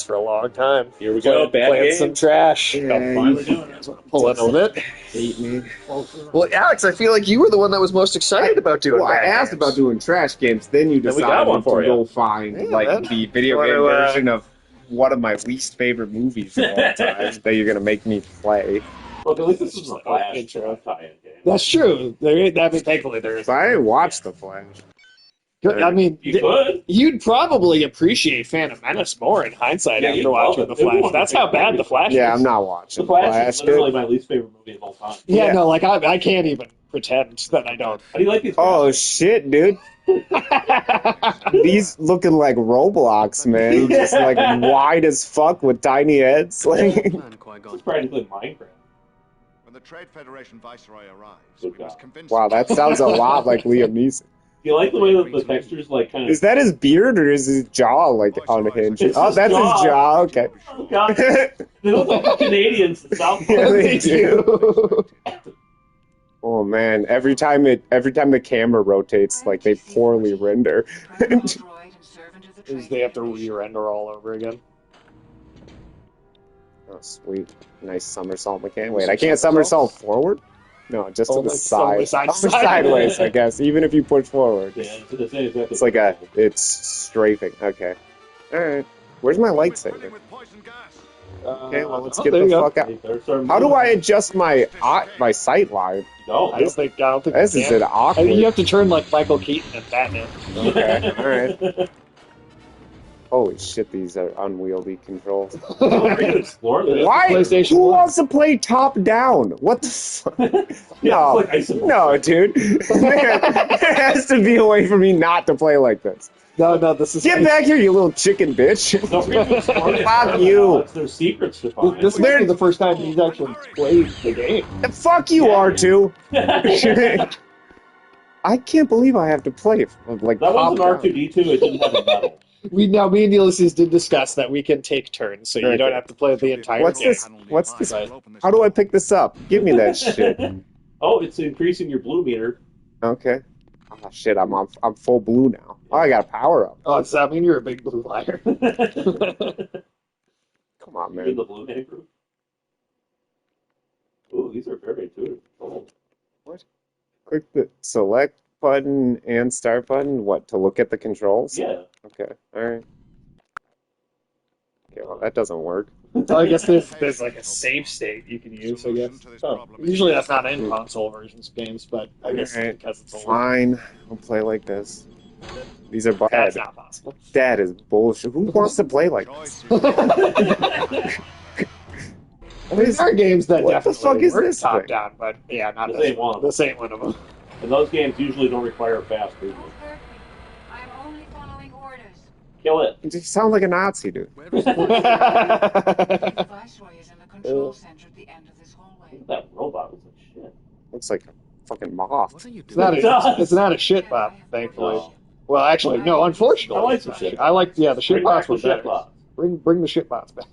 for a long time. Here we go, bad playing game. some trash. Finally doing it. Pulling a bit. Hate me. Well, Alex, I feel like you were the one that was most excited about doing. Well, I bad asked games. about doing trash games, then you Then we got one decided to for you. go find Yeah, like man. the video Wanna, game version of one of my least favorite movies of all time that you're gonna make me play. Well, at least this is a Like, Flash intro. tie-in game. That's true. Thankfully, there is. So I didn't watch The Flash. I mean, You could. you'd probably appreciate Phantom Menace more in hindsight Yeah, after you'd love watching it. The It would Flash. be That's one how of my bad favorite The Flash Yeah, is. I'm not watching The Flash is dude. literally my least favorite movie of all time. Yeah, no, like I can't even pretend that I don't. How do you like these? Oh shit, dude! These looking like Roblox, man. Just like wide as fuck with tiny heads. Like, This is practically Minecraft. When the Trade Federation Viceroy arrives, Good we God. must convince wow, that sounds a lot like Liam Neeson. Do you like the way that the textures like kind of? Is that his beard or is his jaw like unhinged? It's Oh, his that's jaw. his jaw. Okay. Oh God! They look like Canadians in South Yeah, Park. they do. Oh man! Every time the camera rotates, like they poorly render. They have to re-render all over again. Oh sweet, nice somersault mechanic. Wait, I can't somersault forward? No, just to the like side. side- Oh, side- sideways, I guess. Even if you push forward, Yeah, it's the same. it's like it's strafing. Okay. All right. Where's my lightsaber? Okay, well let's get there the you go. fuck out. How do I adjust my sight line? No, I don't think. This you is can. an I awkward. think you have to turn like Michael Keaton and Batman. Okay, all right. Holy shit, these are unwieldy controls. We're gonna explore this. Why? PlayStation Who 1. wants to play top down? What the fuck? Yeah, No, it's like isometric. no, dude. There has to be a way for me not to play like this. No, this is. Get back here, you little chicken bitch. So we're gonna explore this. Fuck you. There's secrets to find. This might be the first time he's actually played the game. Fuck you, R2. I can't believe I have to play it. Like That wasn't top down. R2D2. It didn't have a medal. Me and Ulysses did discuss that we can take turns, so you Okay. don't have to play the entire What's game. this? What's this? How do I pick this up? Give me that shit. Oh, it's increasing your blue meter. Okay. Oh shit, I'm full blue now. Oh, I got a power up. Oh, does that mean you're a big blue liar? Come on, In man. the blue name group. Ooh, these are very intuitive. Oh. Click the select button and start button. What, to look at the controls? Yeah. Okay. All right. Okay, well that doesn't work. Well, I guess there's like a save state you can use, I guess. Oh, usually that's not in console versions of games, but I guess Alright. because it's a Fine. I'll play like this. These are bad. that's not possible. That is bullshit. Who wants to play like this? I mean, there are games that What the definitely fuck is work this top thing? down, but yeah, not This this ain't one of This ain't one of them. And those games usually don't require fast movement. I'm only following orders. Kill it. You sound like a Nazi, dude. The Viceroy is in the control center at the end of this hallway. That robot was like shit. Looks like a fucking moth. It's not it's not a shit bot, thankfully. No. Well, actually, no. Unfortunately, I like it's some not shit. I like the shit Bring bots back the were better. shit bot. Bring the shit bots back.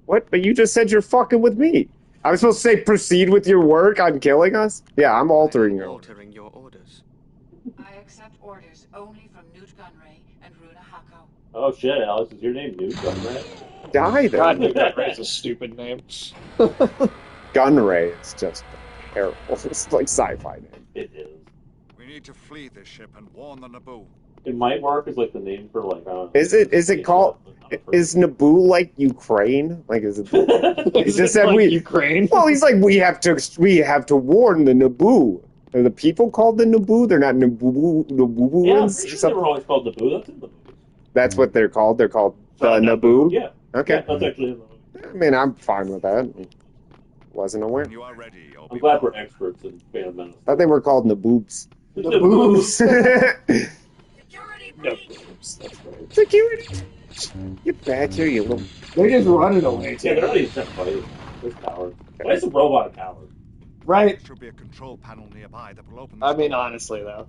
What? But you just said you're fucking with me. I was supposed to say proceed with your work on killing us? Yeah, I'm altering your order. your orders. I accept orders only from Newt Gunray and Runa Hako. Oh shit, Alex, is your name Newt Gunray? Die God, then. that is a stupid name. Gunray is just terrible. It's like sci-fi name. It is. We need to flee this ship and warn the Naboo. It might work as like the name for like. Is it called? Is Naboo like Ukraine? Like is it? He Is just it said like we. Ukraine. Well, he's like we have to warn the Naboo. Are the people called the Naboo? They're not Yeah, I'm Nabooians pretty or sure they something. were always called Naboo. That's in the movie. That's what they're called. They're called the Naboo. Yeah. Okay. Yeah, that's actually in the movie. I mean, I'm fine with that. Wasn't aware. When you are ready, I'm Obi-Wan. glad we're experts in Phantom Menace. I thought they were called Naboobs. Naboobs. Security, No, please. that's right. Security. Get back here, you little. They're just running away. Yeah, Too. they're not even trying to fight. There's coward. Why is the robot a coward? Right. There should be a control panel nearby that will open I this mean, door. honestly, though,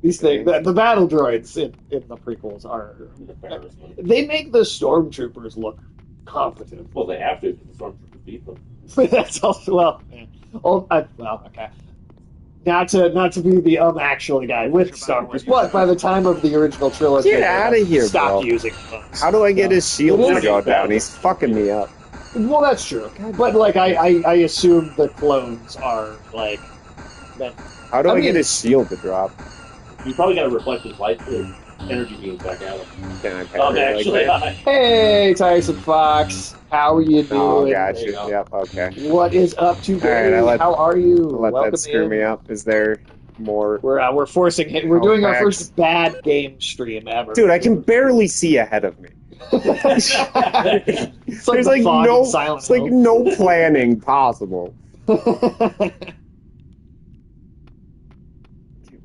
these things, the battle droids in the prequels are. Embarrassment. They make the stormtroopers look competent. Well, they have to because the stormtroopers beat them. That's also well. Yeah. Well, okay. not to be the actually guy with Star Wars, but by the time of the original trilogy, Get out of here, stop bro. using clones. How do I get his shield It to is go bad. down? He's fucking me up. Well, that's true, but like I assume the clones are like. How do I mean- get his shield to drop? You probably got to reflect his light energy beams back at him. Can I Oh, parry actually, like that? Hey, Tyson Fox, how are you doing? Oh, got There you. you go. Yep, okay. What is up today? All right, How are you? Let Welcome that screw in. me up. Is there more? We're forcing it. We're doing our Facts. first bad game stream ever. Dude, I can barely see ahead of me. It's like There's the like fog no, in Silent it's like Hill. no planning possible. That's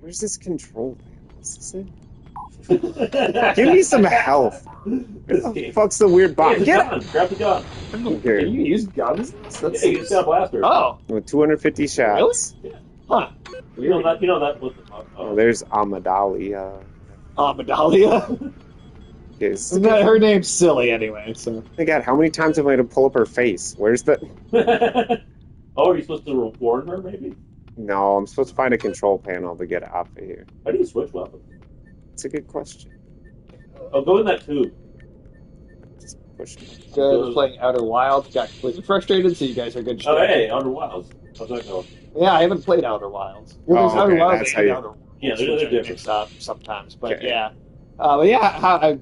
Where's this control panel? Is this it? Give me some health. What the fuck's the weird box? Hey, Get gun. Grab the gun. Can here. you use guns? That's Yeah, you just got a blaster. oh, with 250 shots. huh. You know that. You know that. Oh, there's Amadali. Medalia. Is Her name's silly anyway. So my God, how many times am I to pull up her face? Where's the? Oh, are you supposed to warn her? Maybe. No, I'm supposed to find a control panel to get off of here. How do you switch weapons? It's a good question. Oh, go in that tube. Just push me. good playing Outer Wilds. Got completely frustrated. So you guys are good. Oh, hey, Outer Wilds. How's that going? Yeah, I haven't played Outer Wilds. Well, there's Oh, Outer okay, Wilds that's and how you- Outer Worlds, Yeah, they're which I different. mix up sometimes. But Okay. yeah. But yeah,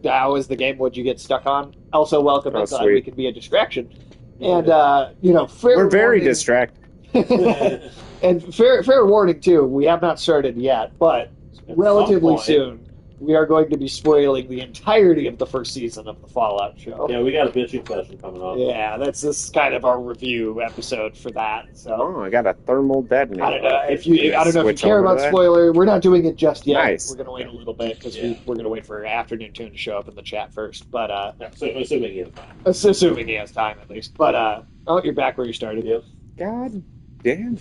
how is the game? What'd you get stuck on? Also, welcome Oh, inside. sweet. We can be a distraction. And, fair We're very warning, distracted. And fair warning, too, we have not started yet, but relatively soon, we are going to be spoiling the entirety of the first season of the Fallout show. Yeah, we got a bitching session coming up. Yeah, this is kind of our review episode for that. So Oh, I got a thermal detonator. I don't know if you Switch care over to about that? spoiler. We're not doing it just yet. Nice. We're gonna wait a little bit because Yeah. we're gonna wait for Afternoon Tune to show up in the chat first. But Yeah, so assuming he has time. assuming he has time at least. But oh, you're back where you started. Yep. God damn.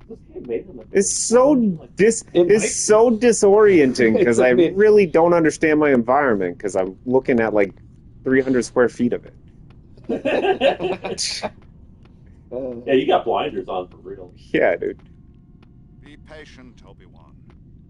This game made him a- It's so It might- it's so disorienting because It's I a bit- really don't understand my environment because I'm looking at like 300 square feet of it. Yeah, you got blinders on for real. Yeah, dude. Be patient, Obi-Wan.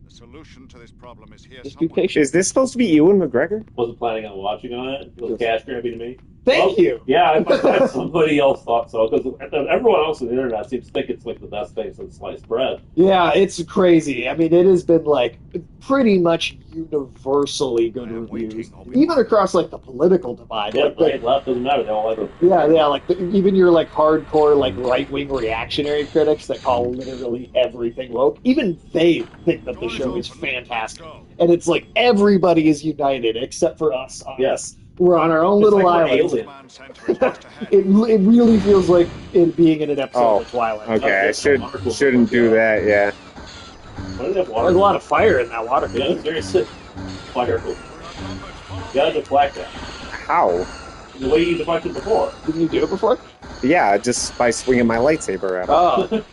The solution to this problem is here Just be somewhere. patient. Is this supposed to be Ewan McGregor? Wasn't planning on watching on it. It was cash grabbing to me. Thank Well, you. Yeah, I thought somebody else thought so because everyone else on the internet seems to think it's like the best thing since sliced bread. Yeah, it's crazy. I mean, it has been like pretty much universally good I am reviews, waiting, Obi-Wan. even across like the political divide. Yeah, Like, the- right, left doesn't matter. They all like it. Yeah, like even your like hardcore like right wing reactionary critics that call literally everything woke, even they think that the Doors show is open. fantastic, Let's go. and it's like everybody is united except for us. Yes. We're on our own It's little like we're island. alien. Command center is just ahead. It really feels like it being in an episode Oh, of Twilight. Okay, I shouldn't do that. Yeah. Why do they have water? There's a lot of fire in that water. Yeah, seriously. Fire. You gotta deflect that. How? The way you deflected before. Didn't you do it before? Yeah, just by swinging my lightsaber at him.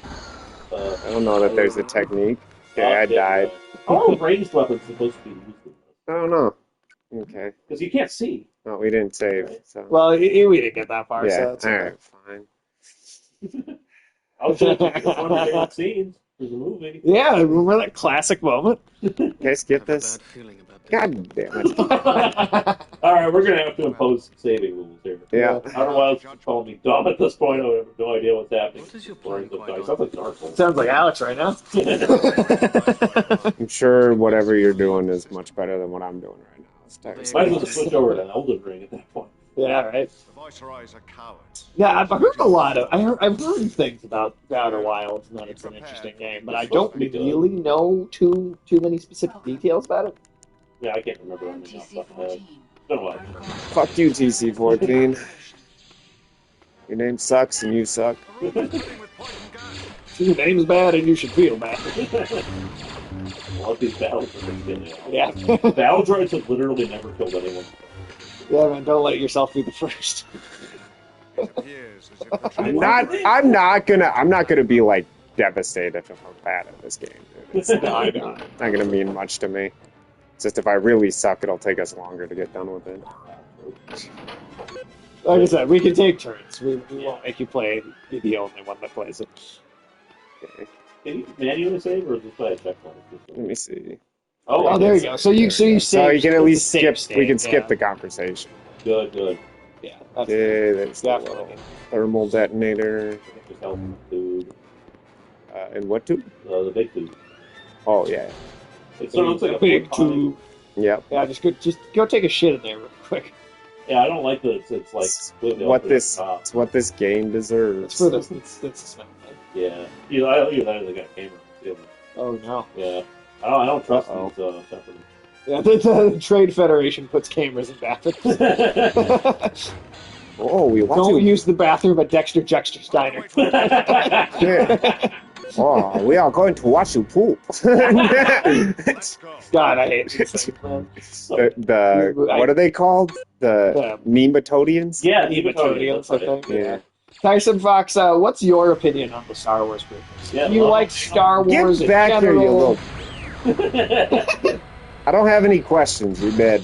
Oh, I don't know that there's a technique. Okay, I died. How are ranged weapons supposed to be used? I don't know. Okay. Because you can't see. No, we didn't save. So. well, we didn't get that far. So Yeah. it's All okay. right. Fine. I was just one of the favorite scenes. There's a movie. Yeah, remember that classic moment? Guys, get this. God damn it. All right, we're gonna have to impose saving rules here. Yeah. Otherwise, you call me dumb at this point. I have no idea what's happening. What is your Learning plan, the dice. Qui-Gon? Sounds like Dark Souls. Sounds like Alex right now. I'm sure whatever you're doing is much better than what I'm doing right now. It's Might as well just switch over to an Elden Ring at that point. Yeah, right. The Viceroys are cowards. Yeah, I've heard a lot of. I've heard things about the Outer Wilds and that it's an interesting game, but I don't really know too many specific details about it. Yeah, I can't remember anything off the top of my head. TC-14. It's been a while. Fuck you, TC-14. Your name sucks and you suck. The room is filling with poison gas. Your name's bad and you should feel bad. A lot of these battles are getting Yeah, Battle droids have literally never killed anyone. yeah, man. Don't let yourself be the first. It appears as if the I'm not gonna be like devastated if I'm bad at this game. Dude. It's I know. not gonna mean much to me. It's just if I really suck, it'll take us longer to get done with it. Like I said, we can take turns. We won't make you play. Be the only one that plays it. Okay. Can you manually save, or is this by a checkpoint? Let me see. Oh, there you go. So you So save. you can at it's a least safe skip. We can state, skip the conversation. Good. Yeah, that's Okay, there's the definitely. little thermal detonator. Just help food. And what tube? The big food. Oh yeah. It sort of looks like a big food tonic. Tube. Yep. Yeah, just go take a shit in there real quick. Yeah, I don't like that it's like It's completely what open at this the top. it's what this game deserves. It's for this. It's a smell thing. Yeah, either that or they got a camera. Oh no. Yeah, I don't trust Uh-oh. these temperatures. Yeah, the Trade Federation puts cameras in bathrooms. Oh, we watch Don't you. use the bathroom at Dexter Jexter's Diner. Yeah. Oh, we are going to watch you poop. Let's go. God, I hate these things, man. What are they called? The nematodians? Yeah, Nematodians, I think. Yeah. Tyson Fox, what's your opinion on the Star Wars prequels? Yeah, Do you well, like Star Wars Get back in here, you general? little. I don't have any questions. You're dead.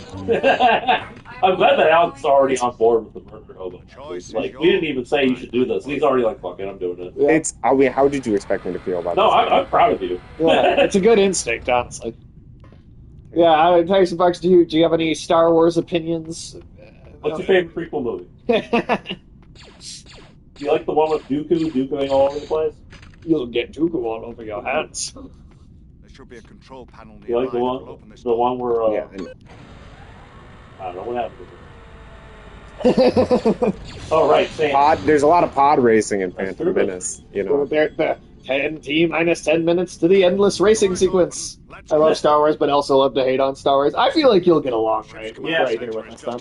I'm glad that Alex is already on board with the murder hobo. Choice is Like, we didn't even say you should do this. He's already like, fuck it, I'm doing it. Yeah. I mean, how did you expect me to feel about No, this? I'm proud of you. Yeah, it's a good instinct, honestly. Yeah, Tyson Fox, do you have any Star Wars opinions? What's your favorite prequel movie? Do you like the one with Dookuing all over the place? You'll get Dooku all over your hands. There should be a control panel Do you like nearby the that will one, open this the one where Yeah. I don't know what happened. Oh right, Sam. There's a lot of pod racing in That's Phantom true. Menace. You know. The 10 minus 10 minutes to the endless racing sequence. I love Star Wars, but also love to hate on Star Wars. I feel like you'll get along right Yeah. here with us, then.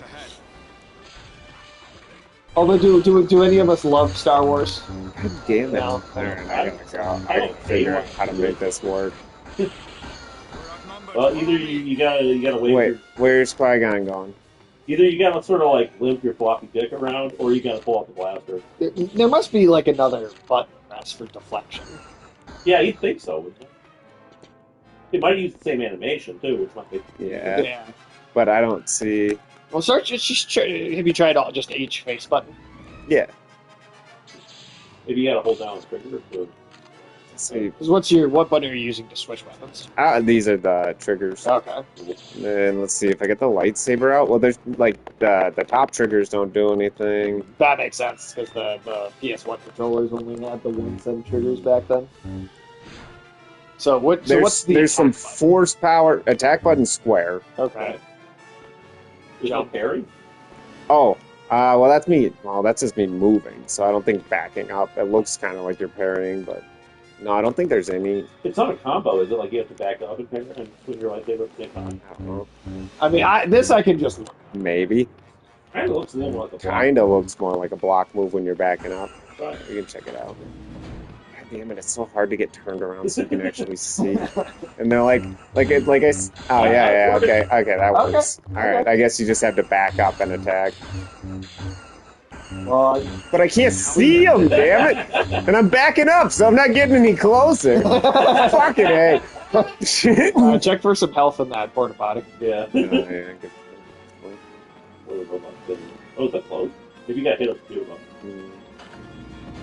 Although, do any of us love Star Wars? God damn it. No. All right, I gotta go. I gotta figure out how to make this work. Well, either you gotta wait. Wait, where's Qui-Gon going? Either you gotta sort of like limp your floppy dick around, or you gotta pull out the blaster. There must be like another button press for deflection. Yeah, you'd think so, wouldn't you? It might use the same animation too, which might make Yeah, but I don't see. Well, search. Have you tried all just H face button? Yeah. maybe you gotta hold down the trigger. To... Let's see. 'Cause what button are you using to switch weapons? These are the triggers. Okay. And let's see if I get the lightsaber out. Well, there's like the top triggers don't do anything. That makes sense because the PS1 controllers only had the 1 cent triggers back then. So what? So what's the There's some attack button? force power attack button square. Okay. There's no parry. Oh, well that's me. Well, that's just me moving. So I don't think backing up. It looks kind of like you're parrying, but no, I don't think there's any. It's not a combo, is it? Like you have to back up and parry and swing your lightsaber at the same time. I don't know. I mean, I can just. Maybe. Kind of looks a little like a block. Kind of looks more like a block move when you're backing up. Right. You can check it out. God damn it! It's so hard to get turned around so you can actually see. And they're like oh yeah, okay, that works. All right, I guess you just have to back up and attack. Well, But I can't see them, damn it! And I'm backing up, so I'm not getting any closer. Fucking A. Shit. check for some health in that porta potty. Yeah. Oh, yeah, good. Oh, is that close? If you got hit up too,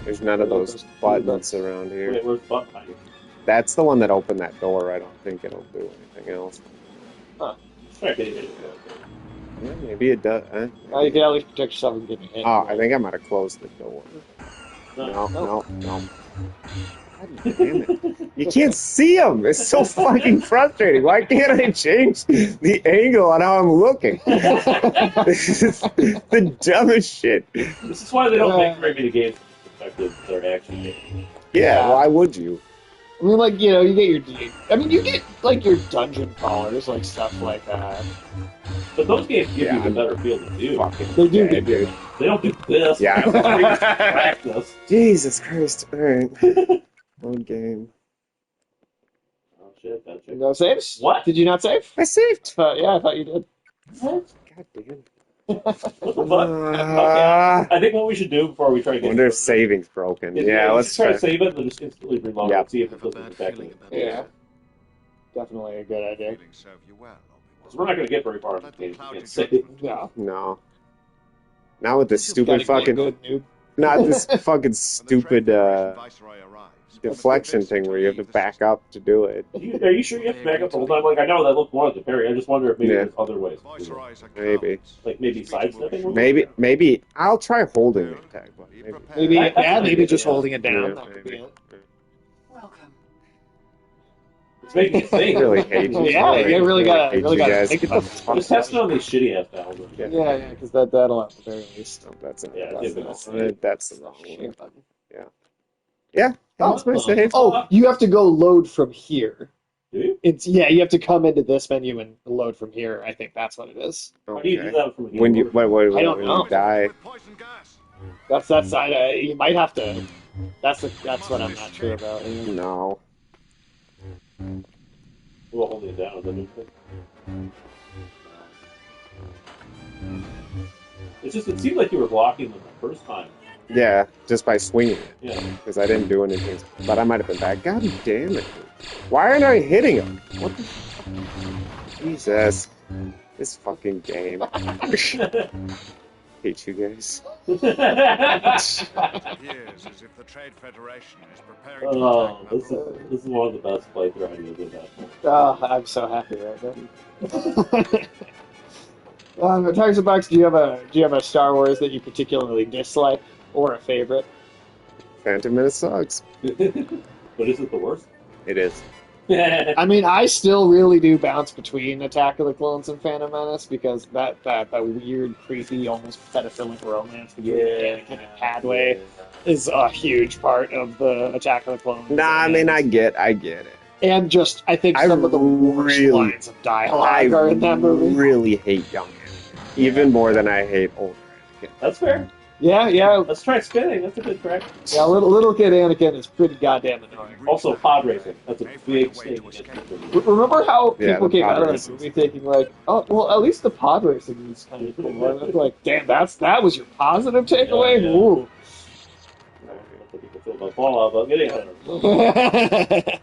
There's none of those buttons around here. wait, where's the button? That's the one that opened that door. I don't think it'll do anything else. Yeah, maybe it does. You can at least protect yourself from getting hit. Oh, I think I might have closed the door. No. God damn it. You can't see them. It's so fucking frustrating. Why can't I change the angle on how I'm looking? This is the dumbest shit. This is why they don't make very many games affected their action games. Yeah, why would you? I mean, like, you get you get, like, your dungeon crawlers, like, stuff like that. But those games give Yeah, you a better feel than you. Fucking They do dead, get good. dude. They don't do this. Yeah. Practice. Jesus Christ. Alright. Load game. Oh shit, gotcha. No saves? What? Did you not save? I saved. Yeah, I thought you did. What? God damn. What the fuck? Okay. I think what we should do before we try to I get wonder if saving's broken. Yeah, let's try try. to save it and just instantly reload Yeah. and see if it doesn't affect me. Yeah. Definitely a good idea. Feeling serve you well, Because we're not going to get very far in this game. We can't save. No. No. Not with this stupid Gotta get fucking. good, dude. Not this fucking stupid. When the Trade Federation Viceroy arrives, deflection thing where you have to back up to do it. Are you sure you have to back up the whole time? Like, I know that looked more like a parry. I just wonder if maybe Yeah. there's other ways. To do it. Viceroys are Maybe. cowards. Like maybe sidestepping. Maybe I'll try holding the attack button. Be Maybe. prepared. Maybe, That's an maybe idea, just yeah. holding it down. Yeah, That could be maybe. it. Welcome. It's making me think. I really hate you. Yeah, you really gotta hate you gotta guys. think Get about the this. fuck Just testing on these shitty ass battles. Yeah, because that'll at the very least. Oh, that's it. Yeah, That's give it a the save. wrong. That's the wrong Share one. button. Yeah, that's my save. Oh, you have to go load from here. Do you? You have to come into this menu and load from here. I think that's what it is. How do you do Okay. that from a game When you over? I don't when know. you die, With poison gas. That's you might have to. That's what I'm not sure about. no. Well, holding it down is that anything? It's just it seemed like you were blocking them the first time. Yeah, just by swinging it, Yeah. because I didn't do anything. But I might have been back. God damn it! Why aren't I hitting him? What the? Jesus, this fucking game. Hate you guys. It appears as if the Trade Federation is preparing to Oh, attack this Naboo. is one of the best playthrough ideas we've had. Oh, I'm so happy right now. Tires and Box, do you have a Star Wars that you particularly dislike or a favorite? Phantom Menace sucks. But is it the worst? It is. I mean, I still really do bounce between Attack of the Clones and Phantom Menace because that weird, creepy, almost pedophilic romance between Anakin and Padway is a huge part of the Attack of the Clones. Nah, I mean, I get it. And just, I think some of the worst really- lines of dialogue are in that movie. really hate young Anakin, even more than I hate older Anakin. That's fair. Yeah. Let's try spinning. That's a good track. Yeah, little kid Anakin is pretty goddamn annoying. Also, pod racing. That's a big thing. Remember how Yeah, people the came pod out of racing. this movie thinking like, oh, well, at least the pod racing is kind of cool. And it's like, damn, that was your positive takeaway? Yeah. Ooh. That's what people feel about Fallout, but getting ahead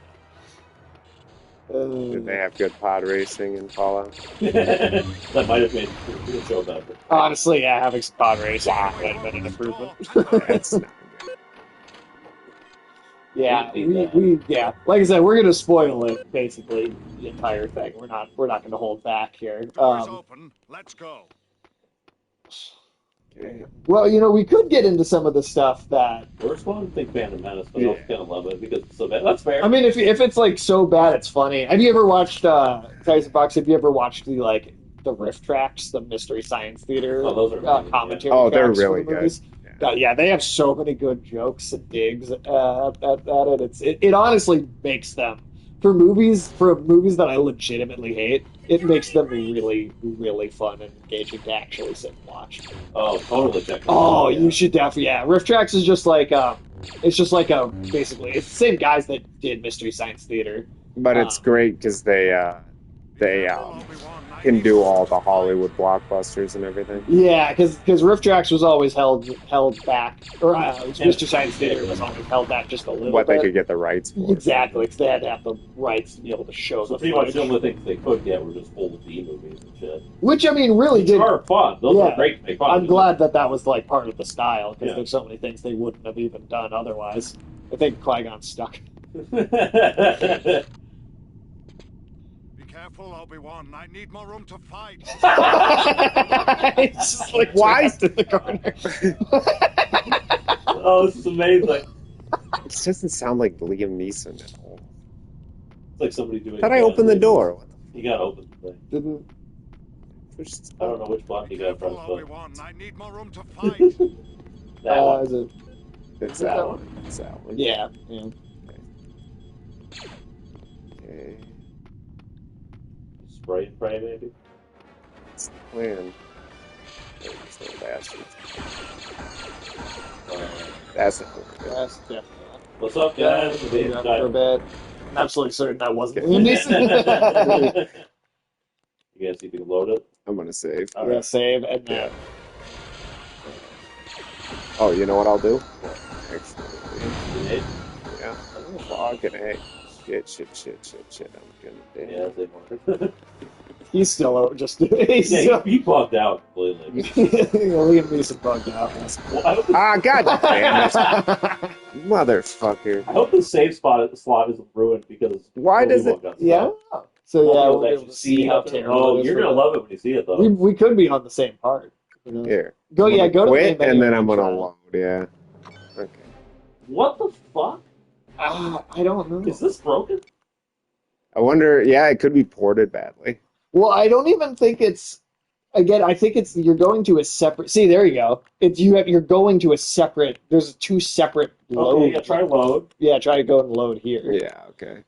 Did they have good pod racing in Fallout? that might have made the show better. Honestly, yeah, having some pod racing might have been an improvement. That's not good. Yeah, yeah. Like I said, we're gonna spoil it basically the entire thing. We're not gonna hold back here. Doors open. Let's go. Well, we could get into some of the stuff that Worst one? I think Phantom Menace, but I Yeah. also kind of love it because it's so bad. That's fair. I mean, if it's like so bad, it's funny. Have you ever watched Tyson Fox? Have you ever watched the riff tracks, the Mystery Science Theater Oh, those are amazing, commentary? Oh, they're tracks for really the movies? good. Yeah, they have so many good jokes and digs at it. It honestly makes them for movies that I legitimately hate. It makes them really, really fun and engaging to actually sit and watch. Oh, totally check it Oh, out. you should definitely. Yeah, Riff Tracks is just like basically it's the same guys that did Mystery Science Theater. But it's great because they can do all the Hollywood blockbusters and everything. Yeah, because Riff Tracks was always held back, or Mystery Science Theater was always held back just a little What bit. they could get the rights for. Exactly, because they had to have the rights to be able to show So the pretty much the footage. only things they could get were just old B movies and shit. Which I mean, really Which did. are fun. Those Yeah. are great to make fun. I'm glad that was like part of the style because Yeah. there's so many things they wouldn't have even done otherwise. I think Qui-Gon's stuck. Be careful, Obi-Wan. I need more room to fight. It's just like Why? trapped in the corner. Oh, this is amazing. It doesn't sound like Liam Neeson at all. It's like somebody doing. Thought I opened the door. What You gotta open the thing. Didn't I don't know which button Be you gotta press, careful, but Obi-Wan. I need more room to fight. that one. is it? It's that one. It's that one. Yeah. Okay. Spray and pray, maybe. It's the plan. There's no bastards. That's the plan. That's definitely. What's up, guys? For a bit. I'm absolutely certain that wasn't Liam Neeson. You guys see if you can load it? I'm gonna save. All We're gonna right. save and Yeah. Oh, you know what I'll do? Actually, Grenade? yeah. Fucking hey. Shit. I'm gonna do. Yeah, they want He's still just. He's Yeah, still, he bugged out completely. Liam Neeson bugged out. Well, I hope, Ah, god damn it. Motherfucker. I hope the save spot at the slot isn't ruined because Why does Obi-Wan it- got Yeah. stuck. So yeah, We'll we'll be be able to see how terrible. Oh, it is you're for gonna them. love it when you see it, though. We could be on the same part. You know? Here. Go I'm yeah, gonna go to the quit, main and menu then I'm gonna try. load, yeah. Okay. What the fuck? I don't know. Is this broken? I wonder, yeah, it could be ported badly. Well, I don't even think it's. Again, I think it's you're going to a separate. See, there you go. It's you're going to a separate. There's two separate loads. Okay, yeah, try load. Yeah, try to go and load here. Yeah, okay.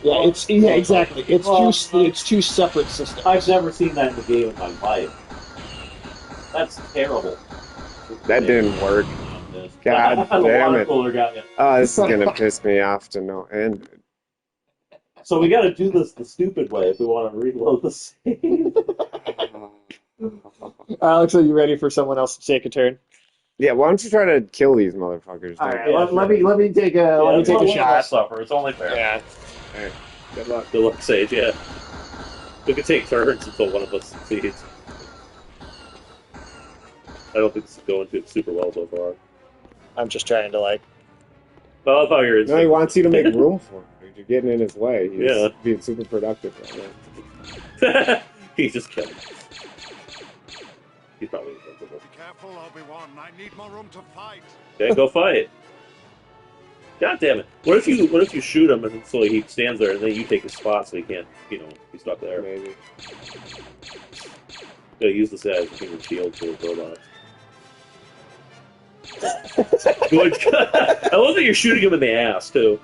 Yeah, exactly. It's two separate systems. I've never seen that in the game in my life. That's terrible. That didn't work. God The damn water it. cooler got you. Oh, this is gonna piss me off to no end. So we got to do this the stupid way if we want to reload the save. Alex, are you ready for someone else to take a turn? Yeah, why don't you try to kill these motherfuckers? All dude? right, Yeah, let me take a shot. Suffer. It's only fair. Yeah. Alright, good luck. Good luck, Sage. Yeah, we could take turns until one of us succeeds. I don't think this is going super well so far. I'm just trying to like. Well, I thought you were. No, he wants you to make room for him, dude. You're getting in his way. He's Yeah. being super productive right now. He's just kidding. He's probably invincible. Be careful, Obi-Wan. I need more room to fight. Okay, go fight. God damn it! What if you shoot him and so he stands there and then you take his spot so he can't be stuck there? Maybe. Yeah, use this as a shield for the robots. Good. I love that you're shooting him in the ass too.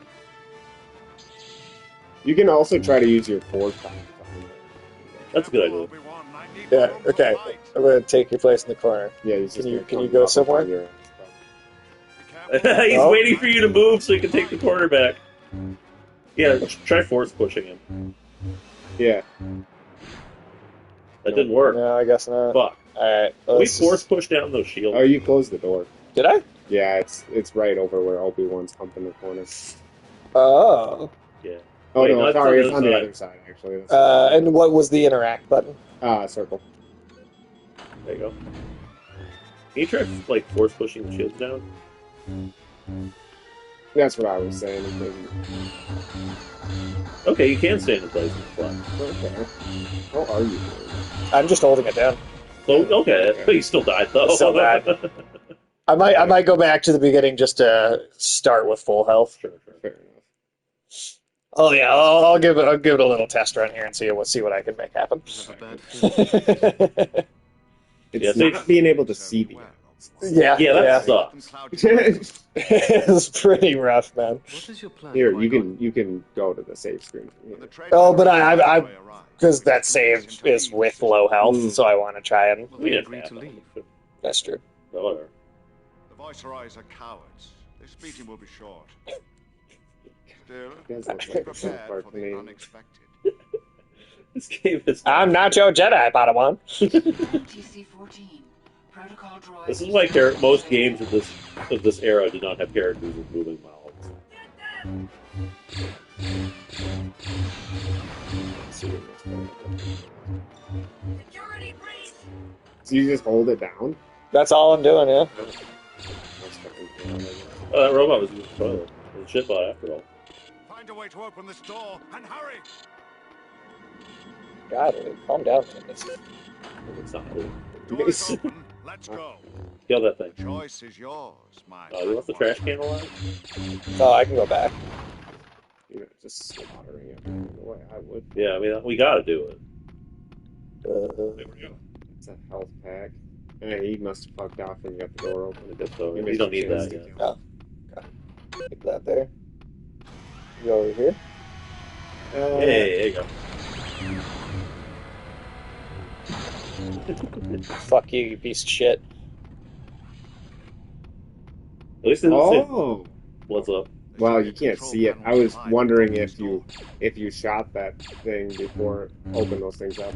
You can also try to use your force time. That's a good idea. Obi-Wan. I need Yeah. more room to Okay. fight. I'm gonna take your place in the corner. Yeah, he's just Can you- gonna can you come go up somewhere? on your ass. Be careful. He's No. waiting for you to move so he can take the quarterback. Yeah, try force pushing him. Yeah. That didn't work. No, I guess not. Fuck. All right. Can we force push down those shields? Oh, you closed the door. Did I? Yeah, it's right over where Obi-Wan's humping the corner. Oh. Yeah. Oh Wait, no, no, sorry, it's it's on on the the other other side actually. That's And what was the interact button? circle. There you go. Can you try like force pushing the shields down? That's what I was saying. It doesn't- Okay, you can stand in place in the front. Okay. How are you doing? I'm just holding it down. So, okay, but he still died though. Still died. I might go back to the beginning just to start with full health. Sure. Fair enough. Oh yeah, I'll give it a little test run here and see what I can make happen. I have a bad feeling. It's Yeah, so not being able to see the yeah, Yeah, that yeah. sucks. It's pretty rough, man. What is your plan? Here, my you can go to the save screen. Oh, but I because that save is with low health, so I want to try and. God? We They didn't agreed have to that. leave. That's true. Whatever. The Viceroys are cowards. This meeting will be short. Still, Guys be look like a prepared South Park for the name. unexpected. This game is. I'm not your Jedi, Padawan. TC-14. Protocol droid. This is why most games of this era did not have characters with moving mouths. So you just hold it down? That's all I'm doing, yeah. That's fucking cool. Oh, that robot was in the toilet. It was a shitbot after all. Find a way to open this door and hurry. God, calm down. It's not cool. Door is open. Let's go. Kill that thing. The choice is yours, my. Oh, you left the trash can alive? Oh, I can go back. You're just slaughtering everything the way I would. Yeah, I mean, we gotta do it. It's a health pack. Yeah, he must have fucked off and got the door open. I guess so. You You don't missed need your that chance yet. to kill. Take that there. You over here? Hey, there you go. Fuck you, you piece of shit. At least it didn't say Oh! what's up. Well, you can't see it. I was wondering if you shot that thing before it opened those things up.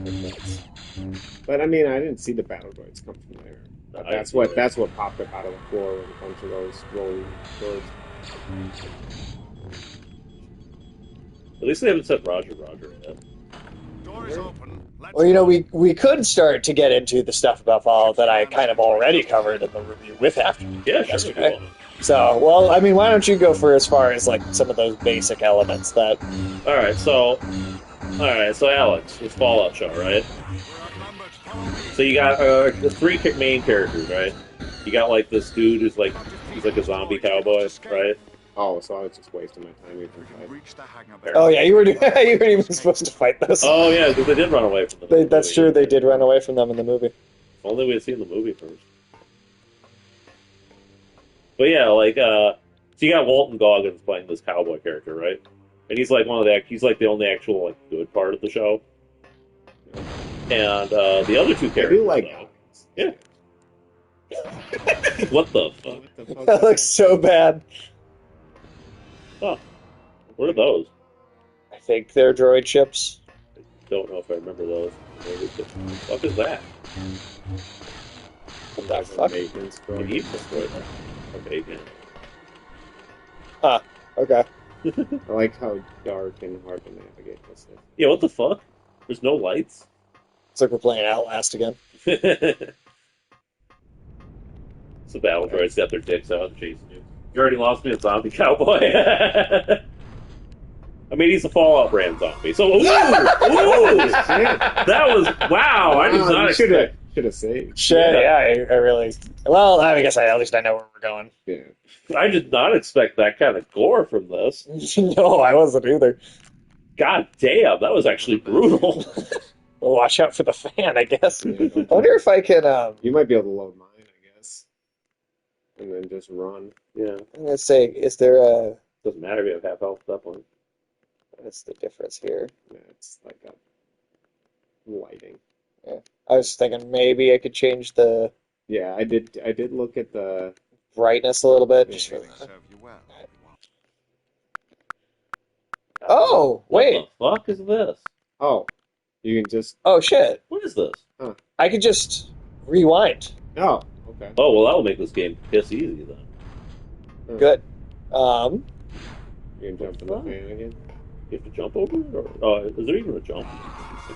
But I mean, I didn't see the battle droids come from there. But that's what popped up out of the floor with a bunch of those rolling droids. At least they haven't said Roger yet. Door is open. Let's Well, go. we could start to get into the stuff about Fallout that I kind of already covered in the review with after. Yeah, sure. Yesterday. So, well, I mean, why don't you go for as far as like some of those basic elements that? All right, so Alex, it's Fallout show, right? We're outnumbered. Follow me. So you got the three main characters, right? You got like this dude who's like he's like a zombie cowboy, right? Oh, so I was just wasting my time even We can fighting. reach the hangar. Oh yeah, you weren't even supposed to fight those. Oh yeah, because they did run away from them. That's true. They did run away from them in the movie. Only we had seen the movie first. But yeah, like so you got Walton Goggins playing this cowboy character, right? And he's like he's like the only actual like good part of the show. And the other two I characters, do like though, yeah. What the fuck? What the fuck? That looks so bad. Oh, what are those? I think they're droid ships. Don't know if I remember those. What the fuck is that? What the fuck? Maintenance Can droid. you destroy that? Okay, yeah. Huh. Okay. I like how dark and hard to navigate this is. Yeah, what the fuck? There's no lights? It's like we're playing Outlast again. So battle droids got their dicks out and chasing you. You already lost me a zombie cowboy. I mean, he's a Fallout brand zombie. So, ooh, that was wow! I did not expect. Should have saved. Shit. Yeah. I really. Well, I guess at least I know where we're going. Yeah. I did not expect that kind of gore from this. No, I wasn't either. God damn, that was actually brutal. Well, watch out for the fan, I guess. Yeah, I wonder if I can. You might be able to load mine, I guess, and then just run. Yeah, I'm gonna say, is there a? doesn't matter if you have half health at that point. What's the difference here? Yeah, it's like a lighting. I was thinking maybe I could change the Yeah, I did. I did look at the. brightness a little bit. Just for They that. serve you well. Oh, wait. What the fuck is this? Oh, you can just. Oh shit! What is this? I could just rewind. Oh, okay. Oh well, that will make this game piss easy then. Good. You can jump in the fan again. You have to jump over it? Or, oh, is there even a jump?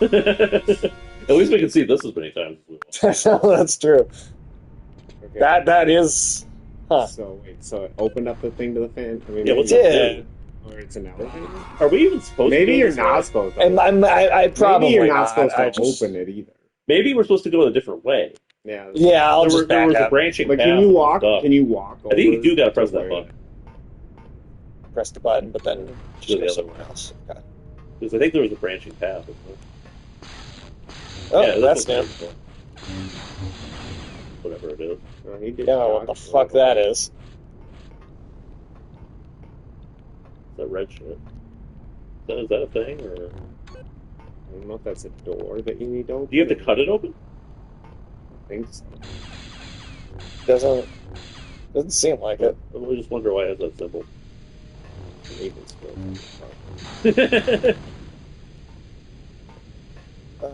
At least we can see this as many times as we want. That's true. Okay. That is. Huh. So wait, so it opened up the thing to the fan. I mean, Yeah, what's It it did. do? Or it's an elevator. Are we even supposed to Maybe go you're this not way? supposed to. And I probably Maybe you're not supposed to I just- open it either. Maybe we're supposed to go a different way. Yeah. Yeah, I'll just there back was a up. branching But path. can you and walk? stuff. Can you walk? I think you over do gotta press to that where- button. Press the button, but then Do just the go other somewhere one. else. Okay. Because I think there was a branching path. Isn't there? Oh, Yeah, that's new. what whatever it is. Oh, he did Yeah, what the dodge fuck a little that bit. is. That red shit. Is that a thing, or do I don't know if that's a door that you need to open. you have to cut it open? I think so. Doesn't seem like it. I just wonder why it has that symbol. Maybe it's broken. Uh,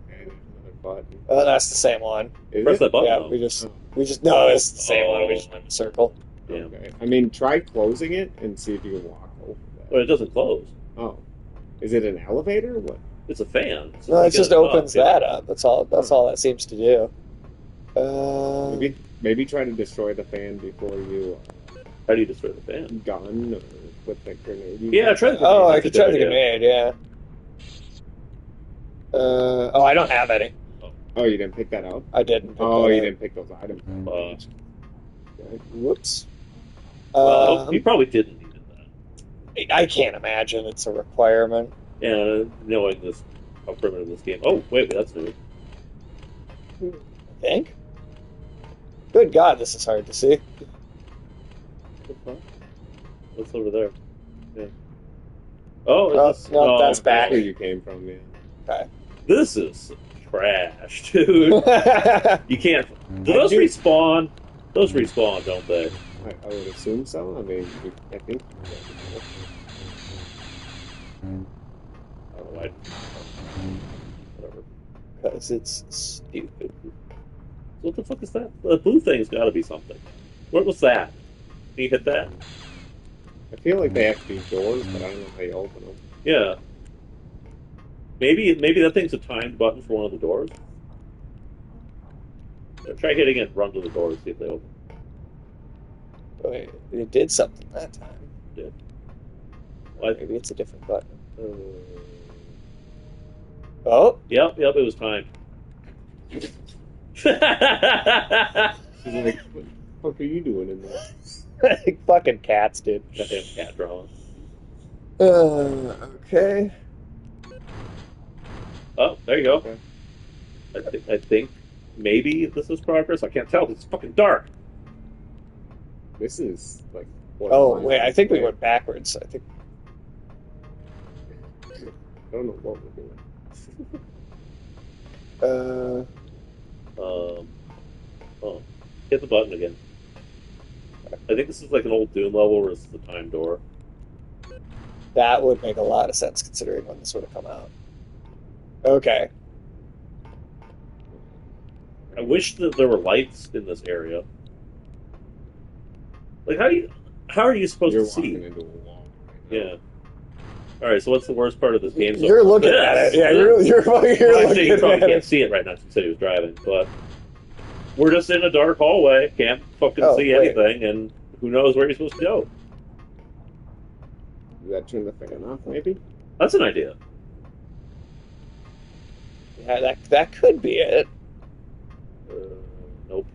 Okay, there's another button. that's the same one. Is Press it? that button. Yeah, though. we just no, it's the same one. We Oh. just went in a circle. Damn. Okay. I mean, try closing it and see if you can walk over that. But it doesn't close. Oh, is it an elevator? What? It's a fan. So No, you it just get opens yeah. that up. That's all that seems to do. Maybe try to destroy the fan before you How do you destroy the fan? gun or with the grenade. you Yeah, got. try the grenade. Oh, I That's could a try good the idea. grenade. Yeah. I don't have any. Oh, you didn't pick that up. I didn't. pick Oh, that you up. didn't pick those items. Okay. Whoops. Well, you probably didn't need that. I can't imagine it's a requirement. Yeah, knowing this, how primitive this game. Oh, wait, that's new. I think. Good God, this is hard to see. What the fuck? What's over there? Yeah. Oh, Oh, is this, no, that's back. That's where you came from, yeah. Okay. This is trash, dude. You can't. Do those respawn? Those respawn, don't they? I would assume so. I mean, I think. I don't know why. Whatever. Because it's stupid. What the fuck is that? The blue thing's got to be something. What was that? Can you hit that? I feel like they have to be doors, but I don't know how you open them. Yeah. Maybe that thing's a timed button for one of the doors. Try hitting it, run to the door, and see if they open. Wait, it did something that time. It did. Maybe it's a different button. Oh, Yep, it was timed. He's like, what the fuck are you doing in there? Fucking cats, dude. Goddamn cat drama. Okay. Oh, there you go. Okay. I think maybe this is progress. I can't tell. It's fucking dark. This is like. Oh wait, I think we went backwards. I think. I don't know what we're doing. Oh, hit the button again. I think this is like an old Doom level where it's the time door. That would make a lot of sense considering when this would have come out. Okay. I wish that there were lights in this area. Like, how are you supposed You're to see? walking into a wall. Yeah. All right. So what's the worst part of this game? You're looking at it. Yeah, you're Well, actually, you looking probably at can't it. see it right now since he was driving, but we're just in a dark hallway. Can't fucking Oh, see wait. anything, and who knows where you're supposed to go? Does that turn the fan off, maybe? That's an idea. Yeah, that could be it. Nope.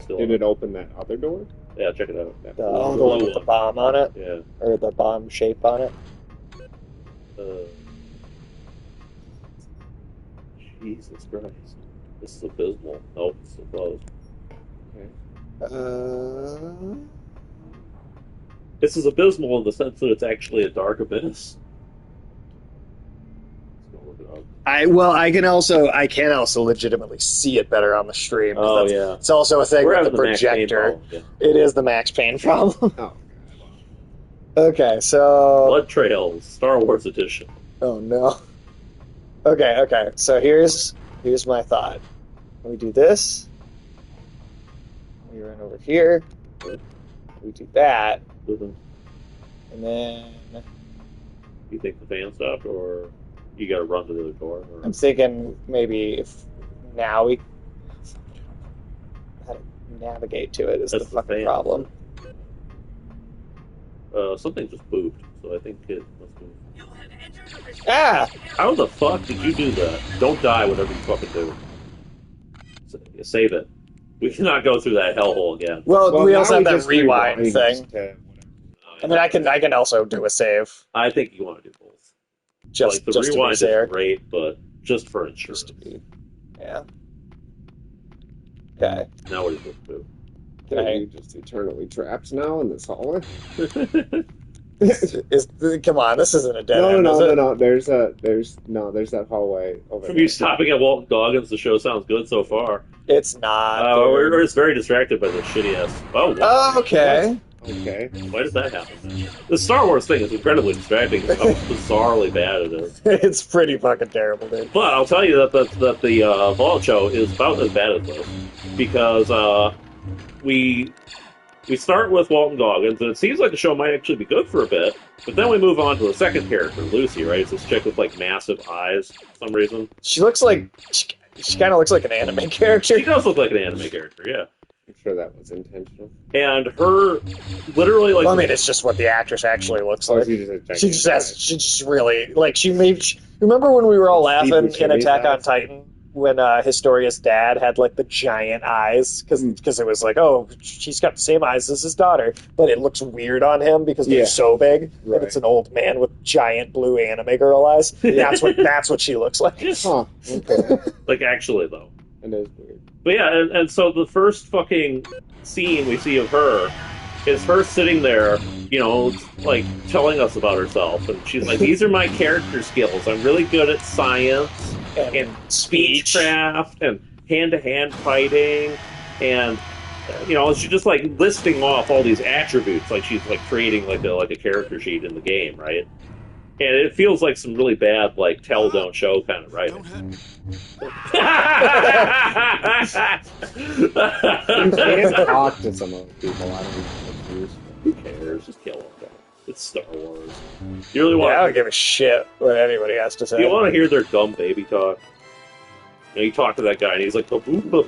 Still Did it open that other door? Yeah, check it out. The one with the bomb on it, Yeah. or the bomb shape on it. Jesus Christ. This is abysmal. Nope, it's so close. This is abysmal in the sense that it's actually a dark abyss. Let's go look it up. I can also legitimately see it better on the stream. Oh, That's- yeah. It's also a thing We're with having the the Max Payne projector. problem again. It is the Max Payne problem. Oh. Okay, so Blood Trails, Star Wars Edition. oh no. Okay. So here's my thought. We do this. We run over here. We do that, Do and then you think the fan stopped, or you gotta run to the other door? Or... I'm thinking maybe if now we how to navigate to it is That's the the fucking fan. problem. Something just moved, so I think it must move. Ah! How the fuck did you do that? Don't die, whatever you fucking do. Save it. We cannot go through that hellhole again. Well, we now also have that just rewind rewind thing. to I mean, I can also do a save I think you want to do both. just Like, the just to be rewind fair. is great, but just for insurance. Just to be, yeah. Okay. Now what are you supposed to do? Are you just eternally trapped now in this hallway? Come on, this isn't a dead No, end, no, is no, it? no. There's that hallway over From there. you stopping at Walton Goggins, the show sounds good so far. It's not. We're just very distracted by this shitty ass. Oh, what? Oh, okay. Okay. Why does that happen? The Star Wars thing is incredibly distracting. How bizarrely bad it is. It's pretty fucking terrible, dude. But I'll tell you that the Vault show is about as bad as this, because we start with Walton Goggins, and it seems like the show might actually be good for a bit. But then we move on to the second character, Lucy. Right? It's this chick with like massive eyes for some reason. She looks like she kind of looks like an anime character. She does look like an anime character, yeah. I'm sure that was intentional. And her, literally, like, Well, I mean, it's just what the actress actually looks Oh, like. She just really like she made. Remember when we were all Steve laughing in Buscemi's Attack on eyes? Titan when Historia's dad had like the giant eyes because it was like, oh, she's got the same eyes as his daughter, but it looks weird on him because they're Yeah. so big, Right. and it's an old man with giant blue anime girl eyes. That's what she looks like. Huh. Okay. like actually though. It is weird. But yeah, and so the first fucking scene we see of her is her sitting there, you know, like telling us about herself, and she's like, "These are my character skills. I'm really good at science and speechcraft and hand-to-hand fighting, and you know, she's just like listing off all these attributes, like she's like creating like a character sheet in the game, right?" And it feels like some really bad, like tell don't show kind of writing. Don't hit. You can't talk to some other people. I don't know. Who cares? Just kill them. It's Star Wars. You really want? Yeah, I don't give a shit what anybody has to say. You want to hear their dumb baby talk? You know, you talk to that guy, and he's like, "Kabuka,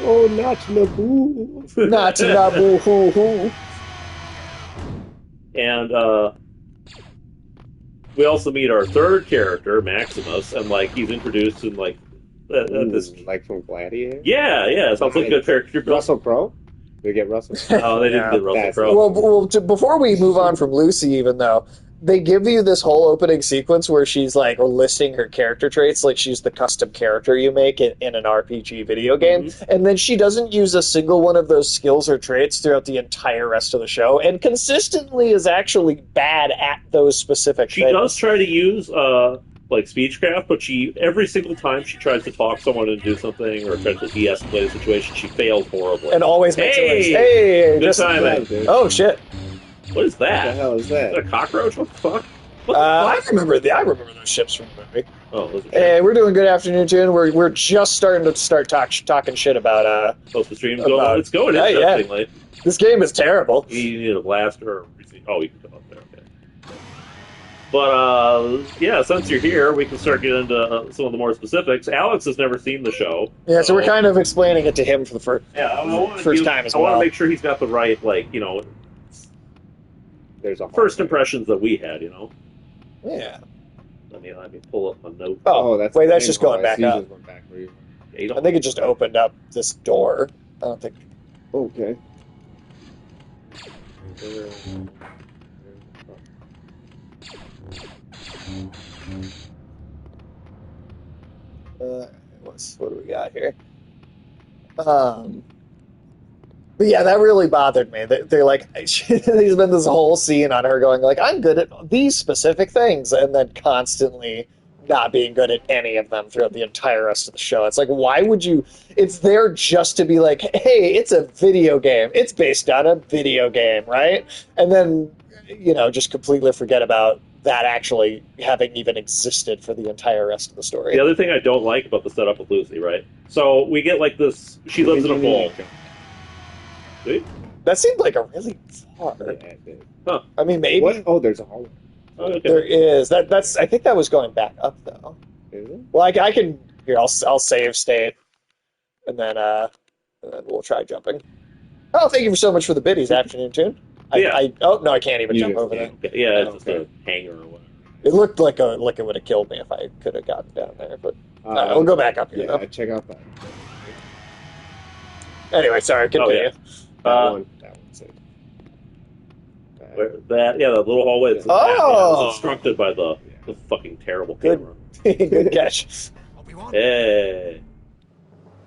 Oh, not Naboo. not Naboo. And we also meet our third character, Maximus, and like he's introduced in like this. Like from Gladiator? Yeah. Sounds like a good character. Russell Crowe? Did we get Russell Crowe? Oh, they didn't get Russell That's- Crowe. Well, before we move on from Lucy, even though they give you this whole opening sequence where she's like listing her character traits, like she's the custom character you make in an RPG video game, and then she doesn't use a single one of those skills or traits throughout the entire rest of the show, and consistently is actually bad at those specific She things. does try to use like speechcraft, but every single time she tries to talk someone into do something or tries to de-escalate a situation, she fails horribly. And always makes it like, Hey! hey, Good just timing. Dude. oh shit. What is What the that? hell is Is that? that a cockroach? What the fuck? What the I fuck? remember those ships from the movie. Oh, those are Hey, we're doing good afternoon, tune. We're just starting to talking shit about supposed to stream. about- It's going Yeah, yeah. interestingly. this game is terrible. You need a blaster or oh, you can come up there. Okay. But yeah, since you're here, we can start getting into some of the more specifics. Alex has never seen the show. Yeah, so we're kind of explaining it to him for the first. Yeah, I wanna First give- time as I want well. to make sure he's got the right, like, There's a first hard- impressions that we had. Yeah. Let me pull up a note. Oh, that's wait, the that's main just hall. going back I see you up. just went back where you- You don't- I think it just opened up this door. I don't think. Okay. What do we got here? But yeah, that really bothered me. They're like, there's been this whole scene on her going like, I'm good at these specific things, and then constantly not being good at any of them throughout the entire rest of the show. It's like, why would you? It's there just to be like, hey, it's a video game. It's based on a video game, right? And then, just completely forget about that actually having even existed for the entire rest of the story. The other thing I don't like about the setup of Lucy, right? So we get like this. She lives in a vault. See? That seemed like a really far. Yeah, it did. I mean, maybe What? Oh, there's a hallway. Oh, okay. there is. That's. I think that was going back up though. Is it? Well, I can. Here, I'll save state, and then we'll try jumping. Oh, thank you so much for the biddies, afternoon tune. Yeah. Oh no, I can't even You jump just over there. can't. Okay, yeah, it's just Okay. a hanger or whatever. It looked like it would have killed me if I could have gotten down there, but we'll go back up here. Yeah, Though. check out that. Anyway, sorry, continue. yeah. That one's it. Where that little hallway. That's Oh! it's obstructed by the fucking terrible Good. camera. Good catch. Hey,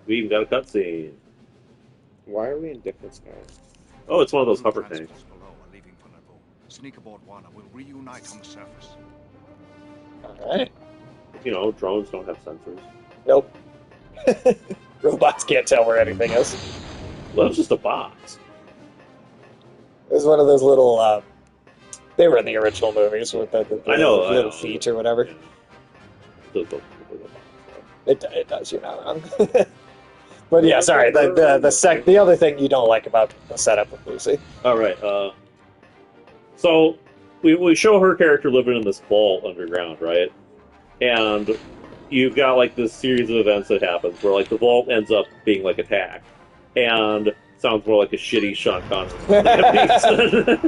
we even got a cutscene. Why are we in different skies? Oh, it's one of those hover Transports tanks. below are leaving for Naboo. Sneak aboard one and we'll reunite on the surface. All right. Drones don't have sensors. Nope. Robots can't tell where anything is. Well, it's just a box. It was one of those little. They were in the original movies with the I know, little feet or whatever. It does. You're not wrong. But yeah, sorry. The other thing you don't like about the setup of Lucy. All right. So we show her character living in this vault underground, right? And you've got like this series of events that happens where like the vault ends up being like attacked, and sounds more like a shitty Sean Connery.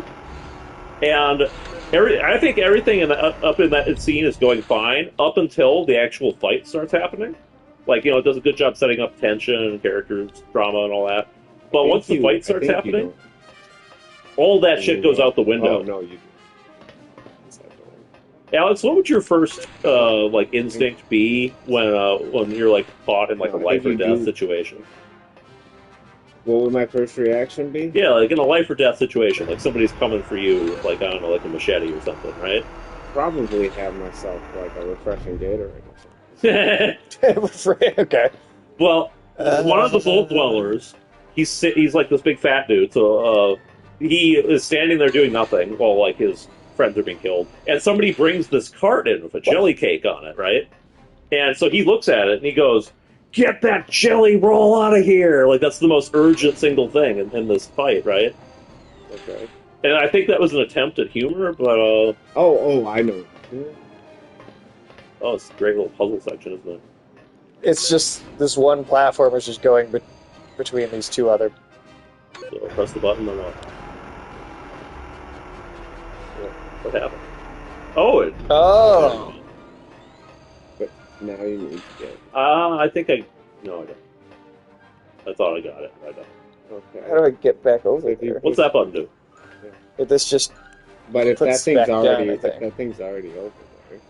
And I think everything up in that scene is going fine up until the actual fight starts happening. Like, it does a good job setting up tension, characters, drama, and all that. But once the fight starts happening, all that shit goes out the window. Oh, no, you do. Alex, what would your first instinct be when you're like caught in like a life or death situation? What would my first reaction be? Yeah, like in a life or death situation, like somebody's coming for you with like, I don't know, like a machete or something, right? Probably have myself like a refreshing Gatorade or something. Okay. Well, one of the vault dwellers, he's like this big fat dude, so he is standing there doing nothing while like his friends are being killed, and somebody brings this cart in with a jelly cake on it, right? And so he looks at it and he goes, get that jelly roll out of here! Like, that's the most urgent single thing in this fight, right? Okay. And I think that was an attempt at humor, but, Oh, I know. oh, it's a great little puzzle section, isn't it? It's just this one platform is just going between these two other. So press the button or not. What happened? Oh, it. Oh. But now you need to get. I think I. No, I don't. I thought I got it. I don't. Okay. How do I get back over here? What's that button do? This just. But if Puts that back thing's down, already, I if think. that thing's already over there.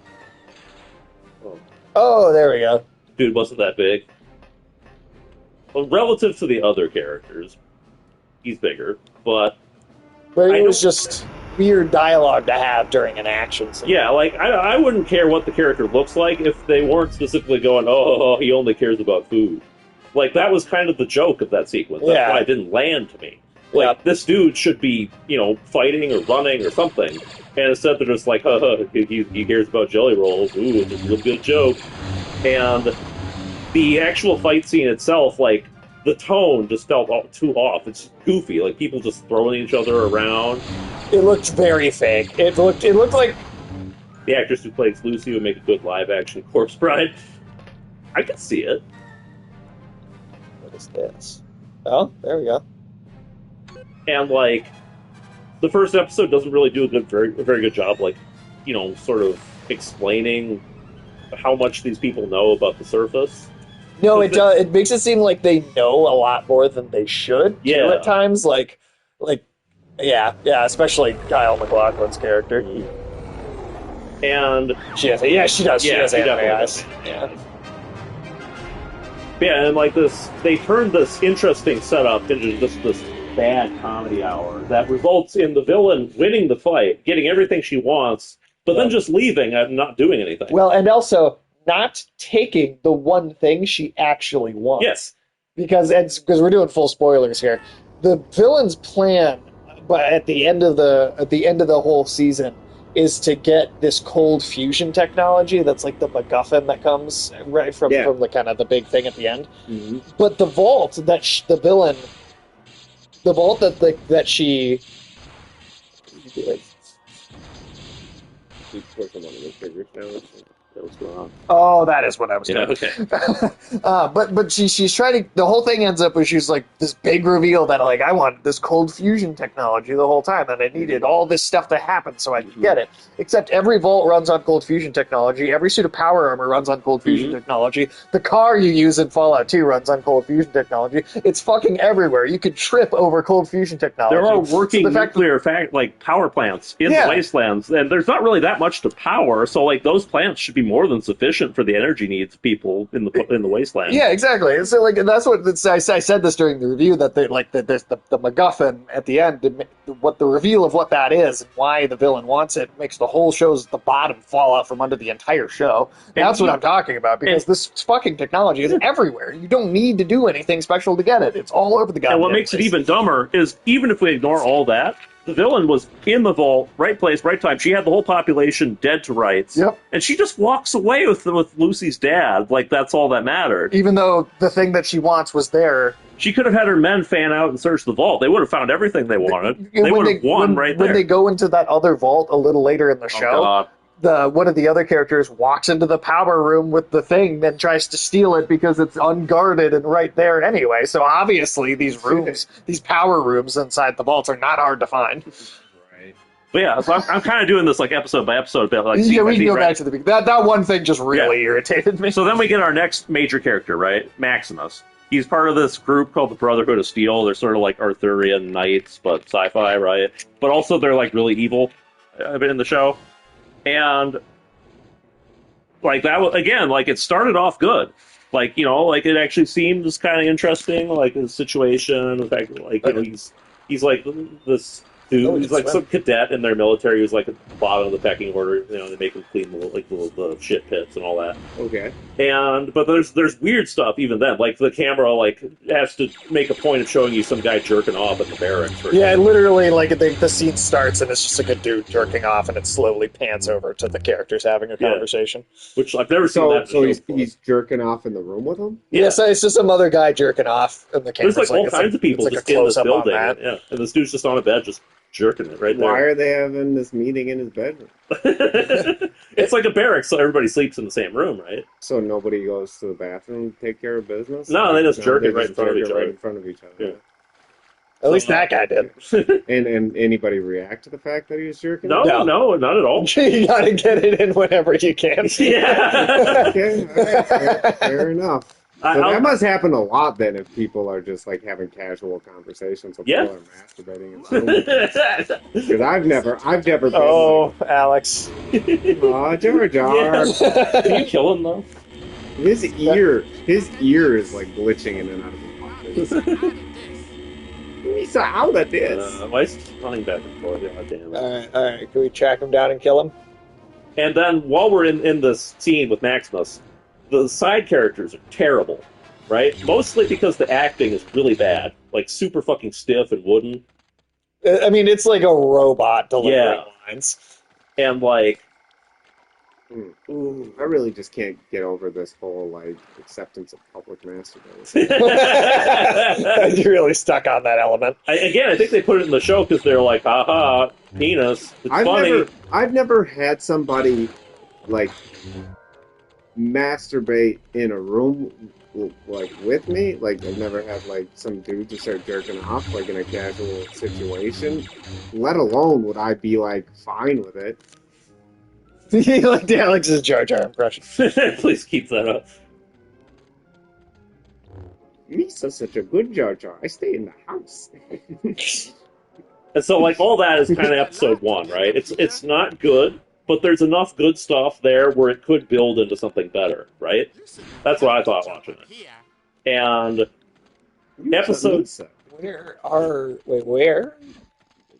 Oh, there we go. Dude wasn't that big. Well, relative to the other characters, he's bigger, but But I it was don't- just weird dialogue to have during an action scene. yeah, like, I wouldn't care what the character looks like if they weren't specifically going, oh, he only cares about food. Like, that was kind of the joke of that sequence. That's Yeah. why it didn't land to me. Like, this dude should be, fighting or running or something. And instead they're just like, he cares about jelly rolls. Ooh, it's a real good joke. And the actual fight scene itself, like, the tone just felt too off. It's goofy. Like, people just throwing each other around. It looked very fake. It looked like The actress who plays Lucy would make a good live-action Corpse Bride. I could see it. what is this? Oh, there we go. And, like, the first episode doesn't really do a very good job, like, sort of explaining how much these people know about the surface. No, it does. It makes it seem like they know a lot more than they should. too, Yeah. at times, yeah, especially Kyle MacLachlan's character. And She has, yeah, she does. She Yeah, has she anime definitely eyes. does. Yeah. yeah, and like they turned this interesting setup into just this bad comedy hour that results in the villain winning the fight, getting everything she wants, but then just leaving and not doing anything. Well, and also not taking the one thing she actually wants. Yes. Because we're doing full spoilers here. The villain's plan, but at the end of the whole season, is to get this cold fusion technology that's like the MacGuffin that comes right from the kind of the big thing at the end. Mm-hmm. But the vault that the villain, the vault that she. She's working on the figures now. What's going on? Oh, that is what I was Yeah, doing. okay. But she's trying to. The whole thing ends up where she's like this big reveal that like I want this cold fusion technology the whole time, and I needed all this stuff to happen so I could get it. Except every vault runs on cold fusion technology. Every suit of power armor runs on cold fusion technology. The car you use in Fallout 2 runs on cold fusion technology. It's fucking everywhere. You could trip over cold fusion technology. There are working So the fact nuclear power plants in Yeah. the wastelands, and there's not really that much to power. So, like, those plants should be more than sufficient for the energy needs of people in the wasteland. Yeah, exactly. And so, like, and that's what I said this during the review that the MacGuffin at the end, what the reveal of what that is and why the villain wants it makes the whole show's at the bottom fall out from under the entire show. That's what I'm talking about because this fucking technology is everywhere. You don't need to do anything special to get it. It's all over the goddamn And what makes it place. even dumber is even if we ignore all that, the villain was in the vault, right place, right time. She had the whole population dead to rights. Yep. And she just walks away with Lucy's dad, like that's all that mattered. Even though the thing that she wants was there. She could have had her men fan out and search the vault. They would have found everything they wanted. They would have won right there. When they go into that other vault a little later in the show, God. one of the other characters walks into the power room with the thing, then tries to steal it because it's unguarded and right there anyway. So obviously these rooms, these power rooms inside the vaults are not hard to find. Right. But yeah, so I'm kind of doing this like episode by episode. Bit, like, Yeah, we can go right? back to the beginning. That one thing just really irritated me. So then we get our next major character, right? Maximus. He's part of this group called the Brotherhood of Steel. They're sort of like Arthurian knights, but sci-fi, right? But also they're like really evil in the show. And like that was, again, like it started off good. Like, like it actually seems kind of interesting, like the situation, the fact that like, he's like this dude who's like some cadet in their military who's like at the bottom of the pecking order. You know, they make him clean the shit pits and all that. Okay. But there's weird stuff even then. Like the camera like has to make a point of showing you some guy jerking off at the barracks. Yeah, literally, like the scene starts and it's just like a dude jerking off, and it slowly pans over to the characters having a conversation. Which I've never seen that. So he's jerking off in the room with him. Yeah, so it's just some other guy jerking off, and the camera's there's like all kinds of people it's just like a in this close-up on building. that. Yeah, and this dude's just on a bed, just jerking it right there. Why are they having this meeting in his bedroom? It's like a barracks, so everybody sleeps in the same room, right? So nobody goes to the bathroom to take care of business? No, they just jerk it right in front of each right other. in front of each other. Yeah. At least that guy did. And anybody react to the fact that he was jerking? No, not at all. You gotta get it in whenever you can. Yeah. Okay, all right, fair enough. So that must happen a lot then if people are just like having casual conversations with people are masturbating and stuff. Because I've never been Alex. Oh, Jar Jar. Can you kill him though? His ear is like glitching in and out of his pocket. He's out of this. Why is he running back and forth? God damn it. All right. Can we track him down and kill him? And then while we're in this scene with Maximus, the side characters are terrible, right? Mostly because the acting is really bad, like super fucking stiff and wooden. I mean, it's like a robot delivering lines. And like, I really just can't get over this whole like acceptance of public masturbation. You're really stuck on that element. I think they put it in the show because they're like, haha, penis. It's funny. I've never had somebody like masturbate in a room like with me. Like I've never had like some dude to start jerking off like in a casual situation. Let alone would I be like fine with it. You like the Alex's Jar Jar impression. Please keep that up. Misa's such a good Jar Jar. I stay in the house. And so like all that is kind of episode 1, right? It's not good, but there's enough good stuff there where it could build into something better, right? That's what I thought watching it. And episodes. Where?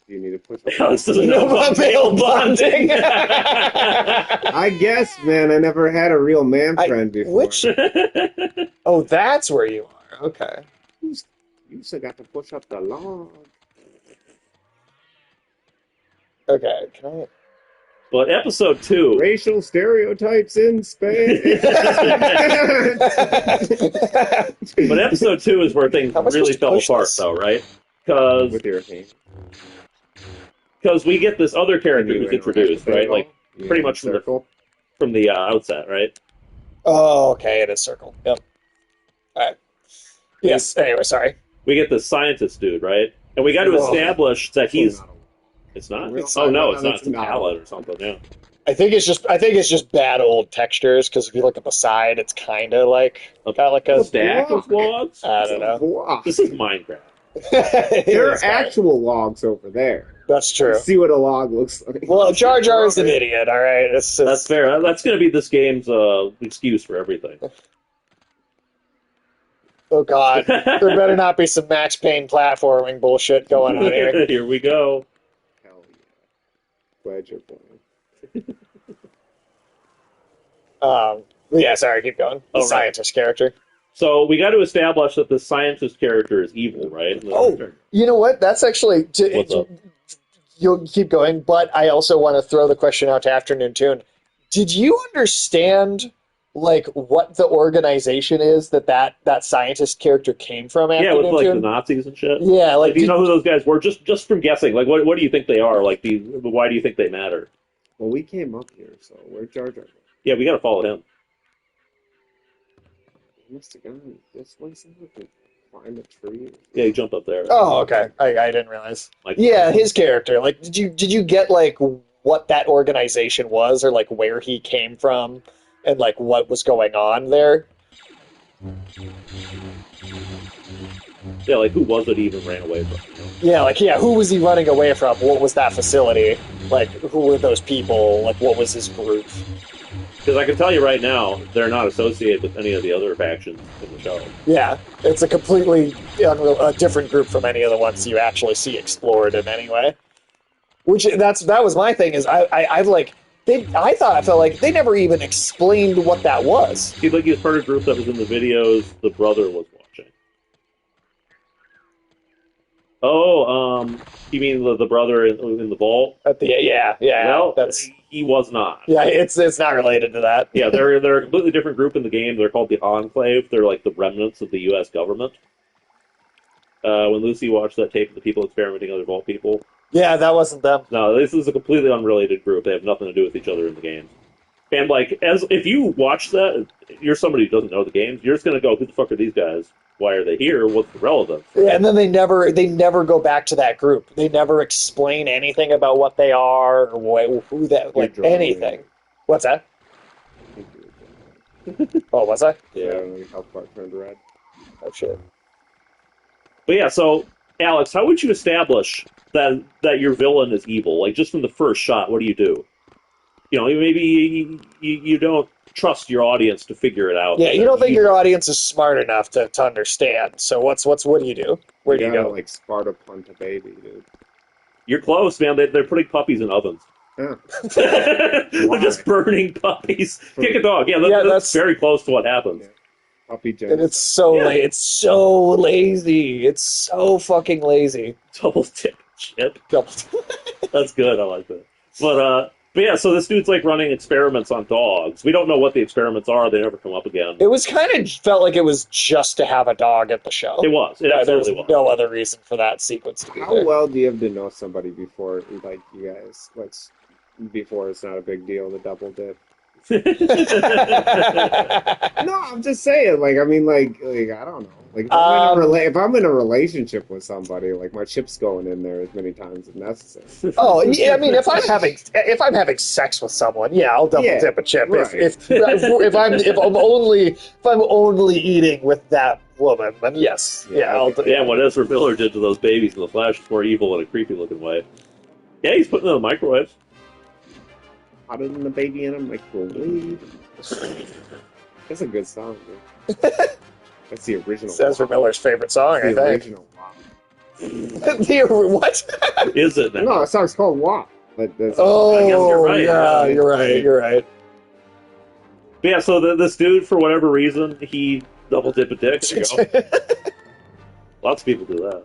Do you need to push This doesn't know about male bonding. I guess, man, I never had a real man friend before. Oh, that's where you are. Okay. You still got to push up the log. Okay, can I... But episode 2... Racial stereotypes in space. But episode 2 is where things really fell apart, though, right? With your hand. Because we get this other character who's introduced, right? Like, pretty much from the outset, right? Oh, okay, it is circle. Yep. Alright. Yes, anyway, sorry. We get this scientist dude, right? And we got to establish that he's... It's not? It's not. It's a palette or something, yeah. I think it's just bad old textures, because if you look at the side, it's kind of like... got like a stack of logs? I don't know. This is Minecraft. There are actual logs over there. That's true. Let's see what a log looks like. Well, Jar Jar is an idiot, all right? That's fair. That's going to be this game's excuse for everything. Oh, God. There better not be some Max Payne platforming bullshit going on here. Here we go. Hell yeah. Glad you're playing. Yeah, sorry, keep going. The scientist character. So we got to establish that the scientist character is evil, right? You know what? That's actually... What's up? You'll keep going, but I also want to throw the question out to Afternoon Tune. Did you understand, like, what the organization is that scientist character came from? Yeah, with like the Nazis and shit. Yeah, like do you know who those guys were? Just from guessing, like, what do you think they are? Like, why do you think they matter? Well, we came up here, so we're Jar Jar. Yeah, we got to follow him. He must have gone this way somewhere to climb a tree. Yeah, he jumped up there. Oh, okay. I didn't realize. Yeah, his character. Like, did you get like what that organization was, or like where he came from, and like what was going on there? Yeah, like who was it he even ran away from? Yeah, like who was he running away from? What was that facility? Like, who were those people? Like, what was his group? Because I can tell you right now, they're not associated with any of the other factions in the show. Yeah, it's a completely different group from any of the ones you actually see explored in any way. Which that was my thing is I like I felt like they never even explained what that was. Seemed like he was part of a group that was in the videos the brother was watching. Oh, you mean the brother in the vault? Yeah. Well, That's he was not. yeah. It's not related to that. Yeah, they're a completely different group in the game. They're called the Enclave. They're like the remnants of the U.S. government. When Lucy watched that tape of the people experimenting on other vault people. Yeah, that wasn't them. No, this is a completely unrelated group. They have nothing to do with each other in the games. And like, as if you watch that, you're somebody who doesn't know the games. You're just gonna go, "Who the fuck are these guys? Why are they here? What's the relevance?" Yeah, and then they never go back to that group. They never explain anything about what they are or who that like anything. What's that? Oh, was I? Yeah, how far turned red. Oh shit. But yeah, so Alex, how would you establish that your villain is evil? Like just from the first shot, what do you do? You know, maybe you don't trust your audience to figure it out. Yeah, you don't think your audience is smart enough to understand. So what do you do? Where do you go? Like Sparta punt a baby, dude. You're close, man. They're putting puppies in ovens. Yeah. They're just burning puppies. Kick a dog. Yeah, that's very close to what happens. Yeah. Puppy genocide. And it's so it's so lazy. It's so fucking lazy. Double tip chip. That's good. I like that. But yeah, so this dude's like running experiments on dogs. We don't know what the experiments are. They never come up again. It was kind of felt like it was just to have a dog at the show. It was. It absolutely was. No other reason for that sequence to be How there. well do you have to know somebody before, like, you guys, before it's not a big deal to double dip? No, I'm just saying. Like, I mean, like I don't know. Like, if I'm in a relationship with somebody, like my chip's going in there as many times as necessary. Oh, yeah, I mean, if I'm having sex with someone, yeah, I'll double dip a chip. Right. If I'm only eating with that woman, then yes, Yeah, what Ezra Miller did to those babies in the Flash is more evil in a creepy looking way. Yeah, he's putting them in the microwave. Hotter than the baby in a microwave. That's a good song, dude. That's the original. It's Ezra Miller's favorite song, I think. Original WAP. What? Is it now? No, the song's called WAP. But I guess you're right. Yeah, you're right. But yeah, so this dude, for whatever reason, he double dip a dick. There you go. Lots of people do that.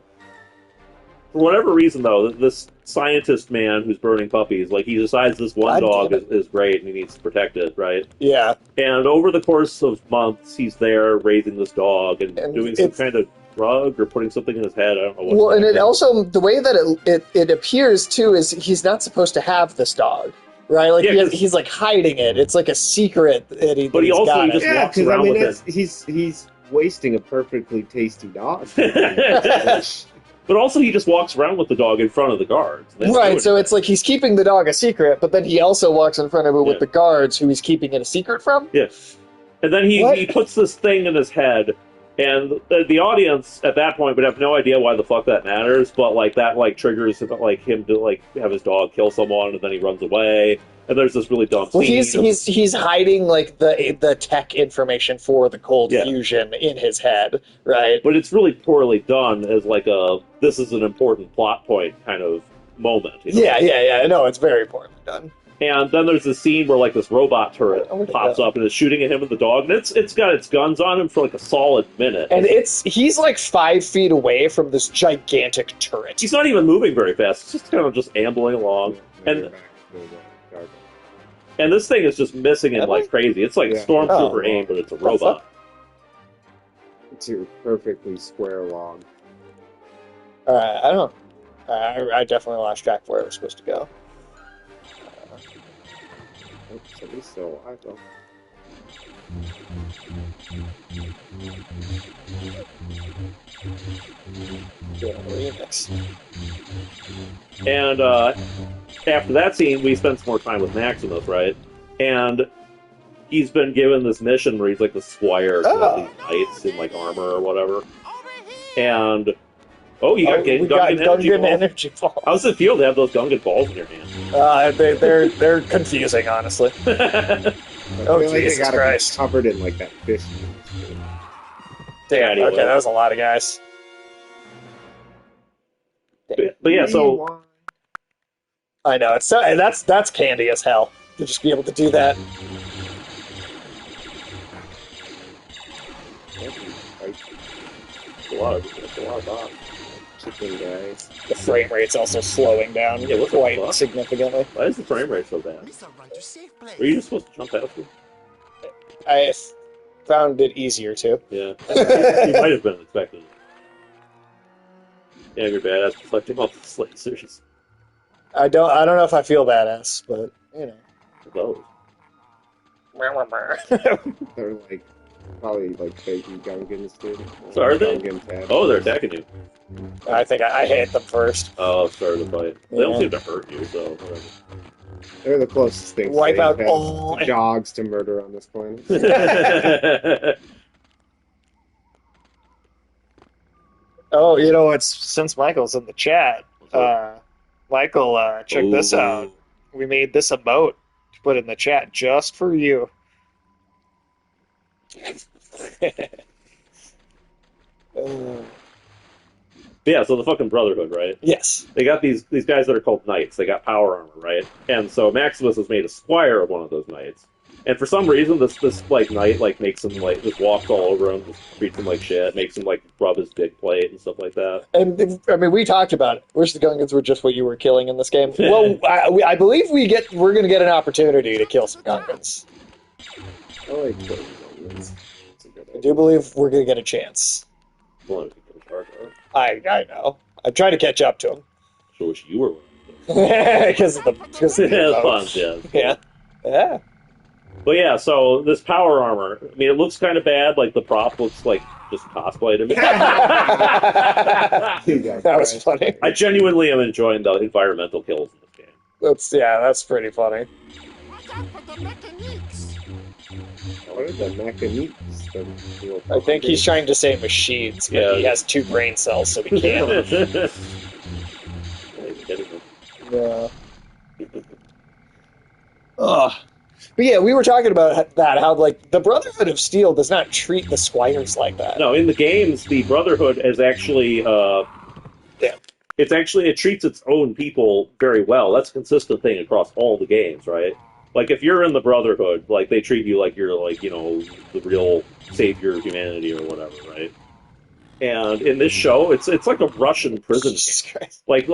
For whatever reason, though, this scientist man who's burning puppies, like, he decides this one dog is great and he needs to protect it, right? Yeah. And over the course of months, he's there raising this dog and doing some kind of drug or putting something in his head. I don't know what. Well, and it also, the way that it appears, too, is he's not supposed to have this dog. Right, like he's like hiding it. It's like a secret that he. But he also just yeah, walks around with it. He's wasting a perfectly tasty dog. But also, he just walks around with the dog in front of the guards. Right, so it's like he's keeping the dog a secret, but then he also walks in front of it with the guards who he's keeping it a secret from? Yeah. And then he puts this thing in his head, and the audience at that point would have no idea why the fuck that matters, but like that like triggers like him to like have his dog kill someone, and then he runs away. And there's this really dumb scene. Well, he's hiding like the tech information for the cold fusion in his head, right? But it's really poorly done as like this is an important plot point kind of moment. You know? Yeah. No, it's very poorly done. And then there's this scene where like this robot turret pops up and is shooting at him and the dog, and it's got its guns on him for like a solid minute. And he's like 5 feet away from this gigantic turret. He's not even moving very fast. It's just kind of just ambling along. And this thing is just missing him like crazy. It's like Stormtrooper aim, but it's a robot. It's your perfectly square log. I don't know. I definitely lost track of where it was supposed to go. So he's still alive, though. And after that scene, we spent some more time with Maximus, right? And he's been given this mission where he's like the squire to all these knights in like armor or whatever. And you got Gungan energy balls. How does it feel to have those Gungan balls in your hand? They're confusing, honestly. Jesus Christ! Covered in like that fish. Damn. Okay, that was a lot of guys. But yeah, so I know, it's so, and that's candy as hell to just be able to do that. That's a lot of bombs. Chicken guys. The frame rate's also slowing down Yeah, what the quite fuck? significantly. Why is the frame rate so bad? Run to safe place. Were you just supposed to jump past me? I found it easier to. Yeah. You might have been expecting it. Yeah, you're badass reflecting off the lasers. I don't know if I feel badass, but you know. Those. They're like probably like baby Gungans, dude. So are they? Gungan tabs. Oh, they're attacking you. I think I hit them first. Oh, sorry to fight. They don't Yeah. seem to hurt you, so whatever. They're the closest things. Wipe Satan out has all- to dogs to murder on this planet. Oh, you know, it's since Michael's in the chat. Michael, check this Ooh. out. We made this emote to put in the chat just for you. Yeah, so the fucking Brotherhood, right? Yes. They got these guys that are called knights. They got power armor, right? And so Maximus was made a squire of one of those knights. And for some reason, this like knight like makes him like just walks all over him, just treats him like shit, makes him like rub his dick plate and stuff like that. And I mean, we talked about it. Wish the Gungans were just what you were killing in this game. Well, I believe we're going to get an opportunity to kill some Gungans. I like those Gungans. It's a good I do believe we're going to get a chance. Well, I I know. I'm trying to catch up to him sure wish you were one. because of the Yeah, emotes. fun, yeah. Yeah. But yeah, so this power armor, I mean, it looks kind of bad. Like the prop looks like just cosplay to me. That was funny. I genuinely am enjoying the environmental kills in this game. That's pretty funny. Watch out for the mechanics. What are the mechanics? I think he's trying to say machines, but Yeah. he has 2 brain cells, so he can't. Yeah. Ugh. But yeah, we were talking about that, how like the Brotherhood of Steel does not treat the squires like that. No, in the games, the Brotherhood is actually, Yeah. it treats its own people very well. That's a consistent thing across all the games, right? Like, if you're in the Brotherhood, like, they treat you like you're, like, you know, the real savior of humanity or whatever, right? And in this show, it's like a Russian prison Jesus camp. Christ. Like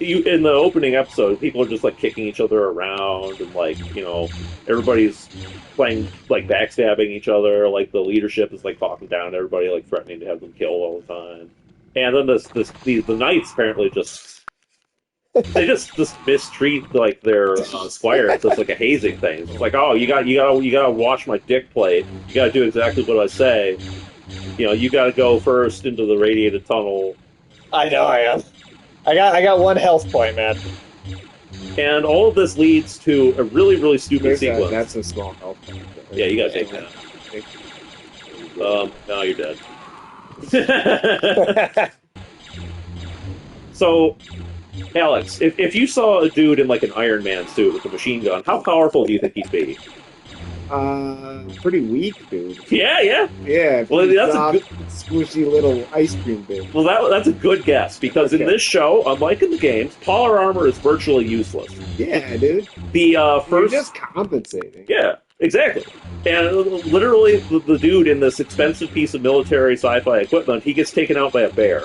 you in the opening episode, people are just like kicking each other around, and like you know, everybody's playing like backstabbing each other. Like the leadership is like talking down to everybody, like threatening to have them killed all the time. And then the knights apparently just mistreat like their squire. It's just like a hazing thing. It's like, oh, you gotta wash my dick plate. You gotta do exactly what I say. You know, you gotta go first into the radiated tunnel. I know I am. I got 1 health point, man. And all of this leads to a really, really stupid sequence. That's a small health. Yeah, you gotta take that. No, you're dead. So, Alex, if you saw a dude in like an Iron Man suit with a machine gun, how powerful do you think he'd be? Pretty weak, dude. Yeah. Yeah, Well, that's a soft, squishy little ice cream bit. Well, that's a good guess, because in Okay. this show, unlike in the games, power armor is virtually useless. Yeah, dude. The You're first... just compensating. Yeah, exactly. And literally, the dude in this expensive piece of military sci-fi equipment, he gets taken out by a bear.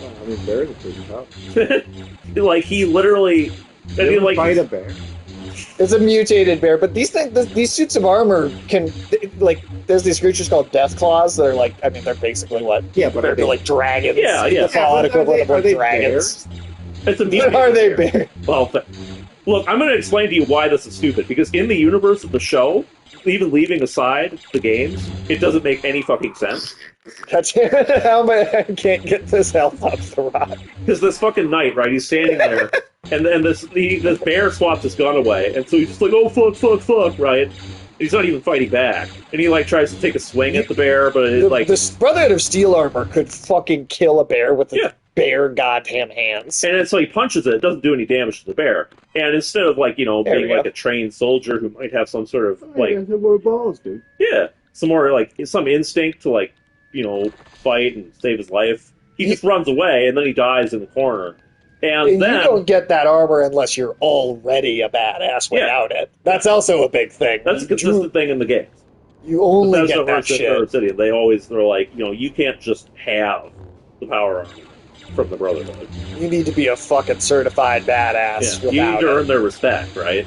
Oh, I mean, bears are pretty tough. Like, he literally... I You mean, ever like, fight a bear? It's a mutated bear, but these suits of armor can like. There's these creatures called death claws that are like. I mean, they're basically what? Yeah, but they're like dragons. Yeah. The fallout Are equivalent of are like they dragons. it's a But mutant. are they bears? Well, look, I'm going to explain to you why this is stupid. Because in the universe of the show, even leaving aside the games, it doesn't make any fucking sense. How am I can't get this health up the rock? Because this fucking knight, right? He's standing there, and then this bear swaps his gun away, and so he's just like, oh fuck, right? He's not even fighting back, and he like tries to take a swing at the bear, but it's like The Brotherhood of Steel armor could fucking kill a bear with its Yeah. bare goddamn hands. And so he punches it. It doesn't do any damage to the bear. And instead of like There being we go. like a trained soldier who might have some sort of like have more balls, dude. some more like some instinct to like fight and save his life, he just runs away and then he dies in the corner. And You then don't get that armor unless you're already a badass without it. That's also a big thing. that's a consistent thing in the game. You only Bethesda get that versus shit. City, they're like, you can't just have the power armor from the Brotherhood. You need to be a fucking certified badass Yeah, you need without to it. earn their respect, right?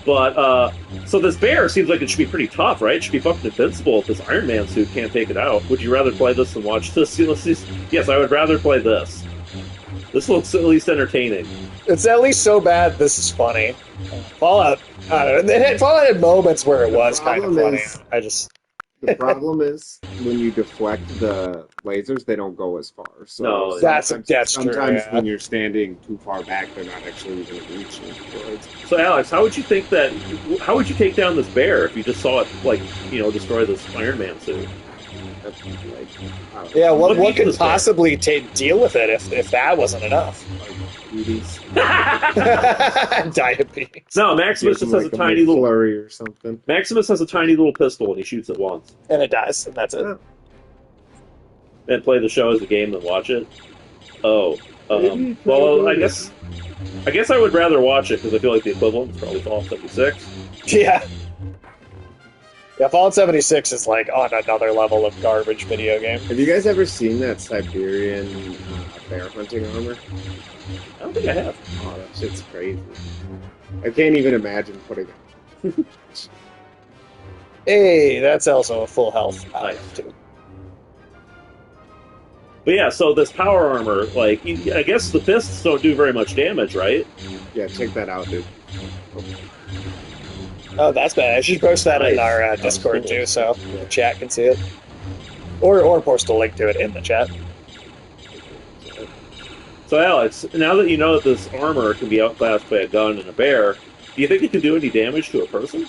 But, so this bear seems like it should be pretty tough, right? It should be fucking invincible if this Iron Man suit can't take it out. Would you rather play this than watch this? Yes, I would rather play this. This looks at least entertaining. It's at least so bad this is funny. Fallout, I don't know. Fallout had moments where it was kind of funny. The problem is when you deflect the lasers, they don't go as far. So No, that's true. sometimes Yeah. when you're standing too far back, they're not actually even reaching. So, Alex, how would you take down this bear if you just saw it, destroy this Iron Man suit? Yeah, what What could is that? possibly deal with it if that wasn't enough? Diabetes. No, Maximus just has a tiny little flurry or something. Maximus has a tiny little pistol and he shoots it once. And it dies, and that's it. And play the show as a game than watch it. Oh, well, I guess I would rather watch it because I feel like the equivalent is probably Fallout 76. Yeah. Yeah, Fallout 76 is like on another level of garbage video game. Have you guys ever seen that Siberian bear hunting armor? I don't think I have. Oh, that shit's crazy. I can't even imagine putting it. Hey, that's also a full health item, too. But yeah, so this power armor, I guess the fists don't do very much damage, right? Yeah, check that out, dude. Oh, that's bad. I should post that in Nice. our Discord, too, so the chat can see it. Or post a link to it in the chat. So Alex, now that you know that this armor can be outclassed by a gun and a bear, do you think it can do any damage to a person?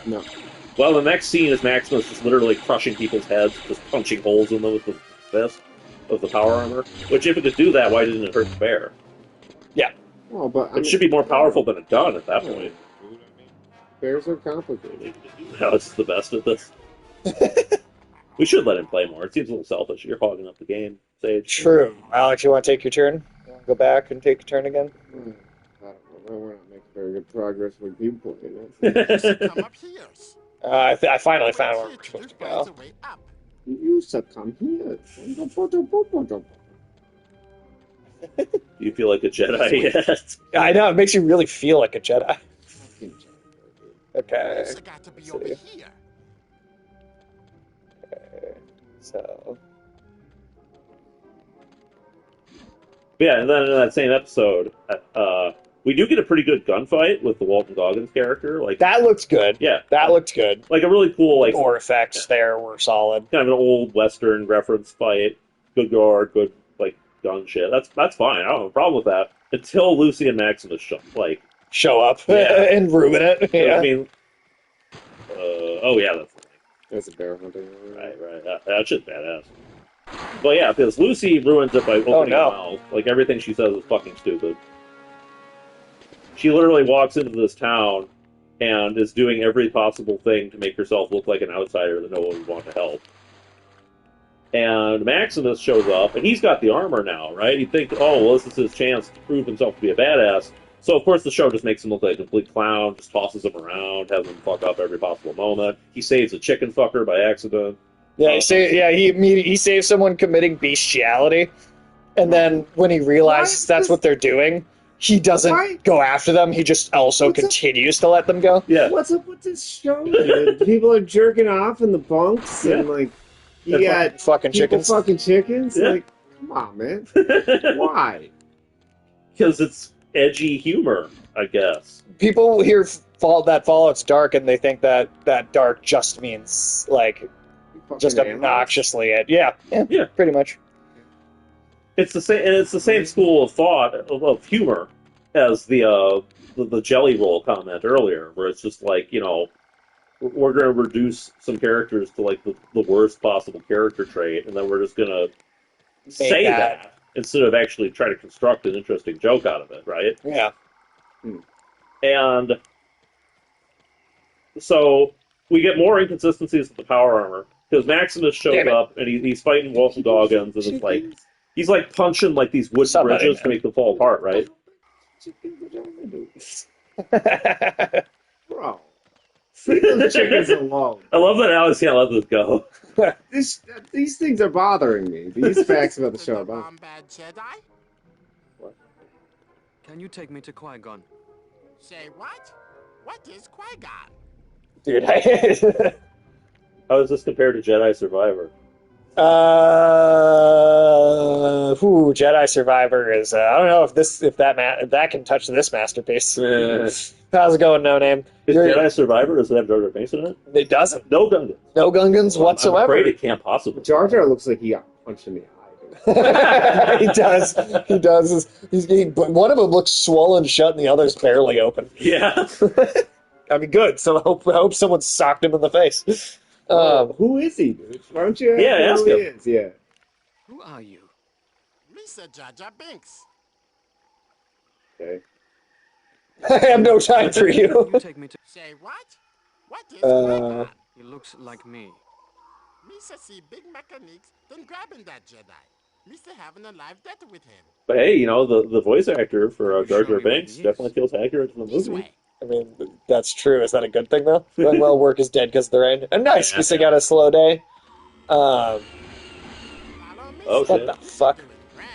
No. Well, the next scene is Maximus just literally crushing people's heads, just punching holes in them with the fist of the power armor. Which, if it could do that, why didn't it hurt the bear? Yeah. Well, but It should be more powerful than a gun at that point. Bears are complicated. Alex is the best at this. We should let him play more. It seems a little selfish. You're hogging up the game, Sage. True. Alex, you want to take your turn? You want to go back and take your turn again? I don't know. We're not making very good progress with you playing it. Come up here. I finally found where we're supposed to Finds go. a way up. You should come here. Do you feel like a Jedi yet? I know, it makes you really feel like a Jedi. Okay. It's got to be let's over see. here. Okay. So, But yeah, and then in that same episode, we do get a pretty good gunfight with the Walton Goggins character. that looked good. Yeah. That looked good. Like a really cool, Gore effects there were solid. kind of an old Western reference fight. Good guard, good, gun shit. That's fine. I don't have a problem with that. Until Lucy and Maximus Show up Yeah. and ruin it. Yeah. I mean, oh yeah, that's That's a bear hunting. right. That shit's badass. But yeah, because Lucy ruins it by opening no. her mouth. Like, everything she says is fucking stupid. She literally walks into this town and is doing every possible thing to make herself look like an outsider that no one would want to help. And Maximus shows up, and he's got the armor now, right? You'd think, oh, well, this is his chance to prove himself to be a badass. So, of course, the show just makes him look like a complete clown, just tosses him around, has him fuck up every possible moment. He saves a chicken fucker by accident. Yeah, he saves someone committing bestiality, and then when he realizes that's what they're doing, he doesn't go after them. He just also continues to let them go. Yeah. What's up with this show? Man? People are jerking off in the bunks and you got fucking people chickens. fucking chickens. Yeah. Like, come on, man. Why? Because it's edgy humor, I guess. People hear Fallout's dark, and they think that dark just means just Fucking obnoxiously it. Yeah, pretty much. It's the same, and it's the same school of thought of humor as the jelly roll comment earlier, where it's just we're going to reduce some characters to the worst possible character trait, and then we're just going to say that instead of actually try to construct an interesting joke out of it, right? Yeah. And so we get more inconsistencies with the power armor, because Maximus shows up, and he's fighting Walton Goggins, and it's like, He's like punching like these wooden Somebody, bridges to man. make them fall apart, right? Bro. Leave those chickens alone. I love that Alex can't let this go. These things are bothering me. These facts about the show are bothering me. Bad Jedi? Can you take me to Qui-Gon? Say what? What is Qui-Gon? Dude, How is this compared to Jedi Survivor? Jedi Survivor is. I don't know if that can touch this masterpiece. How's it going, No Name? Is Jedi Survivor? Does it have Jar Jar Binks in it? It doesn't. No Gungans. No Gungans whatsoever. I'm afraid it can't possibly. Jar Jar looks like he got punched in the eye. He does. He does. But one of them looks swollen shut, and the other's barely open. Yeah. I mean, good. So I hope someone socked him in the face. Who is he, dude? Why don't you ask who him. he is? Yeah. Who are you? Mr. Jar Jar Binks. Okay. I have no time for Can you. you take me to... Say what? What is Qui-Gon? He looks like me. Mr. see big mechanics, then grabbing that Jedi. Mr. having a live death with him. But hey, you know, the voice actor for Jar Jar Show me what Binks he is. definitely feels accurate to the This movie. way. I mean, that's true. Is that a good thing, though? Well, work is dead because of the rain. And nice, because they got a slow day. Follow me. Oh, What shit. the fuck? Doing grand.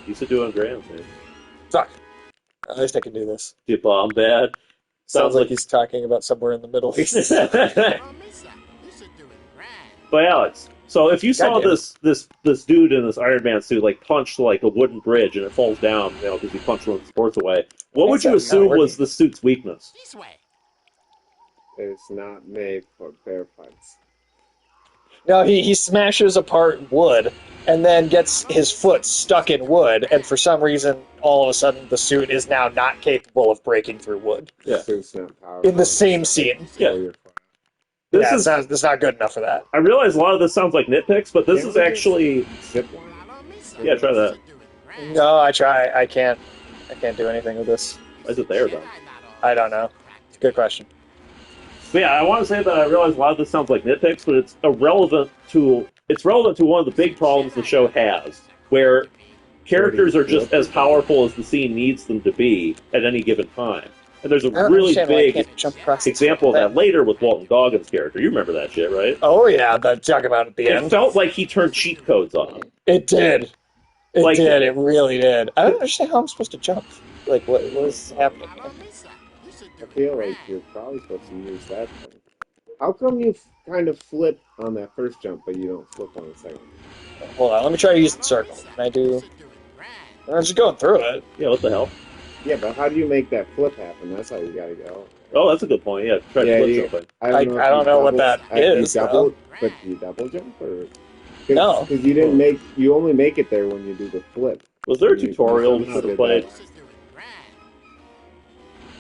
Used to do on Grams, man. Fuck. At least I can do this. The bomb bad. Sounds like he's talking about somewhere in the Middle East. Follow me, sir. This is doing grand. But Alex, so if you saw Goddamn. this dude in this Iron Man suit like punch like a wooden bridge and it falls down, you know, because he punched one of the sports away, what would you That's not assume working. was the suit's weakness? This way. It's not made for bear fights. No, he smashes apart wood and then gets his foot stuck in wood, and for some reason, all of a sudden, the suit is now not capable of breaking through wood. Yeah. Suit's not powerful. In the same scene. Yeah. You're fine. This Yeah, is. it's not good enough for that. I realize a lot of this sounds like nitpicks, but this Can't is we actually. Zip line? Follow me, sir. Yeah, try that. This is doing grand. No, I try. I can't do anything with this. Why is it there then? Jedi not all I don't know. It's a good question. But yeah, I want to say that I realize a lot of this sounds like nitpicks, but it's relevant to one of the big problems the show has, where characters are just as powerful as the scene needs them to be at any given time. And there's a I don't really understand why I big can't jump across example of that later with Walton Goggins' character. You remember that shit, right? Oh yeah, the talk about at the It end. felt like he turned cheat codes on. It did. It Like- did. It really did. I don't understand how I'm supposed to jump. Like what is happening? Follow me, sir. This is I doing feel like grand. you're probably supposed to use that thing. How come you kind of flip on that first jump, but you don't flip on the second? Hold on. Let me try to use the circle. Can I do? This is doing grand. I'm just going through it. Yeah, what the hell? Yeah, but how do you make that flip happen? That's how you gotta go. Oh, that's a good point. Yeah, try Yeah, to flip you- something. I if don't you know what that is, You double, but do you double jump or? No. because you didn't make. You only make it there when you do the flip. Was there a You- tutorial we you should have did played? that. This is doing grand.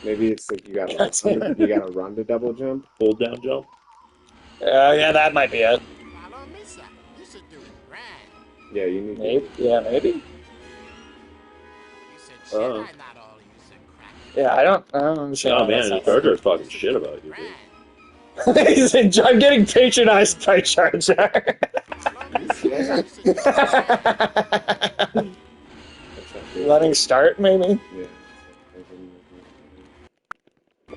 Maybe it's like you gotta God damn it. you gotta run to double jump. Hold down jump? Yeah, that might be it. Follow me, sir. This is doing grand. Yeah, you need. Maybe. Yeah, maybe. You said Jedi, Uh-huh. not all. You said crack. Yeah, I don't understand. Oh how man, that Jar Jar's talking shit about you, dude. Grand. He's saying, I'm getting patronized by Jar Jar. Follow me, sir. This is doing grand. Running start, maybe? Yeah.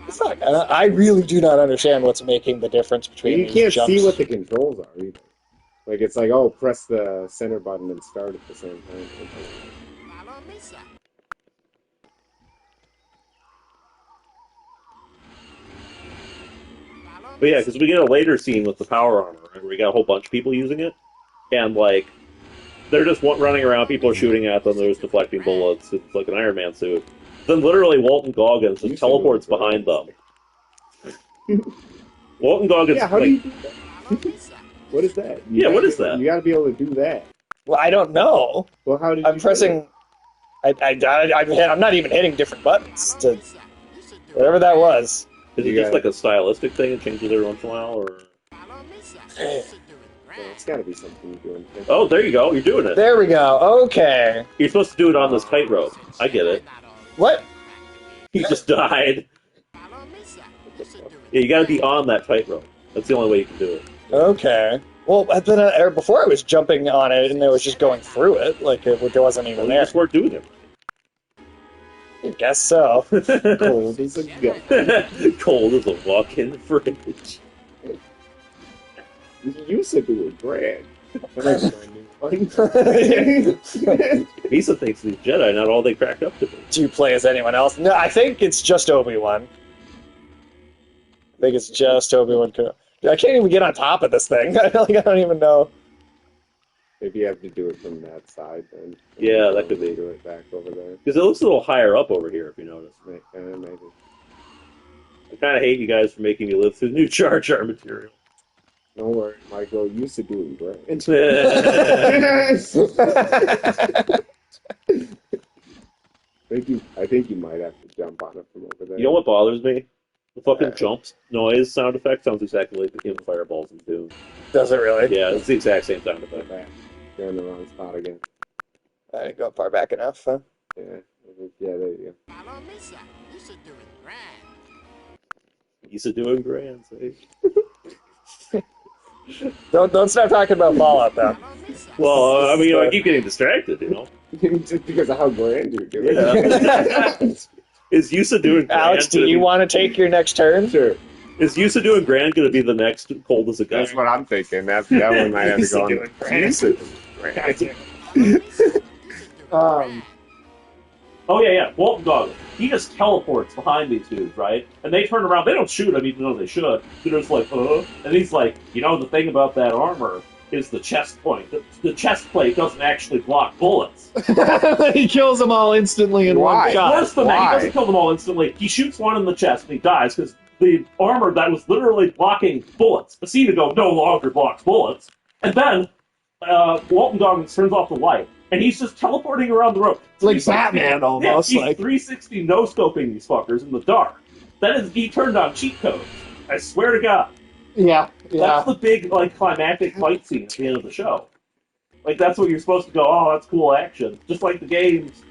Fuck, I really do not understand what's making the difference between You these can't jumps. see what the controls are either. Like it's like, oh, press the center button and start at the same time. Follow me, sir. Follow But yeah, me, because we get a later scene with the power armor, and we got a whole bunch of people using it, and like they're just running around, people are shooting at them, they're just deflecting bullets. It's like an Iron Man suit. Then literally Walton Goggins just teleports behind them. Walton Goggins, Yeah, how like, do you do that? Follow me, sir. What is that? Yeah, what is that? You gotta be able to do that. Well, I don't know. Well, how did I'm you do pressing. I'm not even hitting different buttons Follow to me, sir. This is doing whatever that grand. was. is it You just got like a stylistic thing and changes every once in a while, or? Follow me, sir. This is doing Well, grand. it's gotta be something you do in the Oh, there you go, you're doing it. There we go. Okay. You're supposed to do it on this tightrope. I get it. Jedi, not all. What? He just died. Follow me, sir. This is doing Yeah, you got to be on that tightrope. That's the only way you can do it. Okay. Well, then, before I was jumping on it and it was just going through it, like it wasn't even You there. just weren't doing it. I guess so. Cold as a gun. Cold as a walk-in fridge. You used to do it, Brad. Misa thinks these Jedi not all they cracked up to be. Do you play as anyone else? No, I think it's just Obi-Wan. I think it's just Obi-Wan. I can't even get on top of this thing. I don't even know. Maybe you have to do it from that side then. Yeah, that could be. Do it back over there. Because it looks a little higher up over here, if you notice. Maybe. I kind of hate you guys for making me live through new Jar Jar material. Don't worry, Michael. You used to do it, Brad. I think you might have to jump on it from over there. You know what bothers me? The fucking jump noise sound effect sounds exactly like the King of Fireballs in Doom. Does it really? Yeah, it's the exact same sound effect. You're in the wrong spot again. I didn't go far back enough, huh? Yeah, there you Follow me, sir. You should do it grand. He's a doing grand, see? Don't start talking about Fallout, though. Follow me, sir. Well, I mean, I keep getting distracted, you know? go. Just because of how grand you're doing. Yeah. Is Yusa doing grand? Alex, do you want to take your next turn? Sure. Is Yusa doing grand going to be the next Cold as a Gun? That's what I'm thinking. That one might have to go on. Doing grand. Used Oh, yeah. Walton Dog. He just teleports behind these dudes, right? And they turn around. They don't shoot him, even though they should. They're just like, And he's like, the thing about that armor is the chest point. The chest plate doesn't actually block bullets. He kills them all instantly in Why? one shot. Worse than that, he Why? doesn't kill them all instantly. He shoots one in the chest and he dies because the armor that was literally blocking bullets, a scene ago, no longer blocks bullets. And then Walton Goggins turns off the light, and he's just teleporting around the room. It's like Batman, almost. He's Like 360 no-scoping these fuckers in the dark. He turned on cheat codes. I swear to God. yeah. That's the big, climactic fight scene at the end of the show. That's what you're supposed to go, oh, that's cool action. Just like the games.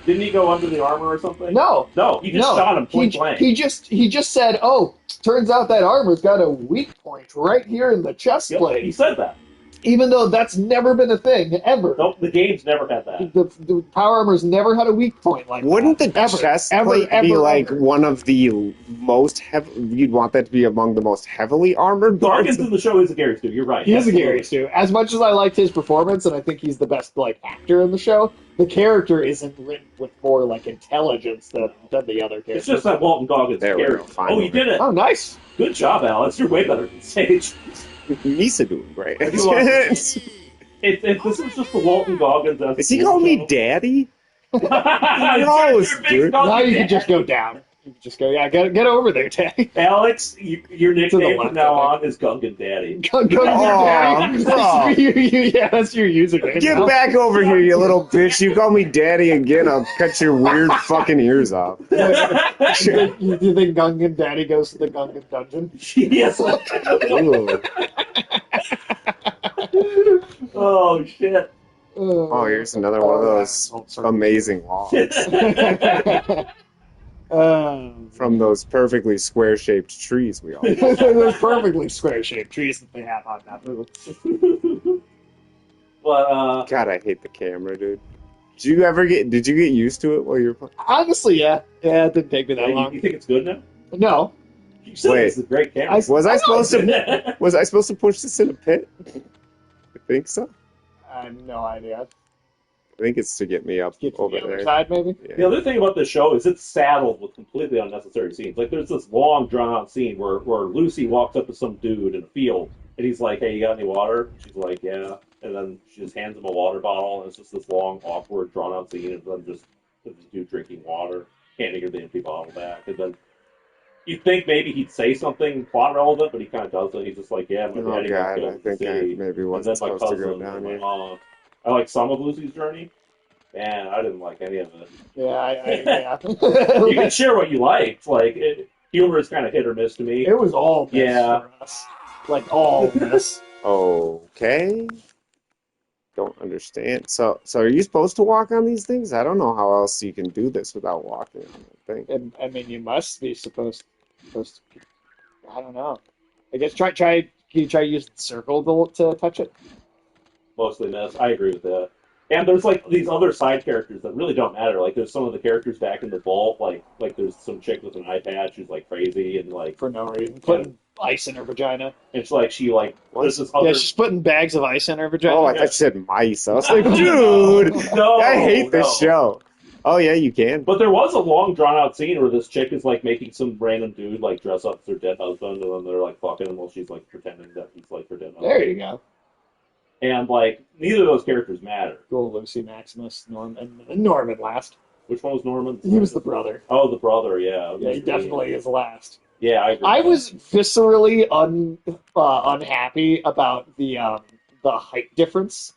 Didn't he go under the armor or something? No, he just shot him point blank. He just said, "Oh, turns out that armor's got a weak point right here in the chest Yep, plate." he said that. Even though that's never been a thing ever. Nope, the games never had that. The power armor's never had a weak point like Wouldn't that. the chest plate be one of the most heavy? You'd want that to be among the most heavily armored Gargans parts? in the show is a Gary Stu. You're right. He is a Absolutely. Gary Stu. As much as I liked his performance, and I think he's the best actor in the show, the character isn't written with more intelligence than the other characters. It's just that Walton Goggins There we Gary. go, fine. Oh, you did it. Oh, nice. Good job, Alex. You're way better than Sage. Misa doing great. If this was just the Walton Goggins... Is he calling me daddy? Gross, dude. Now you can just go down. You can just go, get over there, Teddy. Alex, your nickname left, from now I on is Gungan Daddy. Go Daddy. That's your username. Get now. back over here, you little bitch. You call me daddy again, I'll cut your weird fucking ears off. You think Gungan Daddy goes to the Gungan dungeon? Yes. Ooh. Oh, shit. Oh, here's another one of those amazing logs from those perfectly square-shaped trees we all have. Those perfectly square-shaped trees that they have on that movie. But, God, I hate the camera, dude. Did you get used to it while you were playing? Honestly, yeah. Yeah, it didn't take me that long. you think it's good now? No. You said Wait. it's a great camera. Was I supposed to push this in a pit? I think so. I have no idea. I think it's to get me up Get to over the other there. side, maybe? Yeah. The other thing about this show is it's saddled with completely unnecessary scenes. There's this long, drawn-out scene where Lucy walks up to some dude in a field, and he's like, hey, you got any water? She's like, yeah. And then she just hands him a water bottle, and it's just this long, awkward, drawn-out scene of them just this dude drinking water, handing her the empty bottle back. And then you'd think maybe he'd say something plot relevant, but he kind of doesn't. He's just like, yeah, my Oh daddy God, was I killed think in the I city. maybe And wasn't then my supposed to go cousin down and my here. mom. I like some of Lucy's journey. Man, I didn't like any of it. Yeah, You can share what you liked. Humor is kind of hit or miss to me. It was all this Yeah. for us. All this. Okay. Don't understand. So are you supposed to walk on these things? I don't know how else you can do this without walking on that thing. I mean, you must be supposed to. I don't know. I guess try Can you try to use the circle to touch it? Mostly miss. I agree with that. And there's like these other side characters that really don't matter. Like there's some of the characters back in the vault. Like there's some chick with an eye patch who's like crazy and like For no reason. Putting ice in her vagina. it's like she like there's this other. Yeah, she's putting bags of ice in her vagina. Oh, I thought you said mice. I was like, dude, No, I hate this no. show. Oh yeah, you can. But there was a long drawn out scene where this chick is like making some random dude like dress up as her dead husband, and then they're like fucking him while she's like pretending that he's like her dead husband. There you go. And like neither of those characters matter. Go Lucy, Maximus, Norman last. Which one was Norman? He was the brother. Oh, the brother. Yeah. Yeah, he definitely is last. Yeah, I agree. I was viscerally unhappy about the height difference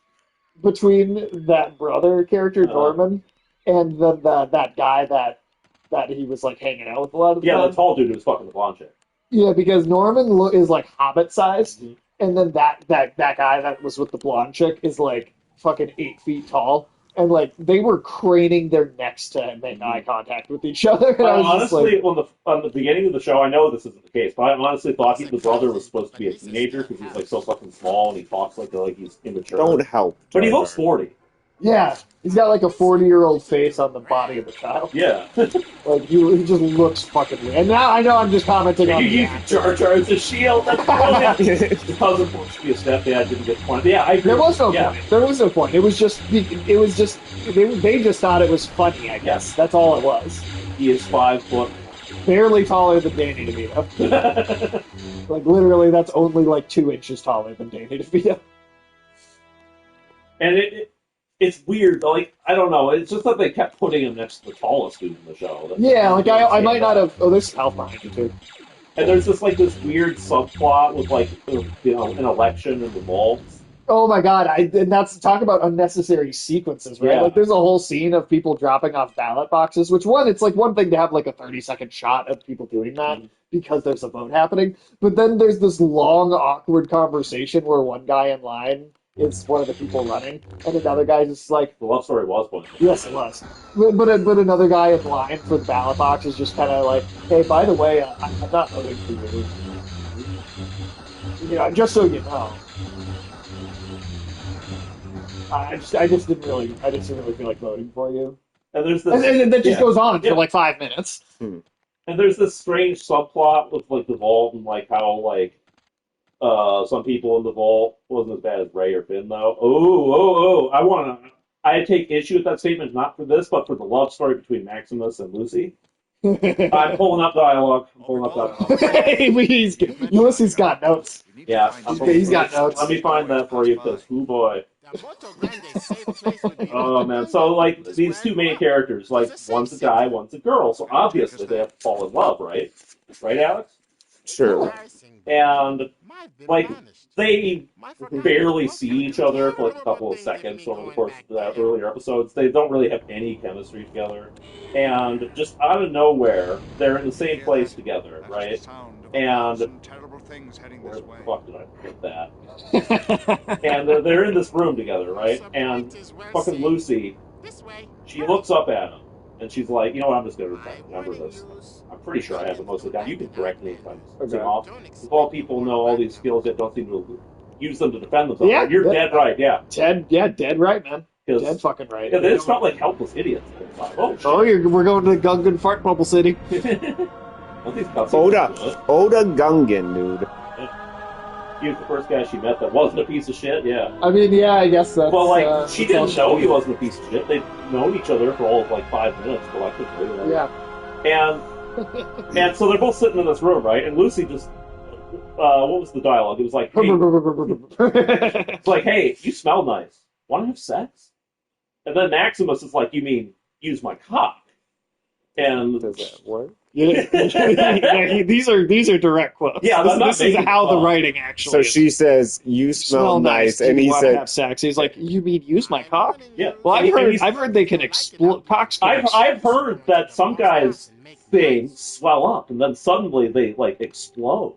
between that brother character Norman and that guy that he was like hanging out with a lot of the time. the tall dude who was fucking the blonde chick. Yeah, because Norman is like Hobbit sized, Mm-hmm. and then that guy that was with the blonde chick is like fucking 8 feet tall. And like they were craning their necks to make eye contact with each other. And I was Honestly, just on the beginning of the show, I know this isn't the case, but I honestly thought the brother was supposed to be a teenager because he's like so fucking small and he talks like he's immature. Don't help. But he looks 40. yeah, he's got like a 40-year-old face on the body of a child. Yeah. Like he just looks fucking weird. And now I know I'm just commenting on You the use actor. Jar Jar as a shield. That's brilliant. His husband wants to be a stepdad, didn't get the point. Yeah, I agree. There was no yeah. point. There was no point. It was just they just thought it was funny. I guess that's all it was. He is 5 foot. Barely taller than Danny DeVito. Like literally, that's only like 2 inches taller than Danny DeVito. And it's weird. Like I don't know. It's just that they kept putting him next to the tallest dude in the show. Yeah, like I might not have. Oh, there's health behind you too. And there's this weird subplot with like an election in the vault. Oh my god! And that's talk about unnecessary sequences, right? Yeah. Like there's a whole scene of people dropping off ballot boxes. Which it's like one thing to have like a 30-second shot of people doing that because there's a vote happening, but then there's this long awkward conversation where one guy in line is one of the people running, and another guy just like, The love story was one. yes, it was. But another guy in line for the ballot box is just kind of like, hey, by the way, I'm not voting for you. You know, just so you know. I just didn't really feel like voting for you. And there's this, And that just goes on Yeah. for like 5 minutes. and there's this strange subplot with like the vault and like how like some people in the vault wasn't as bad as Ray or Finn though. I take issue with that statement, not for this, but for the love story between Maximus and Lucy. I'm pulling up dialogue. Ulysses got notes. Yeah, He's got notes. Let me find that for you, because oh boy. The Moto Grande safe place would be Oh man, so like these two main characters, like one's a guy, one's a girl, so obviously they have to fall in love, right? Right, Alex? Sure. And like they barely see each other for like a couple of seconds over the course of the earlier episodes. They don't really have any chemistry together, and just out of nowhere, they're in the same place together, right? And terrible things heading where this the way. fuck did I put that? And they're in this room together, right? And fucking Lucy, This way. she looks up at him, and she's like, you know what, I'm just going to remember this. I'm pretty sure I have it mostly down. You can correct me if I'm off. If all people know all these skills yet don't seem to use them to defend themselves. Yeah, You're dead right, yeah. Dead right, man. 'Cause- Dead fucking right. Yeah, they just felt like helpless idiots. Oh, shit. Oh, we're going to Gungan Fart Bubble City. Well, these cutscenes are good. Oda Gungan, dude. He was the first guy she met that wasn't a piece of shit, yeah. I mean, yeah, I guess that's... Well, like, she that's all didn't know he needed. wasn't a piece of shit. They'd known each other for all of, like, 5 minutes collectively. Right? Yeah. And so they're both sitting in this room, right? And Lucy just... what was the dialogue? It was like, hey, it's like, hey, you smell nice. Want to have sex? And then Maximus is like, you mean use my cock? And Does that work? Yeah, these are direct quotes. Yeah, I'm not this is making how the fun. writing actually. So is. she says, "You smell nice," and Do you he wanna said, have sex. He's like, you mean use my cock? yeah. Well, And he's- I've heard they can explode. Cocks can I've heard that some guys things swell up and then suddenly they like explode.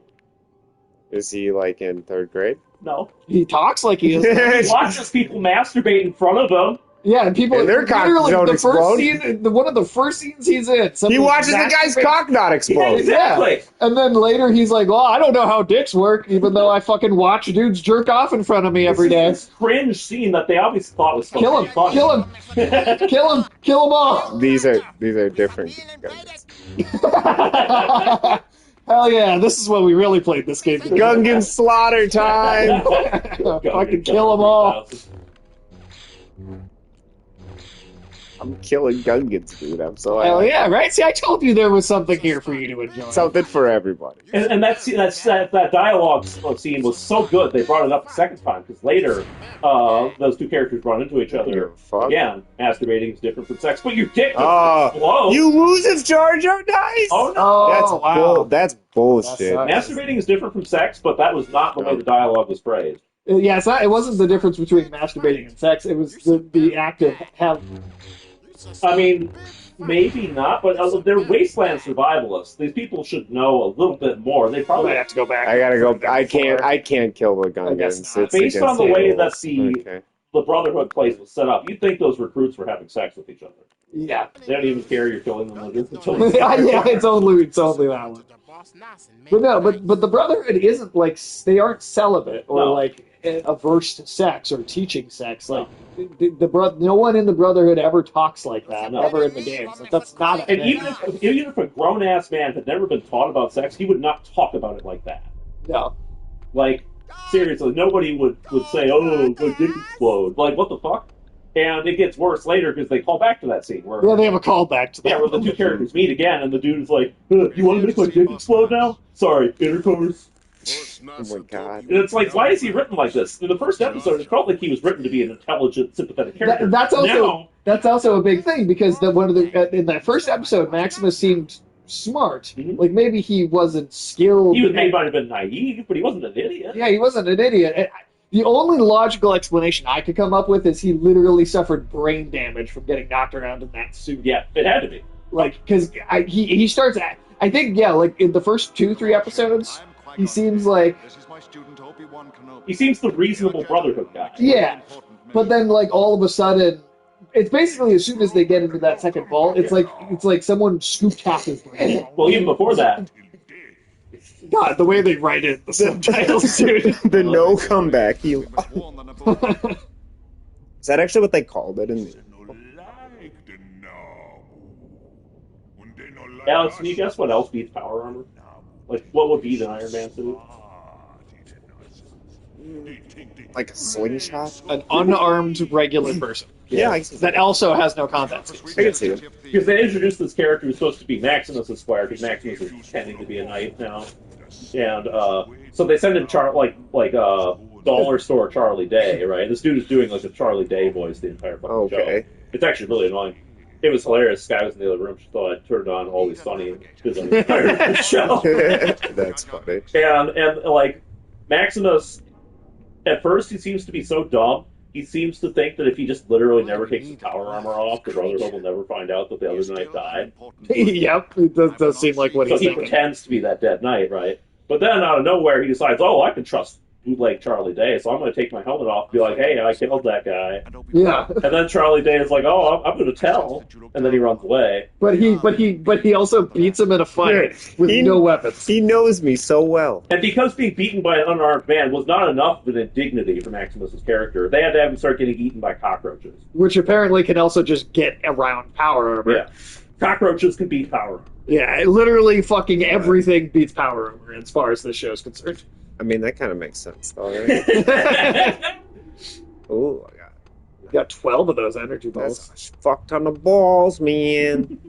"Is he like in 3rd grade?" No, He talks like he is. he watches people masturbate in front of him. Yeah, and people And their cock literally don't the explode. first scene, one of the first scenes he's in. He watches the guy's cock not Yeah, explode. exactly. And then later he's like, well, I don't know how dicks work, even though I fucking watch dudes jerk off in front of me every day. This cringe scene that they obviously thought was supposed Kill to him, be funny. kill him, kill him all. These are different guns. Hell yeah, this is what we really played this game. Gungan slaughter time. Fucking kill them all. I'm killing Gungans, dude. I'm so Hell happy. yeah, right? See, I told you there was something here for you to enjoy. Something for everybody. And that dialogue scene was so good they brought it up the second time because later those two characters run into each other Fuck. again. Masturbating is different from sex, but your dick Oh, doesn't explode. you lose if Jar Jar dies? Oh no! Oh, That's wow. that's bullshit. That sucks. Masturbating is different from sex, but that was not the way the dialogue was phrased. Yeah, it's not, it wasn't the difference between masturbating and sex. It was the act of I mean, maybe not, but they're wasteland survivalists. These people should know a little bit more. They I probably might have to go back. I gotta go. I can't kill the I guess Gungans. not. It's Based on against the way rules. that the Brotherhood place was set up, you'd think those recruits were having sex with each other. Yeah. They don't even care you're killing them. Yeah, it's only that one. But no, but the Brotherhood isn't like, they aren't celibate or No. like averse to sex or teaching sex. Like no one in the Brotherhood ever talks like that, No. ever in the games. Like, that's not a And thing. even if a grown ass man had never been taught about sex, he would not talk about it like that. No. Like, seriously, nobody would say, "Oh, my dick explode." Like, what the fuck? And it gets worse later because they call back to that scene where Yeah, they have a callback to that. where the two characters meet again, and the dude is like, "You want to make my dick explode now? Sorry, intercourse." Oh my god. And it's like, why is he written like this? In the first episode, it felt like he was written to be an intelligent, sympathetic character. That's also a big thing because in that first episode, Maximus seemed smart. Mhm. Like maybe he wasn't skilled. He might have been naive, but he wasn't an idiot. Yeah, he wasn't an idiot. The only logical explanation I could come up with is he literally suffered brain damage from getting knocked around in that suit. Yeah, it had to be. Like, because he starts at, I think, yeah, like in the first 2-3 episodes, he seems like, This is my student Obi-Wan Kenobi. He seems the reasonable Brotherhood guy. yeah, but then like all of a sudden, it's basically as soon as they get into that second vault, it's like someone scooped half his brain. Well, even before that, God, the way they write it, the subtitles, dude. The no comeback. He, We must warn the Naboo. is that actually what they called it in the? Alex, can you guess what else beats power armor? Like, what would be the Iron Man suit? Like a slingshot? An unarmed regular person Yeah, I can see that also has no combat skills. I can see it. Because they introduced this character who's supposed to be Maximus' squire, because Maximus is pretending to be a knight now. And so they send in dollar store Charlie Day, right? This dude is doing like a Charlie Day voice the entire fucking Okay. show. It's actually really annoying. It was hilarious. Sky was in the other room. She thought I turned on Always Funny because I was tired of the show. That's funny. And like Maximus, at first he seems to be so dumb. He seems to think that if he just literally never takes his power armor off, the Brotherhood will never find out that the other knight died. Yep, it does seem like what So he's he thinking. pretends to be that dead knight, right? But then out of nowhere he decides, oh, I can trust bootleg Charlie Day, so I'm going to take my helmet off and be like, hey, I killed that guy. Yeah, And then Charlie Day is like, oh, I'm going to tell. And then he runs away. but he also beats him in a fight with He- no weapons. He knows me so well. And because being beaten by an unarmed man was not enough of an indignity for Maximus' character, they had to have him start getting eaten by cockroaches. Which apparently can also just get around power armor. Yeah. Cockroaches can beat power. Yeah, literally fucking everything beats power armor as far as this show is concerned. I mean, that kind of makes sense, though, right? Oh, I got You got 12 of those energy balls. that's a fuck ton of balls, man.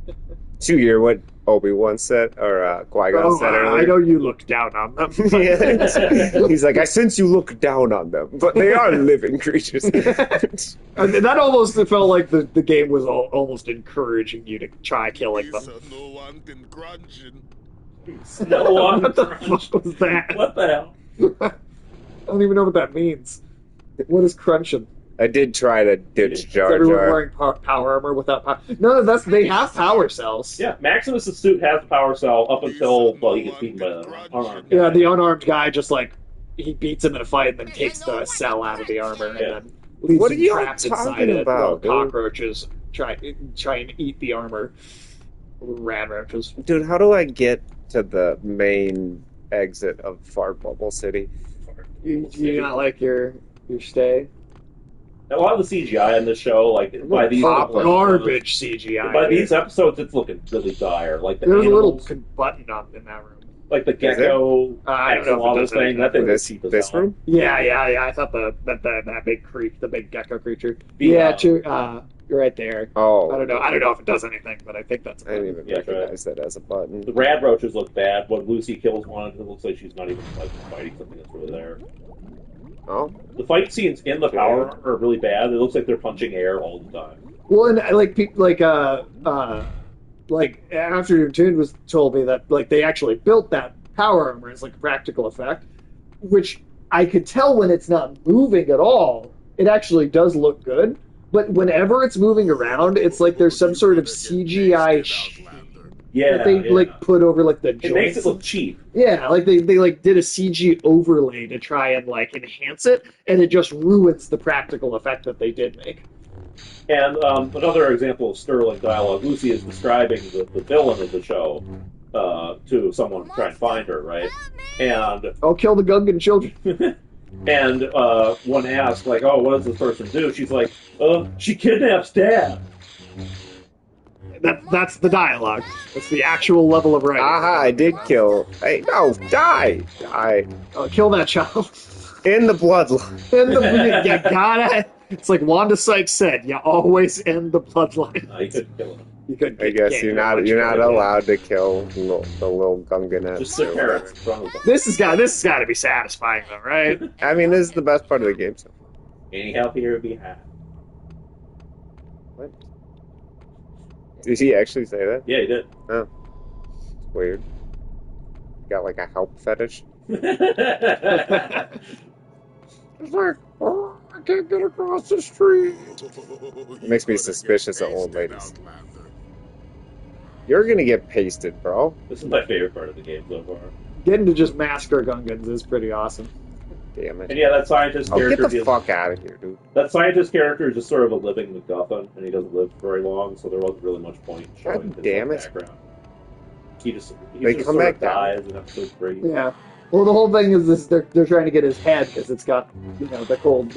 Did you hear what Obi-Wan said, or Qui-Gon said earlier? I know you look down on them. Yeah. He's like, I sense you look down on them, but they are living creatures. And that almost felt like the game was almost encouraging you to try killing them. No one. What the fuck was that? What the hell? I don't even know what that means. What is crunching? I did try to ditch Is Jar everyone Jar. wearing power armor without power? No, they have power cells. Yeah, Maximus' suit has a power cell up until, well, he gets beaten by the unarmed guy. Yeah, the unarmed guy just like he beats him in a fight and then takes the cell out of the armor and Yeah. then leaves What him are you trapped inside talking it while about, dude? cockroaches try and eat the armor. Rad roaches. Dude, how do I get to the main exit of Fart Bubble City? You not like your stay? A lot of the CGI in this show, like by these Garbage CGI. By these episodes, it's looking really dire. Like the There's a little animals, button up in that room. like the gecko, I don't know if it does thing. anything. That thing was This, cheap as this hell. room? Yeah. I thought that big creep, the big gecko creature. The, Yeah, you're right there. Oh. I don't know if it does anything, but I think that's a I didn't button. even recognize that as a button. The rad roaches look bad. When Lucy kills one, it looks like she's not even like fighting something that's really there. Oh. The fight scenes in the power armor are really bad. It looks like they're punching air all the time. Well, and like After Tuned was told me that like they actually built that power armor as like a practical effect, which I could tell when it's not moving at all. It actually does look good, but whenever it's moving around, it's like there's some sort of CGI Yeah, that they like put over like the joints. It makes it look cheap. Yeah, like they like did a CG overlay to try and like enhance it, and it just ruins the practical effect that they did make. And another example of sterling dialogue, Lucy is describing the villain of the show to someone trying to find her, right? And I'll kill the Gungan children. and when asked, like, oh, what does this person do? She's like, she kidnaps Dad. That's the dialogue. That's the actual level of writing. Aha, I did kill. Hey, no, die! Die. Oh, kill that child. In the bloodline. You gotta. It's like Wanda Sykes said. You always end the bloodline. You couldn't kill him. You could. I guess you're not allowed to kill the little Gunganette. Just sit parents in front of them. This has got to be satisfying though, right? I mean, this is the best part of the game. So. Any help here would be had. What? Did he actually say that? Yeah, he did. Oh. It's weird. Got like a help fetish? It's like, oh, I can't get across the street. It makes me suspicious of old ladies. You're gonna get pasted, bro. This is my favorite part of the game so far. Getting to just massacre Gungans is pretty awesome. Damn it. And yeah, that scientist Oh, character. get the fuck out of here, dude. That scientist character is just sort of a living MacGuffin, and he doesn't live very long, so there wasn't really much point in showing God his damn like, it. background. He just They just come sort back of down. dies in episode 3. Yeah. Well, the whole thing is this: they're trying to get his head because it's got the cold.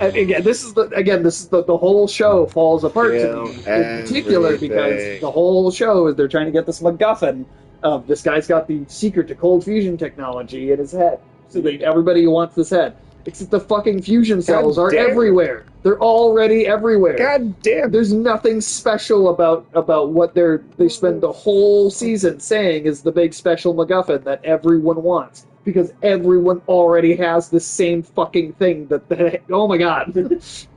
And again, this is the whole show falls apart to me in particular because everything. the whole show is they're trying to get this MacGuffin of this guy's got the secret to cold fusion technology in his head, so that everybody wants this head. Except the fucking fusion cells are damn. everywhere. They're already everywhere. God damn. There's nothing special about what they spend the whole season saying is the big special MacGuffin that everyone wants. Because everyone already has the same fucking thing that oh my god.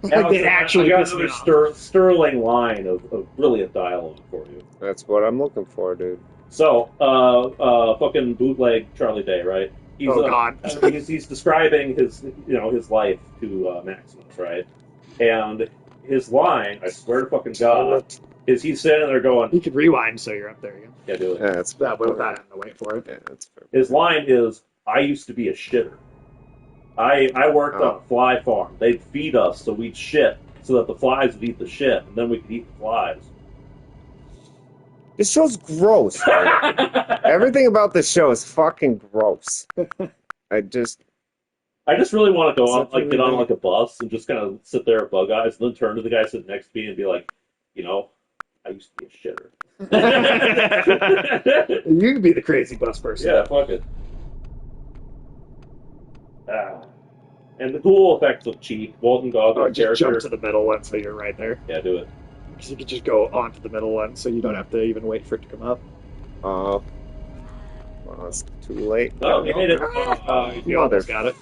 Like they actually I got pissed me another off. sterling line of brilliant dialogue for you. That's what I'm looking for, dude. So, fucking bootleg Charlie Day, right? He's, Oh, God. he's describing his life to Maximus, right? And his line, I swear to fucking God, is he's sitting there going, You could rewind so you're up there again. yeah, do it. Yeah, that's That way without having to wait for it. Yeah, that's fair. His line is, I used to be a shitter. I worked on a fly farm. They'd feed us so we'd shit so that the flies would eat the shit, and then we could eat the flies. This show's gross. Man. Everything about this show is fucking gross. I just really want to go on, Something get on like- like a bus and just kind of sit there at bug eyes, and then turn to the guy sitting next to me and be like, I used to be a shitter. You could be the crazy bus person. Yeah, fuck it. And the cool effects look cheap. Walton Or Goggins just jump character. to the middle one so you're right there. Yeah, do it. Because you could just go onto the middle one so you don't have to even wait for it to come up. well, it's too late. Oh, he made it. You almost got it.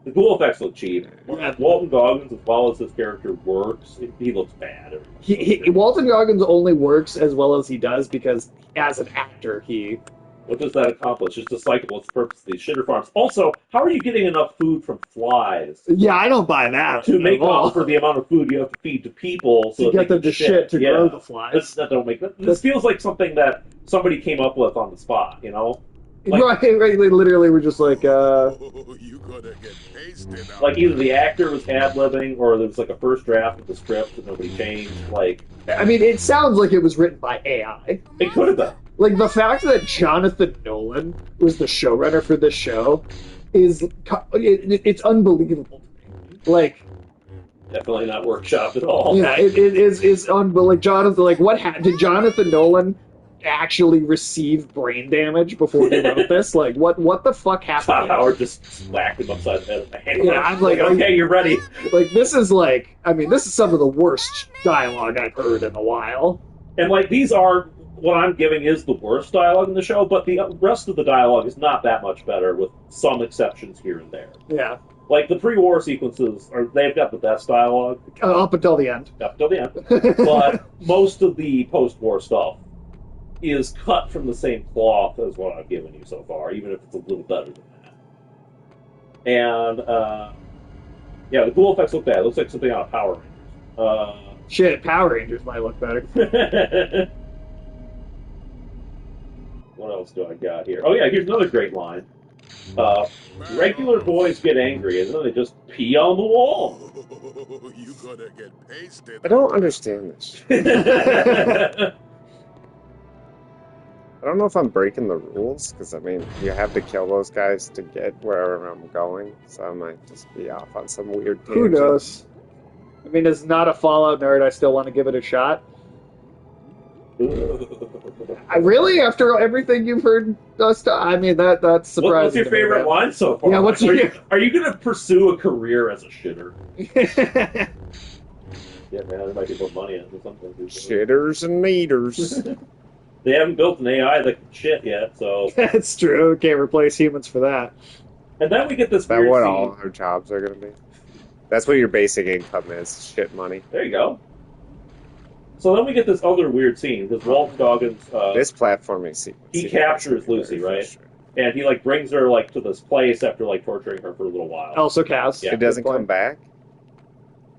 The cool effects look cheap. Yeah. Walton Goggins, as well as his character works, he looks bad. Walton Goggins only works as well as he does because as an actor, What does that accomplish? It's just like, what's the purpose of these shitter farms? Also, how are you getting enough food from flies Yeah, I don't buy that. to make at all. up for the amount of food you have to feed to people so To that get they them can to shit to Yeah. grow the flies. That don't make this feels like something that somebody came up with on the spot, right. They literally were just like, You gonna get pasted out. Like either the actor was ad-libbing or there was like a first draft of the script that nobody changed. Like, I mean, it sounds like it was written by AI. it could have been. Like, the fact that Jonathan Nolan was the showrunner for this show it's unbelievable to me. Like, Definitely not workshopped at all. yeah, it is unbelievable. Like, Jonathan, like, did Jonathan Nolan actually receive brain damage before he wrote this? Like, what the fuck happened? Todd Howard just whacked him upside the head with a hammer. Yeah, I'm like, okay, you're ready. Like, this is like, I mean, this is some of the worst dialogue I've heard in a while. And like, these are what I'm giving is the worst dialogue in the show, but the rest of the dialogue is not that much better, with some exceptions here and there. Yeah. Like, the pre-war sequences, they've got the best dialogue. Up until the end. Up until the end. But most of the post-war stuff is cut from the same cloth as what I've given you so far, even if it's a little better than that. And, yeah, the cool effects look bad. It looks like something out of Power Rangers. Shit, Power Rangers might look better. What else do I got here? Oh, yeah, here's another great line. Regular boys get angry, and then they just pee on the wall. You gonna get pasted. I don't understand this. I don't know if I'm breaking the rules, because, I mean, you have to kill those guys to get wherever I'm going, so I might just be off on some weird tangent. Who knows? I mean, as not a Fallout nerd, I still want to give it a shot. I really, after everything you've heard us talk, I mean, that's surprising. What's your to me, favorite man. line so far? Yeah, what's are you going to pursue a career as a shitter? Yeah, man, there might be more money in it or something. Shitters and meters. They haven't built an AI that can shit yet, so... That's true. Can't replace humans for that. And then we get this Is that weird what scene. all our jobs are going to be? That's what your basic income is, shit money. There you go. So then we get this other weird scene, because Walt Goggins, This platforming sequence. he captures Lucy, right? And he, like, brings her, like, to this place after, like, torturing her for a little while. Also, Kaz. Yeah. It doesn't come back?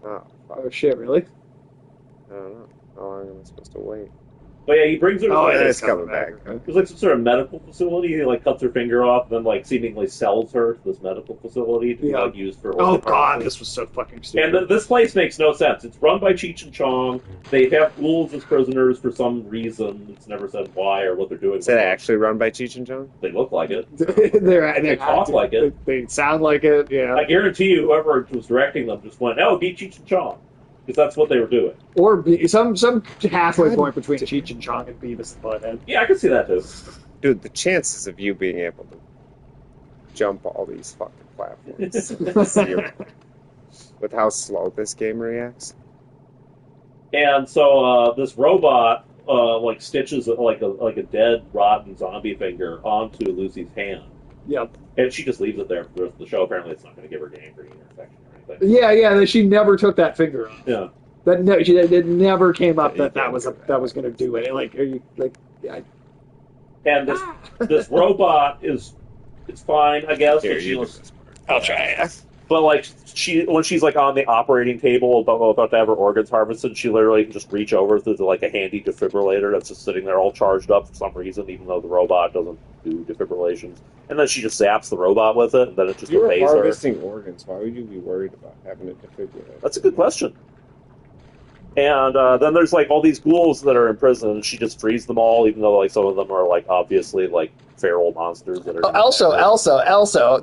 Oh, fuck. Oh shit! Really? I don't know. How long am I supposed to wait? But yeah, he brings her to Oh, like, it it's is coming back. It's like some sort of medical facility. He like cuts her finger off, and then like seemingly sells her to this medical facility to be Yeah. like used for. Oh organ god, harvesting. this was so fucking stupid. And this place makes no sense. It's run by Cheech and Chong. They have ghouls as prisoners for some reason. It's never said why or what they're doing. Is it actually run by Cheech and Chong? They look like it. they talk like it. They sound like it. Yeah. I guarantee you, whoever was directing them just went, "Oh, be Cheech and Chong," because that's what they were doing. Or some halfway point between Cheech and Chong and Beavis and Butthead. Yeah, I could see that too. Dude, the chances of you being able to jump all these fucking platforms is zero. With how slow this game reacts. And so this robot like stitches like a dead, rotten zombie finger onto Lucy's hand, Yep. and she just leaves it there for the rest of the show. Apparently, it's not going to give her gangrene or infection or anything. Yeah. She never took that finger off. Yeah. It never came up Yeah, that was going to do it. Like, are you like? Yeah. And this robot is it's fine, I guess. Here, But, you do she, this part. I'll try. but like when she's like on the operating table about to have her organs harvested, she literally can just reach over to like a handy defibrillator that's just sitting there all charged up for some reason, even though the robot doesn't do defibrillations. And then she just zaps the robot with it, and then it just You're obeys her. harvesting organs. Why would you be worried about having a defibrillator? That's a good question. And then there's like all these ghouls that are in prison, and she just frees them all, even though like some of them are like obviously like feral monsters that are. Also,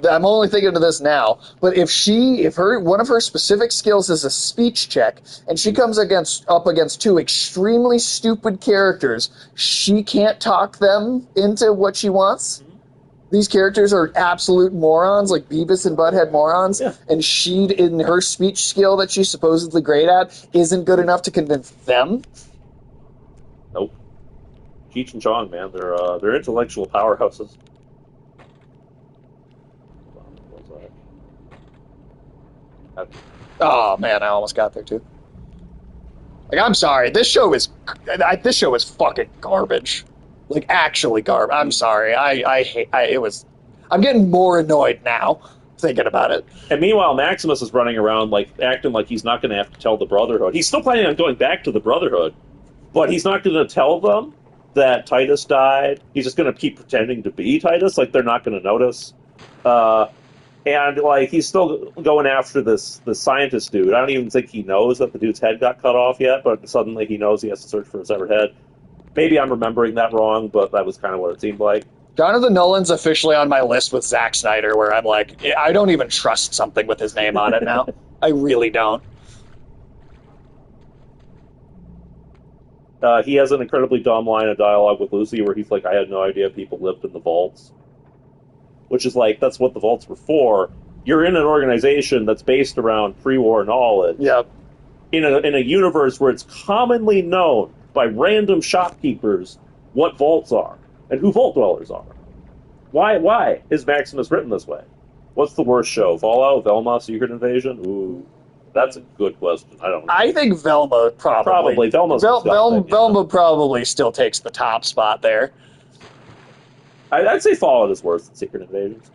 I'm only thinking of this now. But if one of her specific skills is a speech check, and she comes up against two extremely stupid characters, she can't talk them into what she wants. These characters are absolute morons, like Beavis and Butthead morons, Yeah. and she, in her speech skill that she's supposedly great at, isn't good enough to convince them. Nope. Cheech and Chong, man, they're intellectual powerhouses. Oh man, I almost got there too. Like, I'm sorry, this show is fucking garbage. Like, actually garbage. I'm sorry, I hate. I'm getting more annoyed now thinking about it. And meanwhile, Maximus is running around like acting like he's not going to have to tell the Brotherhood. He's still planning on going back to the Brotherhood, but he's not going to tell them that Titus died, he's just going to keep pretending to be Titus. Like, they're not going to notice. And, like, he's still going after this scientist dude. I don't even think he knows that the dude's head got cut off yet, but suddenly he knows he has to search for a severed head. Maybe I'm remembering that wrong, but that was kind of what it seemed like. Jonathan Nolan's officially on my list with Zack Snyder, where I'm like, I don't even trust something with his name on it now. I really don't. He has an incredibly dumb line of dialogue with Lucy where he's like, I had no idea people lived in the vaults. Which is like, that's what the vaults were for. You're in an organization that's based around pre-war knowledge. Yep. In a universe where it's commonly known by random shopkeepers what vaults are and who vault dwellers are. Why is Maximus written this way? What's the worst show? Fallout, Velma, Secret Invasion? Ooh, that's a good question. I don't know. I think Velma probably. Velma's Velma probably still takes the top spot there. I'd say Fallout is worse than Secret Invasions.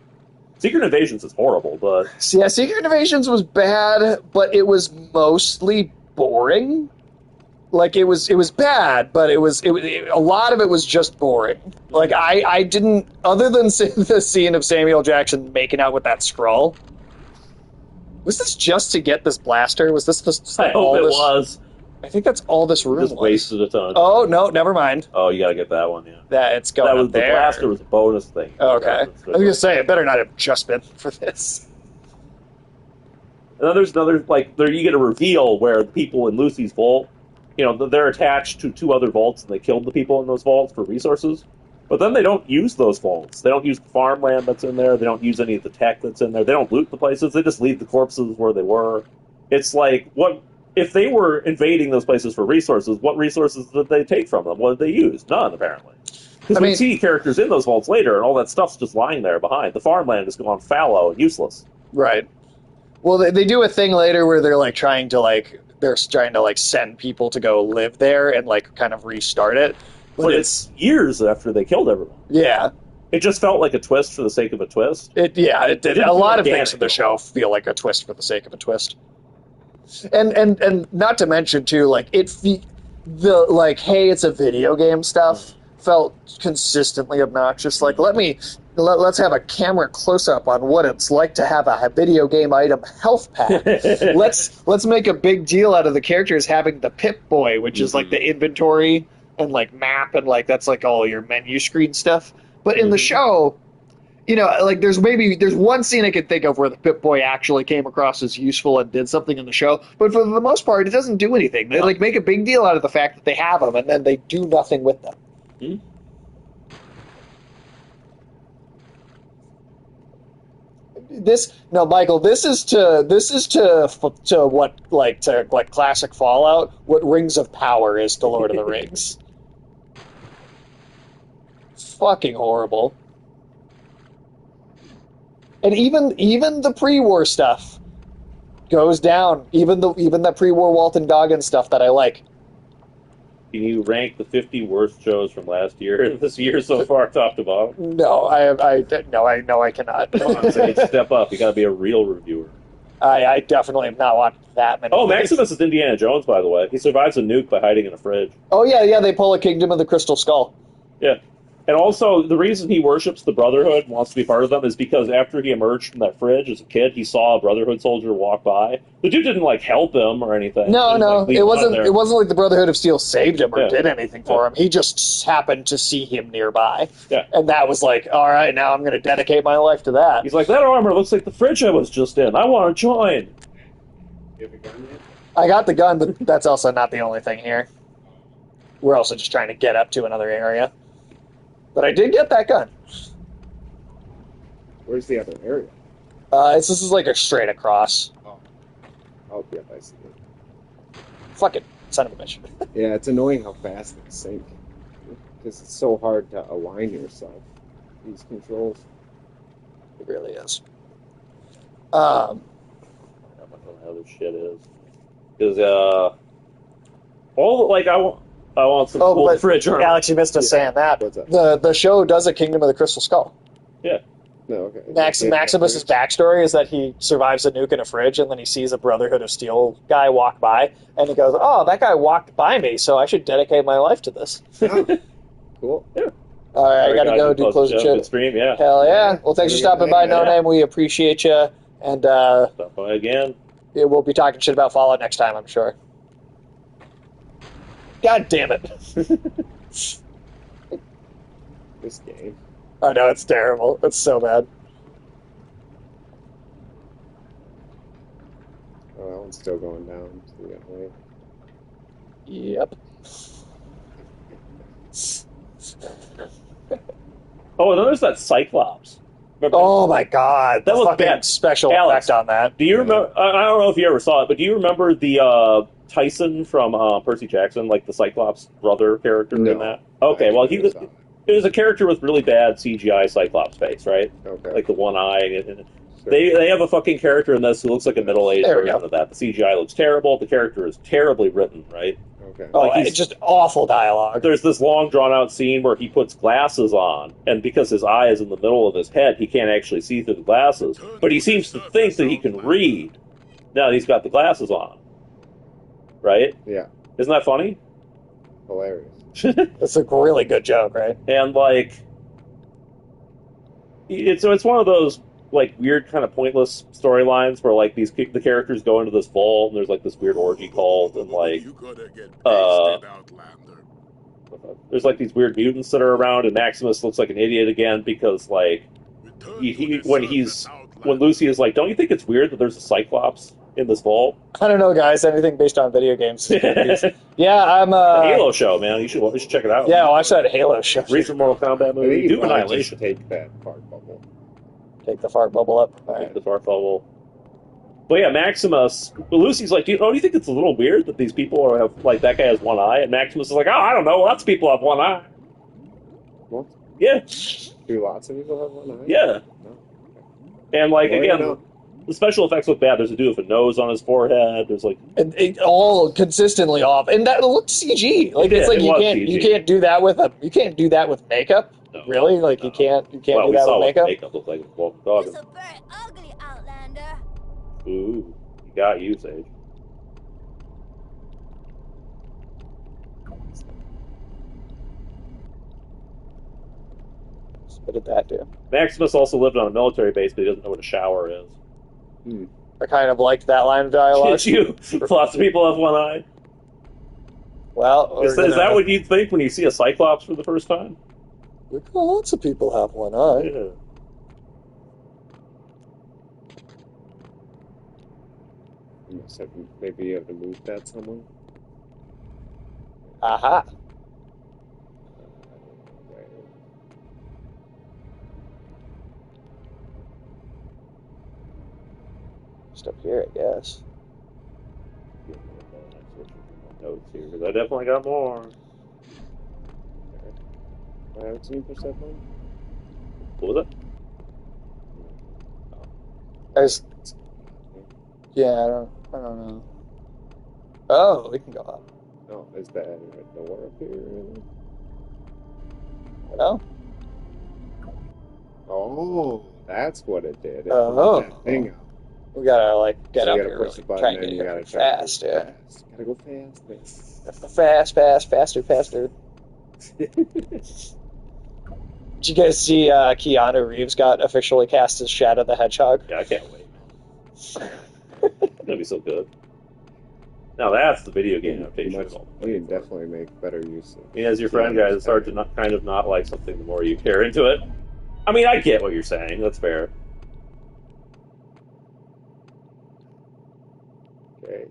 Secret Invasions is horrible, but... Yeah, Secret Invasions was bad, but it was mostly boring. Like, it was bad, but it was a lot of it was just boring. Like, I didn't... Other than the scene of Samuel Jackson making out with that Skrull... Was this just to get this blaster? Was this I hope it was. I think that's all this room Just was. wasted a ton. Oh, no, never mind. Oh, you gotta get that one, yeah. That it's going That was up there. the blaster was a bonus thing. Oh, okay. I was gonna say it better not have just been for this. And then there's another, like, there you get a reveal where the people in Lucy's vault, you know, they're attached to two other vaults and they killed the people in those vaults for resources. But then they don't use those vaults. They don't use the farmland that's in there. They don't use any of the tech that's in there. They don't loot the places. They just leave the corpses where they were. It's like, what if they were invading those places for resources, what resources did they take from them? What did they use? None, apparently. Because we see characters in those vaults later, and all that stuff's just lying there behind. The farmland has gone fallow and useless. Right. Well, they do a thing later where they're trying to send people to go live there and kind of restart it. But it's years after they killed everyone. Yeah. It just felt like a twist for the sake of a twist. It did. A lot of things in the show feel like a twist for the sake of a twist. And not to mention too, hey, it's a video game stuff felt consistently obnoxious. Like, let's have a camera close up on what it's like to have a video game item health pack. let's make a big deal out of the characters having the Pip-Boy, which is like the inventory and map and that's all your menu screen stuff. But in the show, there's one scene I could think of where the Pip-Boy actually came across as useful and did something in the show. But for the most part, it doesn't do anything. They make a big deal out of the fact that they have them, and then they do nothing with them. Michael, this is to classic Fallout what Rings of Power is to Lord of the Rings. Fucking horrible. And even the pre-war stuff goes down. Even the pre-war Walton Goggins stuff that I like. Can you rank the 50 worst shows from last year and this year so far, top to bottom? No, I cannot. Come on, Sage, step up. You got to be a real reviewer. I definitely have not watched that many. Oh, Maximus is Indiana Jones, by the way. He survives a nuke by hiding in a fridge. Oh yeah, they pull a Kingdom of the Crystal Skull. Yeah. And also, the reason he worships the Brotherhood and wants to be part of them is because after he emerged from that fridge as a kid, he saw a Brotherhood soldier walk by. The dude didn't, help him or anything. No. It wasn't like the Brotherhood of Steel saved him or did anything for him. He just happened to see him nearby. Yeah. And that was all right, now I'm going to dedicate my life to that. He's like, that armor looks like the fridge I was just in. I want to join. You have a gun yet? I got the gun, but that's also not the only thing here. We're also just trying to get up to another area. But I did get that gun. Where's the other area? This is a straight across. Oh, yeah, I see it. Fucking son of a bitch. Yeah, it's annoying how fast they sink. Because it's so hard to align yourself. These controls. It really is. I don't know what the other shit is. Because, I want some cold fridge armor. Alex, you missed us saying that. What's that? The show does a Kingdom of the Crystal Skull. Yeah. No, okay. Maximus's backstory is that he survives a nuke in a fridge, and then he sees a Brotherhood of Steel guy walk by, and he goes, "Oh, that guy walked by me, so I should dedicate my life to this." Oh, Cool. Yeah. All right, I gotta go do closing Good shit. stream, yeah. Hell yeah! Well, thanks for stopping by, No Name. We appreciate you, and Stop by again. yeah, we'll be talking shit about Fallout next time, I'm sure. God damn it! This game. I know it's terrible. It's so bad. Oh, that one's still going down. So we gotta wait. Yep. Oh, and then there's that Cyclops. Remember? Oh my god, That the was fucking bad. special Alex, effect on that. Do you remember? I don't know if you ever saw it, but do you remember the Tyson from Percy Jackson, like the Cyclops brother character in that? Okay, well he was. It was a character with really bad CGI Cyclops face, right? Okay. Like the one eye. Sure. They have a fucking character in this who looks like a middle-aged There we version go. of that. The CGI looks terrible. The character is terribly written, right? Okay. Oh, Like it's just awful dialogue. There's this long, drawn-out scene where he puts glasses on, and because his eye is in the middle of his head, he can't actually see through the glasses. But he seems to think that he can read now that he's got the glasses on. Right? Yeah. Isn't that funny? Hilarious. It's a really good joke, right? And like, it's one of those like weird kind of pointless storylines where like the characters go into this vault and there's like this weird orgy cult and like You gotta get pasted, Outlander. there's like these weird mutants that are around and Maximus looks like an idiot again because like when Lucy is like, don't you think it's weird that there's a Cyclops in this vault? I don't know, guys. Anything based on video games. Yeah, I'm The Halo show, man. You should check it out. Yeah, watch that Halo show. Recent Mortal Kombat I movie. think you Do might Annihilation. just take that fart bubble. Take the fart bubble up. All right. The fart bubble. But yeah, Maximus. But Lucy's like, do you think it's a little weird that these people have like that guy has one eye? And Maximus is like, oh, I don't know. Lots of people have one eye. What? Yeah, Do lots of people have one eye? yeah. No. And like Well, again, you know. the special effects look bad. There's a dude with a nose on his forehead. There's like And it all consistently off, and that looked CG. Like it's Yeah, like it you was CG. You CG. can't do that with makeup. No, Really? Like no. you can't well, do we that saw with what makeup. makeup looked like with Walking Dog. You're so very ugly, Outlander. Ooh, you got you, Sage. What did that do? Maximus also lived on a military base, but he doesn't know what a shower is. I kind of liked that line of dialogue. Did you? Lots of people have one eye. Well, Is that what you think when you see a Cyclops for the first time? lots of people have one eye. Yeah. Maybe you have to move that somewhere. Aha. Just up here, I guess. Notes here, because I definitely got more. I haven't seen for seven. What was it? Yeah, I don't know. Oh, we can go up. No, is that a door up here? Oh, Oh, that's what it did. It Oh. moved that thing up. we gotta get So up you gotta here. push the Really. button Try and and get you here gotta really try to fast. go Yeah, fast. Gotta go fast. faster. Did you guys see Keanu Reeves got officially cast as Shadow the Hedgehog? Yeah, I can't wait, man. It's gonna be so good. Now that's the video game adaptation. Much, we can definitely make better use of As your friend, guys, it's hard to kind of not like something the more you tear into it. I mean, I get what you're saying. That's fair. Okay.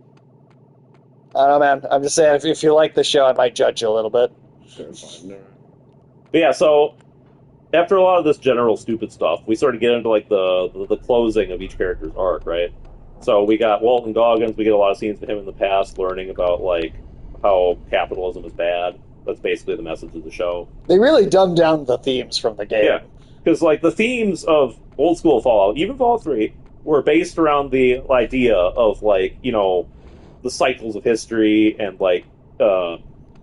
I don't know, man. I'm just saying, if you like the show, I might judge you a little bit. Sure, partner. But yeah, so after a lot of this general stupid stuff, we sort of get into like the closing of each character's arc, right? So we got Walton Goggins. We get a lot of scenes with him in the past, learning about like how capitalism is bad. That's basically the message of the show. They really dumbed down the themes from the game. Yeah, because like the themes of old school Fallout, even Fallout 3, were based around the idea of like the cycles of history and like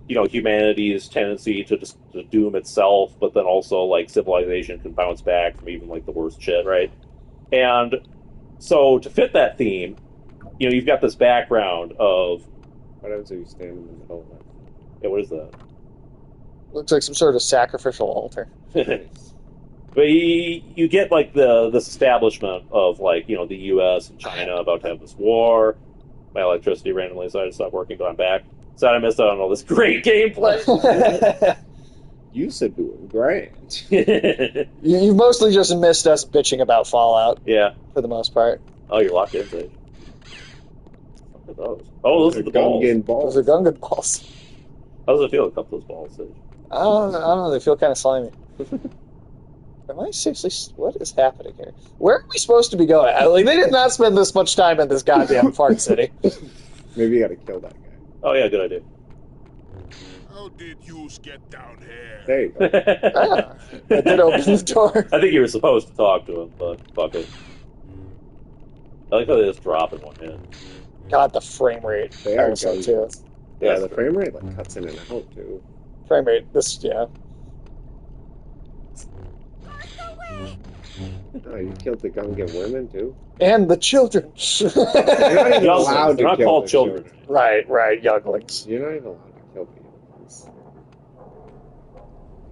humanity's tendency to just to doom itself, but then also like civilization can bounce back from even like the worst shit, right? And so to fit that theme, you've got this background of What happens if you stand in the middle of that? what is that? Looks like some sort of sacrificial altar. But you get like this establishment of like the U.S. and China about to have this war. My electricity randomly decided to stop working, but I'm back. So I missed out on all this great gameplay. You said doing great. You've mostly just missed us bitching about Fallout. Yeah. For the most part. Oh, you're locked in, Sage. What are those? Oh, those are the balls. balls. Those are Gungan balls. How does it feel to cup those balls, Sage? I don't know. They feel kind of slimy. Am I seriously? What is happening here? Where are we supposed to be going? Like, they did not spend this much time in this goddamn fart city. Maybe you gotta kill that guy. Oh, yeah, good idea. How did you get down here? There you go. I did open the door. I think you were supposed to talk to him, but fuck it. I like how they just drop in one hit. God, the frame rate. They are Also, Gungans. too. Yeah, the frame rate like cuts in and out too. Frame rate. Yeah. Oh, you killed the Gungan women too? And the children. You're not even Younglings. allowed to They're not kill called the children. right, younglings. You're not even allowed to kill the younglings.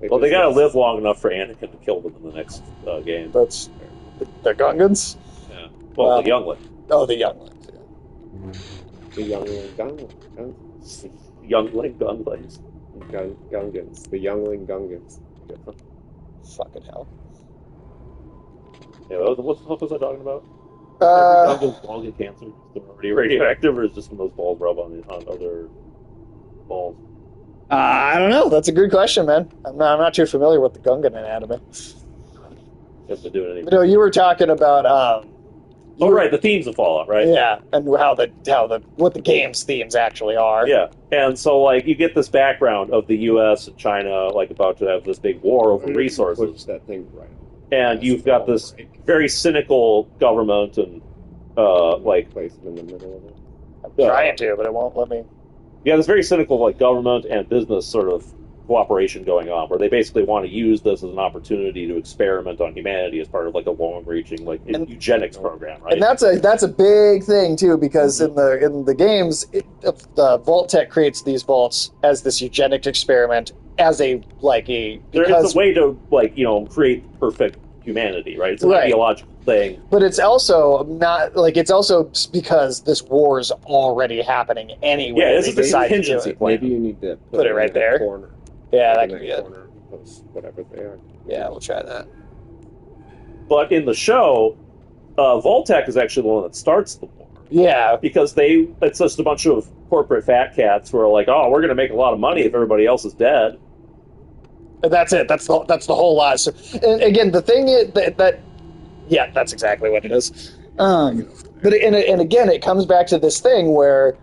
Well, they gotta live long enough for Anakin to kill them in the next game. That's the Gungans? Yeah. Well, the youngling. Oh, the younglings, yeah. The youngling Gungans. Youngling gunglings. Gungans. The youngling Gungans. Fucking hell. Yeah, what the fuck was I talking about? Uh, Gungan's balls get cancer. They're already radioactive, or is just when those balls rub on other balls? I don't know. That's a good question, man. I'm not too familiar with the Gungan anatomy. Have to do it anyway. But no, you were talking about right, the themes of Fallout, right? Yeah, and what the game's themes actually are. Yeah, and so like you get this background of the U.S. and China like about to have this big war over resources. Push that thing right. And you've got this very cynical government and like place it in the middle of it. I'm trying to, but it won't let me. Yeah, this very cynical like government and business sort of cooperation going on, where they basically want to use this as an opportunity to experiment on humanity as part of like a long-reaching like eugenics program, right? And that's a big thing too, because in the games, the Vault Tech creates these vaults as this eugenic experiment, as a it's a way to create perfect humanity, right? It's an ideological thing. But it's also not it's also because this war is already happening anyway. Yeah, this is a contingency plan. Maybe you need to put it right there. Corner. Yeah, that could be it. Whatever they are. Yeah, we'll try that. But in the show, Vault-Tec is actually the one that starts the war. Yeah. Because it's just a bunch of corporate fat cats who are like, oh, we're going to make a lot of money if everybody else is dead. And that's it. That's the whole lot. So, and again, the thing is that yeah, that's exactly what it is. But again, it comes back to this thing where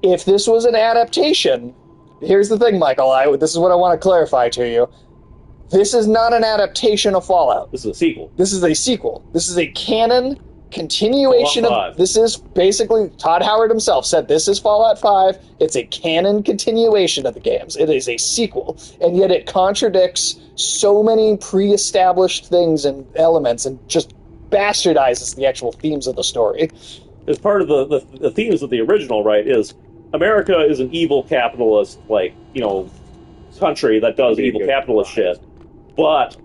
if this was an adaptation, here's the thing, Michael. This is what I want to clarify to you. This is not an adaptation of Fallout. This is a sequel. This is a sequel. This is a canon continuation of. This is basically Todd Howard himself said this is Fallout 5. It's a canon continuation of the games. It is a sequel, and yet it contradicts so many pre-established things and elements, and just bastardizes the actual themes of the story. As part of the themes of the original, right, is America is an evil capitalist, country that does evil capitalist shit. But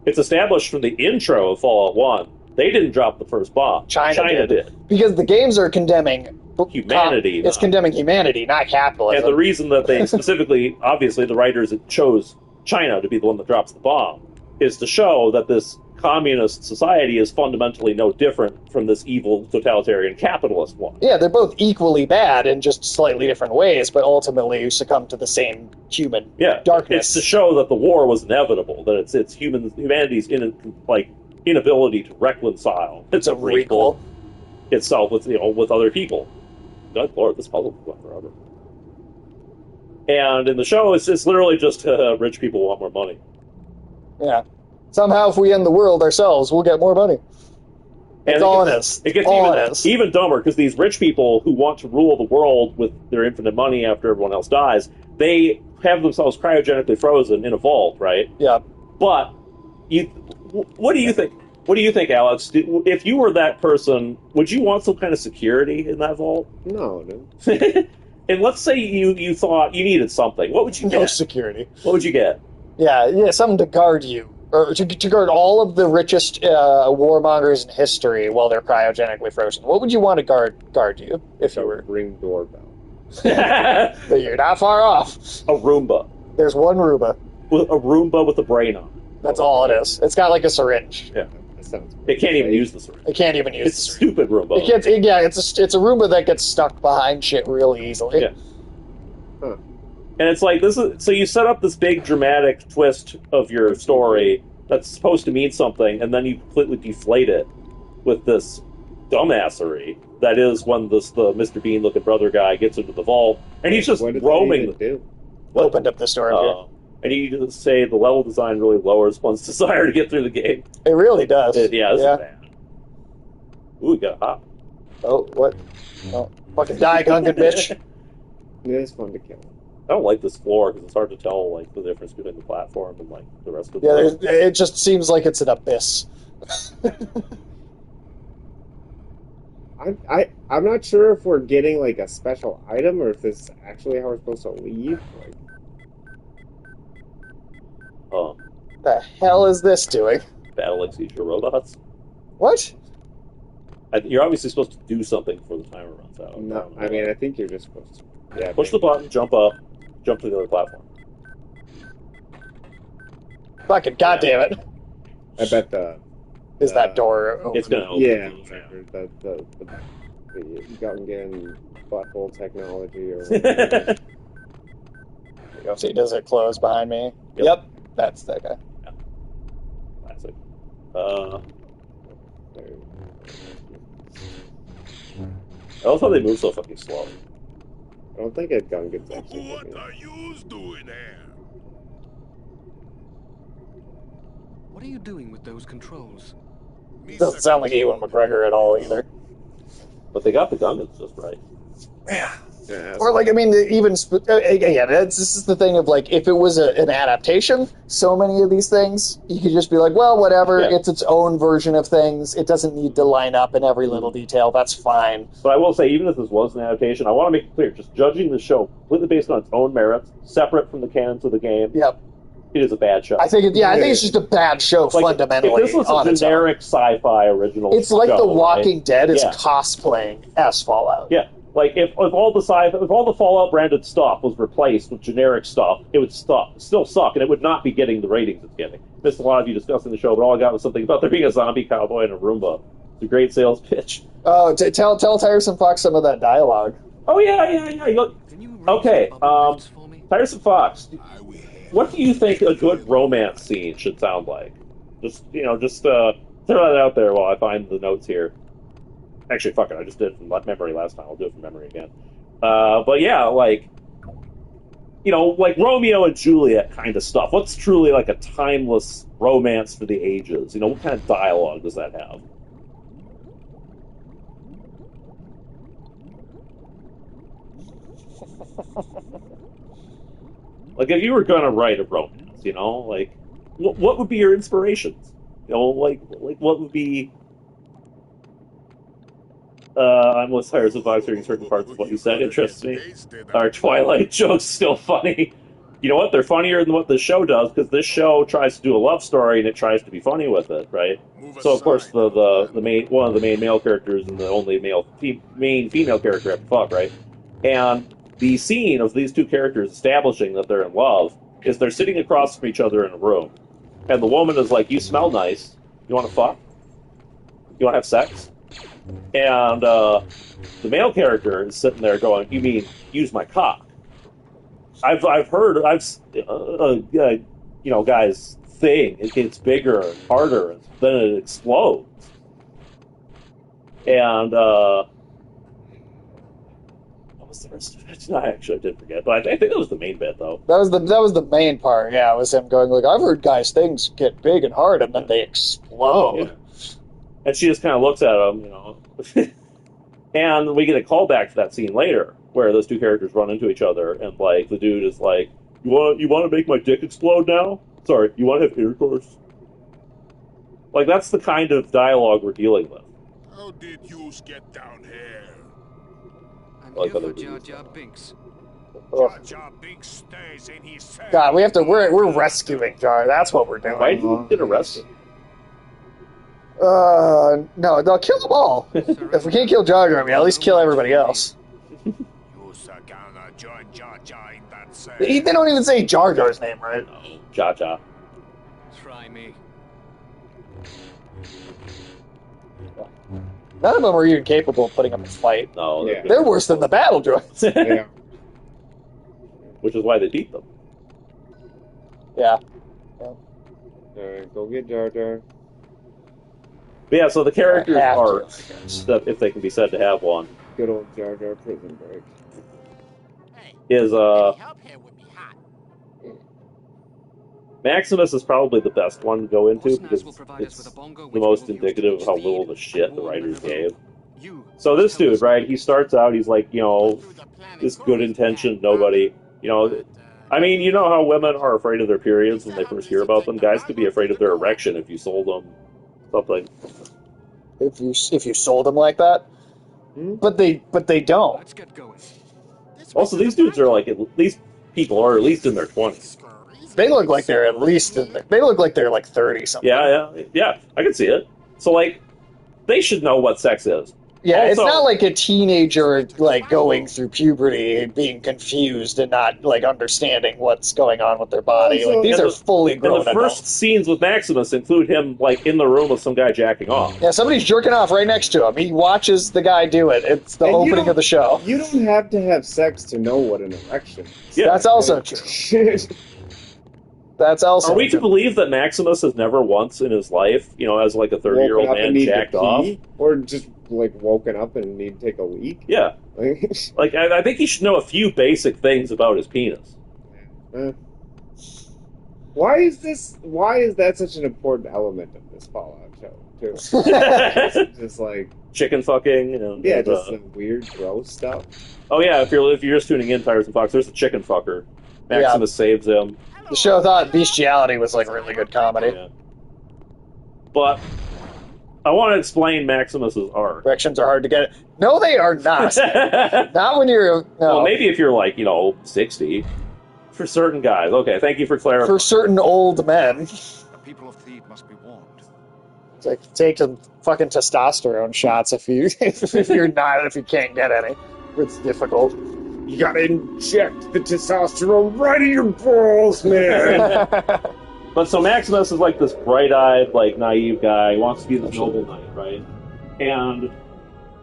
it's established from the intro of Fallout 1. They didn't drop the first bomb. China did. Because the games are condemning humanity. It's condemning humanity, not capitalism. And the reason that they specifically, obviously, the writers chose China to be the one that drops the bomb is to show that this communist society is fundamentally no different from this evil totalitarian capitalist one. Yeah, they're both equally bad in just slightly different ways, but ultimately you succumb to the same human darkness. It's to show that the war was inevitable, that it's humanity's inability to reconcile. It's a requel itself with other people. Good Lord, this puzzle has gone forever. And in the show, it's literally just rich people want more money. Yeah. Somehow, if we end the world ourselves, we'll get more money. It's honest. It gets even dumber, because these rich people who want to rule the world with their infinite money after everyone else dies, they have themselves cryogenically frozen in a vault, right? Yeah. But what do you think? What do you think, Alex? If you were that person, would you want some kind of security in that vault? No, dude. And let's say you thought you needed something. What would you No get? security. What would you get? Yeah, something to guard you. Or to guard all of the richest warmongers in history while they're cryogenically frozen. What would you want to guard you if you were? Ring doorbell. A You're not far off. Roomba. There's one Roomba. A Roomba with a brain on. That's all it is. It's got like a syringe. Yeah. That sounds. It can't even use the syringe. It can't even use It's the a syringe. stupid Roomba. It's a Roomba that gets stuck behind shit really easily. Yeah. And it's like this is so you set up this big dramatic twist of your story that's supposed to mean something, and then you completely deflate it with this dumbassery that is when the Mr. Bean looking brother guy gets into the vault, and he's just What did roaming. they do? Opened up the store. And you just say the level design really lowers one's desire to get through the game. It really does. This is bad. Ooh, we got a hop. Oh, what? Oh, fucking die, Gungan bitch. It is fun to kill. I don't like this floor because it's hard to tell like the difference between the platform and like the rest of the. Yeah, it just seems like it's an abyss. I'm not sure if we're getting like a special item or if this is actually how we're supposed to leave. Like, The hell is this doing? battling future robots. What? You're obviously supposed to do something before the timer runs out. no, I mean I think you're just supposed to. Yeah. Push the button, jump up, jump to the other platform. Fucking goddamn it! I bet the. Is that door open? It's gonna open. Yeah, the Gungan butthole technology or. There you go. See, does it close behind me? Yep. That's that guy. Classic. I love how they move so fucking slow. I don't think a Gungan's actually. What are you doing here? What are you doing with those controls? Doesn't sound like Ewan McGregor at all either. But they got the Gungans just right. Yeah, Or like, I mean, again, this is the thing of like, if it was an adaptation, so many of these things, you could just be like, well, whatever, Yeah. it's its own version of things. It doesn't need to line up in every little detail. That's fine. But I will say, even if this was an adaptation, I want to make it clear, just judging the show completely based on its own merits, separate from the canons of the game, Yep. it is a bad show. I think it's just a bad show Like, fundamentally. if this was on a its own. generic sci-fi original It's like show, The Walking right? Dead is Yeah. cosplaying as Fallout. Yeah, like if all the Fallout branded stuff was replaced with generic stuff, it would still suck, and it would not be getting the ratings it's getting. Missed a lot of you discussing the show, but all I got was something about there being a zombie cowboy and a Roomba. It's a great sales pitch. Oh, tell Tiresome Fox some of that dialogue. Oh yeah. Can you Okay, raise the bubble rifts for me? Tiresome Fox, what do you think a good romance scene should sound like? Just throw that out there while I find the notes here. Actually, fuck it, I just did it from memory last time. I'll do it from memory again. But yeah, like Romeo and Juliet kind of stuff. What's truly like a timeless romance for the ages? What kind of dialogue does that have? Like, if you were going to write a romance, like, what would be your inspirations? Like what would be... I'm less tired of hearing certain parts of what you said interests me. Our Twilight jokes still funny. You know what? They're funnier than what this show does, because this show tries to do a love story and it tries to be funny with it, right? So of course the main one of the main male characters and the only main female character have to fuck, right? And the scene of these two characters establishing that they're in love is they're sitting across from each other in a room, and the woman is like, "You smell nice. You want to fuck? You want to have sex?" And the male character is sitting there going, "You mean use my cock?" I've heard guys thing. It gets bigger and harder, and then it explodes. And what was the rest of it? No, I did forget, but I think that was the main bit, though. That was the main part. Yeah, it was him going like, "I've heard guys' things get big and hard, and then they explode." Yeah. And she just kind of looks at him, and we get a callback to that scene later, where those two characters run into each other, and like the dude is like, "You want to make my dick explode now? Sorry, you want to have intercourse?" Like, that's the kind of dialogue we're dealing with. How did you get down here? I'm Like here other for Jar movies. Jar Binks. Ugh. Jar Binks stays in his cell. God, we have to. We're rescuing Jar. That's what we're doing. Why did he get arrested? No, they'll kill them all. If we can't kill Jar Jar, I mean, at least kill everybody else. You're gonna join Jar Jar in that cell. They don't even say Jar Jar's name, right? No, Jar Jar. Try me. None of them are even capable of putting up a fight. No, Yeah. They're worse than the battle droids. Yeah. which is why they beat them. Yeah. Alright, go get Jar Jar. But yeah, so the character's Have to, arc, I guess. that if they can be said to have one, Good old Jar Jar prison break. Hey, is any help here would be hot. Maximus is probably the best one to go into Osnaz because will provide us with a it's bongo the which most we will use to indicative of how speed little the shit the and writers warn gave. You So this must tell dude, us right, more. he starts out, he's like, you know, Through the planet this good Chorus intentioned plan, nobody. You know, but, I mean, you know how women are afraid of their periods when they first hear about them? Guys could be afraid of their erection if you sold them something. If you sold them like that, but they don't. Let's get going. this way Also, to these the dudes are right. like, these people are at least in their 20s. They look like they're at least they look like they're like 30 something. Yeah, I can see it. So, like, they should know what sex is. Yeah, it's Also- not like a teenager like going through puberty and being confused and not like understanding what's going on with their body. Also- Like these And are the- fully And grown the adults. first scenes with Maximus include him, like, in the room with some guy jacking off. Yeah, somebody's jerking off right next to him. He watches the guy do it. It's the And you opening don't- of the show. You don't have to have sex to know what an erection is. Yeah. That's also true. Shit. That's also Are we to true. believe that Maximus has never once in his life, you know, as like a 30-year-old Woken up and man, need to jacked off? pee? Or just, like, woken up and need to take a leak? Yeah. Like, Like, I think he should know a few basic things about his penis. Why is that such an important element of this Fallout show, too? Just like, Chicken fucking, you know. yeah, the- just some weird, gross stuff. Oh yeah, if you're just tuning in, Tires and Fox, there's the chicken fucker. Maximus saves him. The show thought bestiality was like really good comedy. Yeah. But I want to explain Maximus's arc. Erections are hard to get. No, they are not. Not when you're no. Well, maybe if you're like, 60. For certain guys. Okay, thank you for clarifying. For certain old men, The people of Theed must be warned. it's like take some fucking testosterone shots if you if you can't get any. It's difficult. You gotta inject the testosterone right in your balls, man! But so Maximus is like this bright-eyed, like naive guy. He wants to be this noble knight, right? And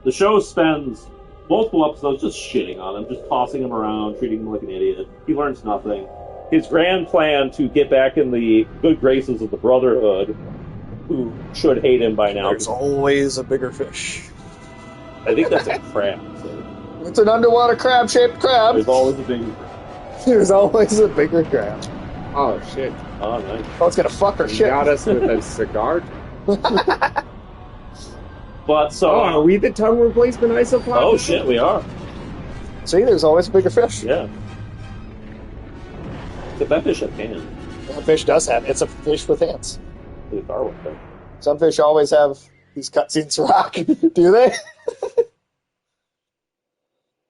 the show spends multiple episodes just shitting on him, just tossing him around, treating him like an idiot. He learns nothing. His grand plan to get back in the good graces of the Brotherhood, who should hate him by now. There's always a bigger fish. I think that's a crab. So It's an underwater crab-shaped crab. there's always a big. There's always a bigger crab. Oh, shit. Oh, nice. Oh, it's gonna fuck her You shit. got us with a cigar. But so. Oh, are we the tongue replacement isopod? Oh shit, we are. See, there's always a bigger fish. Yeah. That fish had hands. That fish does have. It's a fish with hands. The car went there. Some fish always have these cutscenes rock. Do they?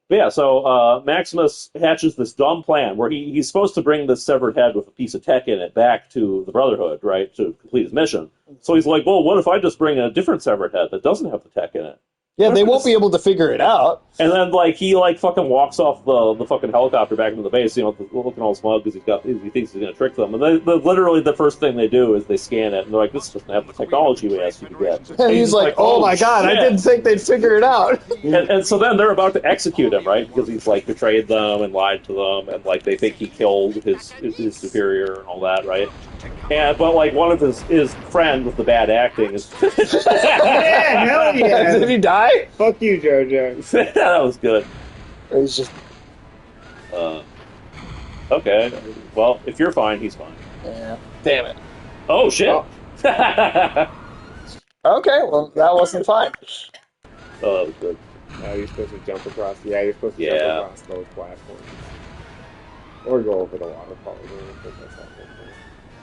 But yeah, so Maximus hatches this dumb plan where he's supposed to bring this severed head with a piece of tech in it back to the Brotherhood, right, to complete his mission. So he's like, well, what if I just bring a different severed head that doesn't have the tech in it? Yeah, they won't be able to figure it out. And then, he fucking walks off the fucking helicopter back into the base, looking all smug because he thinks he's going to trick them. And literally the first thing they do is they scan it, and they're like, this doesn't have the technology we asked you to get. And he's like, oh my god, I shit." didn't think they'd figure it out. And so then they're about to execute him, right? Because he's, betrayed them and lied to them, and, they think he killed his superior and all that, right? But, one of his friend with the bad acting is... Yeah, hell yeah! Did he die? Fuck you, JoJo. That was good. Or he's just Okay. Well, if you're fine, he's fine. yeah. Damn it. Oh, shit! Oh. Okay, well that wasn't fine. Oh, that was good. You're supposed to jump across. Yeah, you're supposed to Yeah. jump across those platforms. Or go over the waterfall.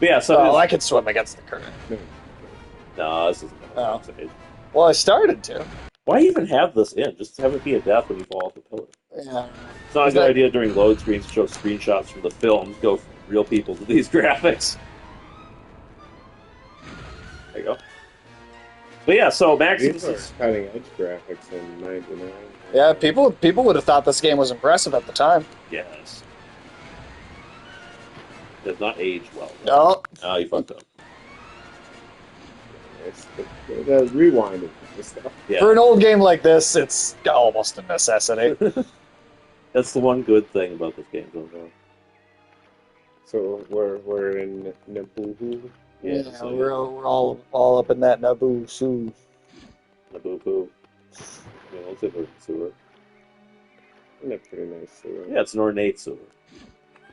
But yeah, so... Oh, I could swim against the current. No, this isn't Oh. gonna be. Well, I started to. Why even have this in? Just have it be a death when you fall off the pillar. Yeah. It's not a Is good that- idea during load screens to show screenshots from the film. Go from real people to these graphics. There you go. But yeah, so Maximus These are is... cutting edge graphics in '99. Yeah, people would have thought this game was impressive at the time. Yes. Does not age well. No. Oh, you fucked up. The rewinding and stuff. Yeah. For an old game like this, it's almost a necessity. That's the one good thing about this game. So we're in Naboo. Yeah, so we're all up in that Naboo Sue. Naboo. Yeah, looks like a sewer. In a pretty nice sewer. Yeah, it's an ornate sewer.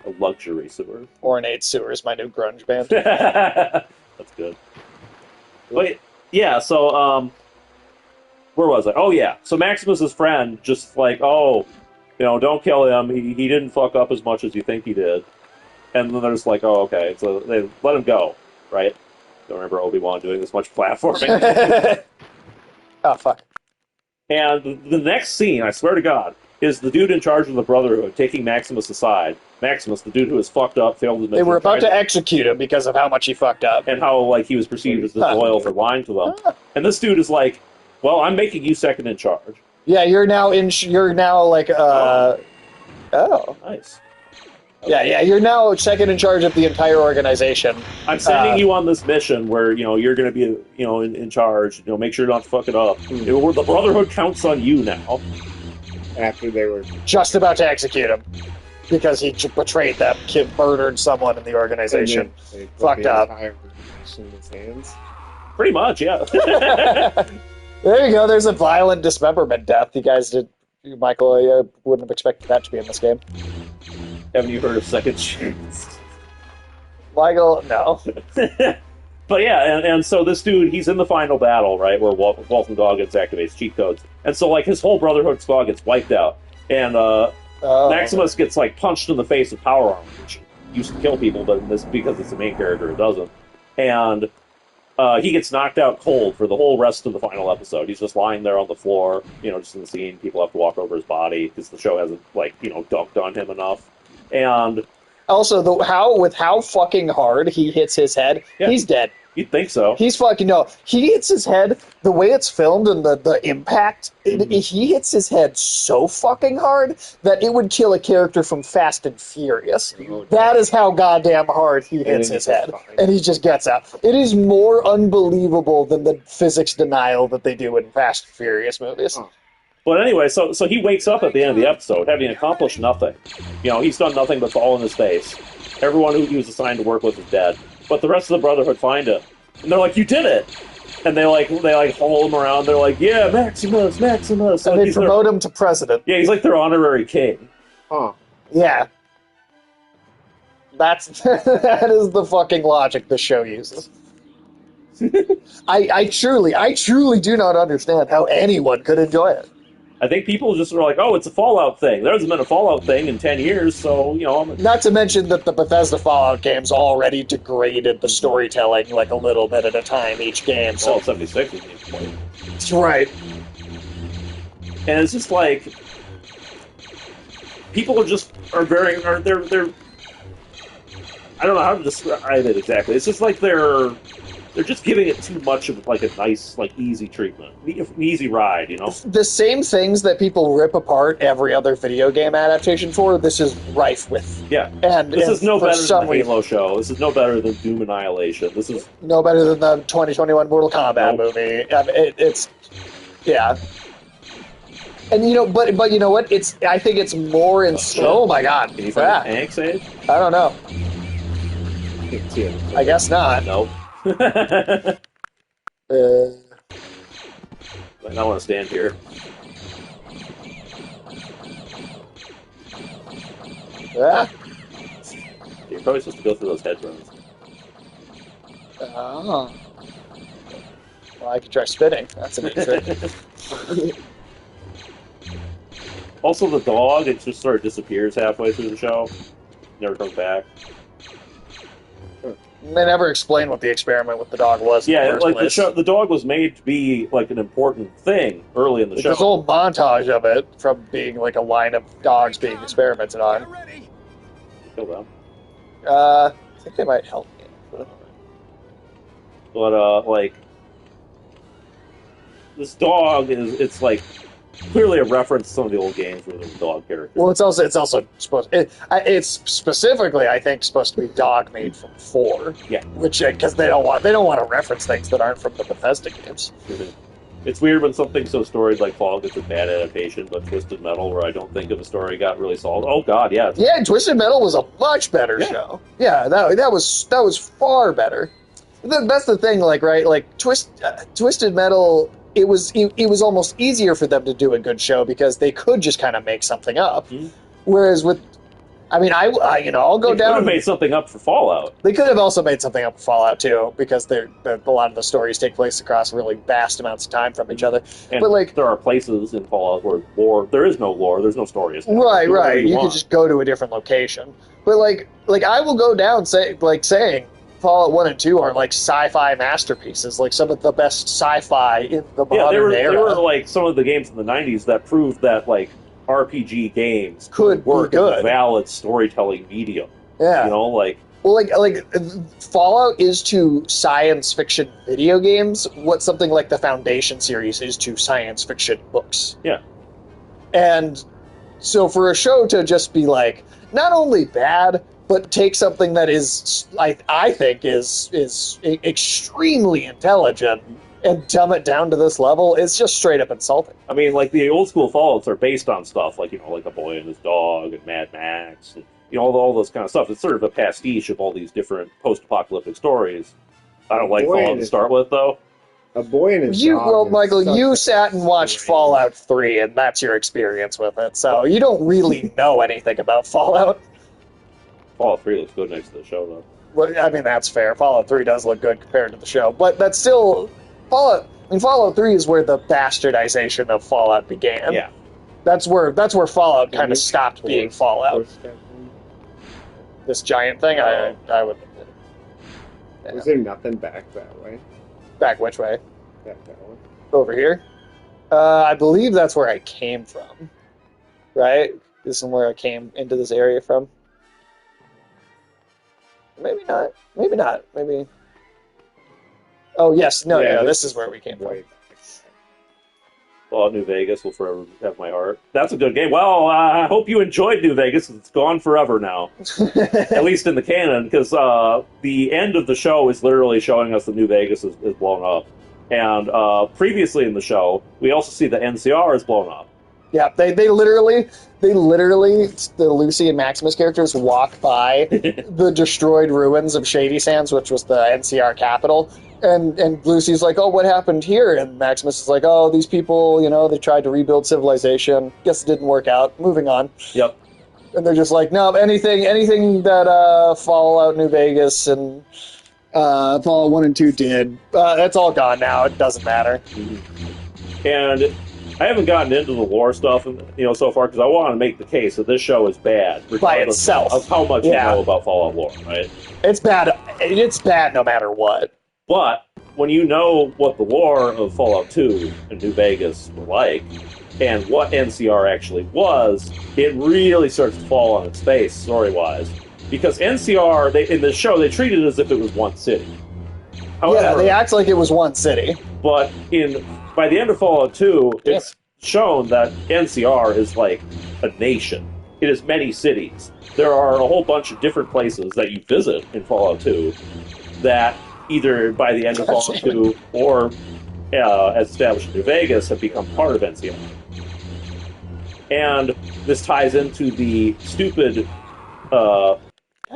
A luxury sewer. Ornate Sewer is my new grunge band. That's good. But yeah, so where was I? Oh yeah, so Maximus's friend just like, oh, don't kill him. He didn't fuck up as much as you think he did. And then they're just like, oh, okay, so they let him go, right? Don't remember Obi-Wan doing this much platforming. Oh fuck. And the next scene, I swear to God, is the dude in charge of the Brotherhood taking Maximus aside. Maximus, the dude who has fucked up, failed his mission. They were about to execute him because of how much he fucked up. And how like he was perceived as disloyal for lying to them. And this dude is like, well, I'm making you second in charge. Yeah, you're now like oh. Nice. Yeah, you're now second in charge of the entire organization. I'm sending you on this mission where you're going to be in charge. Make sure not to fuck it up. The Brotherhood counts on you now. After they were Just about to execute him because he betrayed them, murdered someone in the organization. they put Fucked the up. entire organization in his hands. Pretty much, yeah. There you go. There's a violent dismemberment death. You guys did, Michael. I wouldn't have expected that to be in this game. Haven't you heard of Second Chance? Michael, no. But yeah, and so this dude, he's in the final battle, right, where Walton Goggins activates cheat codes. And so, like, his whole Brotherhood squad gets wiped out. And Maximus gets, like, punched in the face with power armor, which used to kill people, but in this, because it's the main character, it doesn't. And he gets knocked out cold for the whole rest of the final episode. He's just lying there on the floor, just in the scene. People have to walk over his body because the show hasn't, like, dunked on him enough. And also, how fucking hard he hits his head, he's dead. You'd think so. He's fucking no. He hits his head the way it's filmed and the impact. He hits his head so fucking hard that it would kill a character from Fast and Furious. That is how goddamn hard he hits his head, and he just gets out. It is more unbelievable than the physics denial that they do in Fast and Furious movies. But anyway, so he wakes up at the end of the episode having accomplished nothing. He's done nothing but fall in his face. Everyone who he was assigned to work with is dead. But the rest of the Brotherhood find him. And they're like, you did it! And they haul him around. They're like, yeah, Maximus! And they promote him to president. Yeah, he's like their honorary king. Huh. Yeah. That is the fucking logic the show uses. I truly do not understand how anyone could enjoy it. I think people just are like, oh, it's a Fallout thing. There hasn't been a Fallout thing in 10 years, so, Not to mention that the Bethesda Fallout games already degraded the storytelling like a little bit at a time each game. So Fallout 76 is the point. That's right. And it's just like, people they're I don't know how to describe it exactly. It's just like they're just giving it too much of like a nice, like easy treatment, an easy ride, The same things that people rip apart every other video game adaptation for, this is rife with. Yeah, and this is no better than the reason, Halo show. This is no better than Doom Annihilation. This is no better than the 2021 Mortal Kombat movie. It's yeah. And but you know what? I think it's more in. Oh my god! Can you find an Sage? I don't know. I guess not. Nope. I don't want to stand here. Yeah. You're probably supposed to go through those hedgerows. Oh. Well, I could try spinning. That's an trick. Also, the dog, it just sort of disappears halfway through the show. Never comes back. They never explained what the experiment with the dog was. In the Yeah, first like place. the dog was made to be like an important thing early in the Like, show. this whole montage of it from being like a line of dogs being experimented on. Kill them. I think they might help me. But like this dog it's like clearly a reference to some of the old games where there were dog characters. Well, it's also supposed. It's specifically, I think, supposed to be dog made from 4. Yeah. Which because they don't want to reference things that aren't from the Bethesda games. Mhm. It's weird when something so storied like Fallout gets a bad adaptation, but Twisted Metal, where I don't think of a story, got really solid. Oh God, yeah. Yeah, Twisted Metal was a much better show. Yeah, that was far better. That's the thing, like right, like Twisted Metal. It was almost easier for them to do a good show because they could just kind of make something up. Mm-hmm. Whereas with, I mean, I'll go They down. could have made something up for Fallout. They could have also made something up for Fallout too, because a lot of the stories take place across really vast amounts of time from each other. And but like, there are places in Fallout where lore, there is no lore, there's no story. right, Do whatever right, you want. could just go to a different location. But like I will go down saying Fallout 1 and 2 are like sci-fi masterpieces, like some of the best sci-fi in the modern era. They were like some of the games in the 90s that proved that like RPG games Could work be as good. a valid storytelling medium. Yeah. You know, like Well, like Fallout is to science fiction video games what something like the Foundation series is to science fiction books. Yeah. And so for a show to just be like not only bad, but take something that is I think is extremely intelligent and dumb it down to this level, it's just straight up insulting. I mean, like the old school Fallouts are based on stuff like, you know, like A Boy and His Dog and Mad Max and, you know, all those kind of stuff. It's sort of a pastiche of all these different post-apocalyptic stories. I don't like Fallout to start with, though. A Boy and His You, Dog. well, is Michael, such you a sat and watched strange- Fallout 3, and that's your experience with it. So you don't really know anything about Fallout. Fallout 3 looks good next to the show, though. Well, I mean, that's fair. Fallout 3 does look good compared to the show, but that's still Fallout. I mean, Fallout 3 is where the bastardization of Fallout began. Yeah. That's where Fallout kind of stopped being Fallout. This giant thing, I would. Yeah. Was there nothing back that way? Back which way? That way. Over here? I believe that's where I came from. Right? This is where I came into this area from. Maybe not. Maybe not. Maybe. Oh, yes. No, Yeah, yeah, this this is where we came from. Way Fallout New Vegas will forever have my heart. That's a good game. Well, I hope you enjoyed New Vegas. It's gone forever now, at least in the canon, because the end of the show is literally showing us that New Vegas is blown up. And previously in the show, we also see that NCR is blown up. Yeah, they literally, the Lucy and Maximus characters walk by the destroyed ruins of Shady Sands, which was the NCR capital, and Lucy's like, oh, what happened here? And Maximus is like, oh, these people, you know, they tried to rebuild civilization. Guess it didn't work out. Moving on. Yep. And they're just like, no, anything that Fallout New Vegas and Fallout 1 and 2 did, that's all gone now. It doesn't matter. And I haven't gotten into the lore stuff, you know, so far because I want to make the case that this show is bad By itself. of how much you know about Fallout lore, right? It's bad. It's bad no matter what. But when you know what the lore of Fallout 2 and New Vegas were like, and what NCR actually was, it really starts to fall on its face story-wise. Because NCR, in the show, they treat it as if it was one city. However, Yeah, they act like it was one city. But by the end of Fallout 2, it's shown that NCR is like a nation. It is many cities. There are a whole bunch of different places that you visit in Fallout 2 that either by the end of Fallout 2 or as established in New Vegas have become part of NCR. And this ties into the stupid God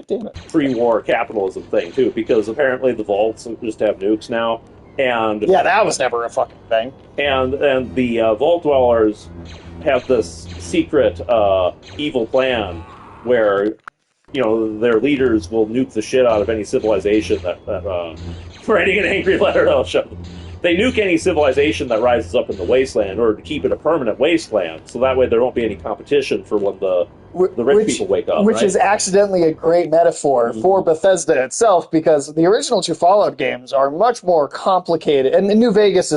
damn it. pre-war capitalism thing, too, because apparently the vaults just have nukes now. And Yeah, that was never a fucking thing. And the Vault Dwellers have this secret evil plan where, you know, their leaders will nuke the shit out of any civilization that writing an angry letter, I'll show them. they nuke any civilization that rises up in the wasteland in order to keep it a permanent wasteland, so that way there won't be any competition for when the rich people wake up. Which right? is accidentally a great metaphor for Bethesda itself, because the original 2 Fallout games are much more complicated, and New Vegas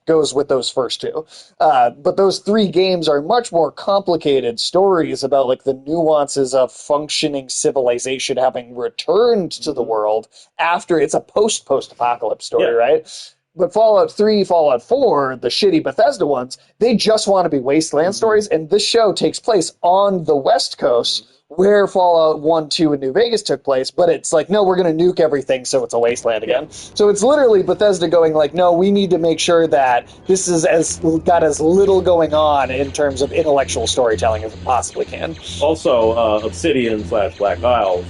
goes with those first 2. But those 3 games are much more complicated stories about like the nuances of functioning civilization having returned to the world after it's a post-apocalypse story, right? But Fallout 3, Fallout 4, the shitty Bethesda ones, they just want to be wasteland stories, and this show takes place on the West Coast, where Fallout 1, 2, and New Vegas took place, but it's like, no, we're going to nuke everything so it's a wasteland again. So it's literally Bethesda going like, no, we need to make sure that this is got as little going on in terms of intellectual storytelling as it possibly can. Also, Obsidian/Black Isle,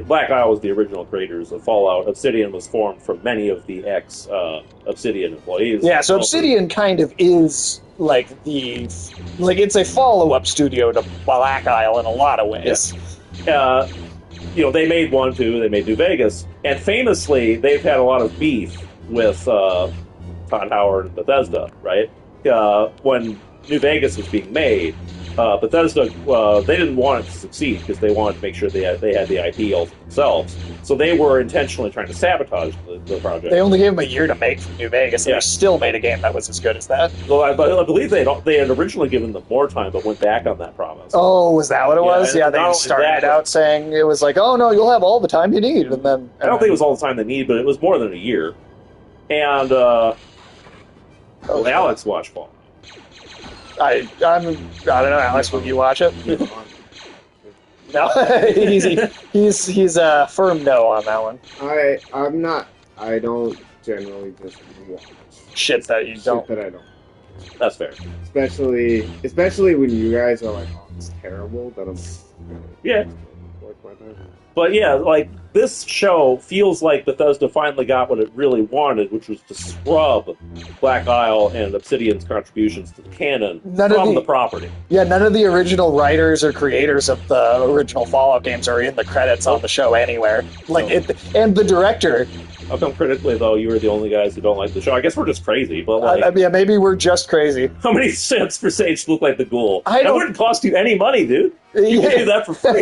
Black Isle was the original creators of Fallout. Obsidian was formed from many of the ex-Obsidian employees. Yeah, so Obsidian kind of is like it's a follow-up studio to Black Isle in a lot of ways. Yeah. They made 1, 2, they made New Vegas, and famously, they've had a lot of beef with Todd Howard and Bethesda, right? When New Vegas was being made, Bethesda, they didn't want it to succeed because they wanted to make sure they had the IP all to themselves. So they were intentionally trying to sabotage the project. They only gave them a year to make from New Vegas, and they still made a game that was as good as that. Well, I believe they had originally given them more time, but went back on that promise. Oh, was that what it was? Yeah, they started out saying it was like, oh no, you'll have all the time you need, and then I don't think it was all the time they need, but it was more than a year. And Alex watched Fallout. I don't know, Alex. Will you watch it? No, he's a firm no on that one. I'm not. I don't generally just watch shit that you don't. Shit that I don't. That's fair. Especially when you guys are like, oh, it's terrible. That I'm. Yeah. Waste my time. But yeah, like, this show feels like Bethesda finally got what it really wanted, which was to scrub Black Isle and Obsidian's contributions to the canon from the property. Yeah, none of the original writers or creators of the original Fallout games are in the credits on the show anywhere. And the director. How come critically, though, you were the only guys who don't like the show? I guess we're just crazy, but like... yeah, maybe we're just crazy. How many cents per Sage look like the Ghoul? That wouldn't cost you any money, dude. You could do that for free.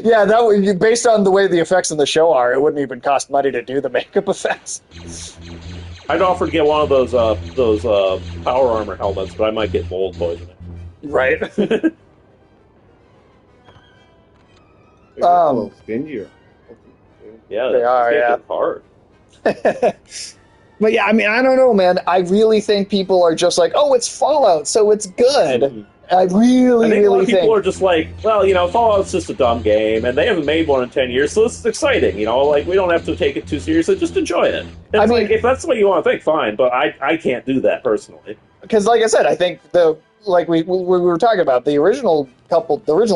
Yeah, that would, based on the way the effects in the show are, it wouldn't even cost money to do the makeup effects. I'd offer to get one of those power armor helmets, but I might get mold poisoning. Right. Stingier. Yeah, they are. Yeah, hard. But yeah, I mean, I don't know, man. I really think people are just like, oh, it's Fallout, so it's good. Mm-hmm. I really think a lot of people think are just like, well, Fallout's just a dumb game, and they haven't made one in 10 years, so this is exciting, like, we don't have to take it too seriously, just enjoy it. I mean, like, if that's what you want to think, fine, but I can't do that personally. Because, like I said, I think we were talking about, the original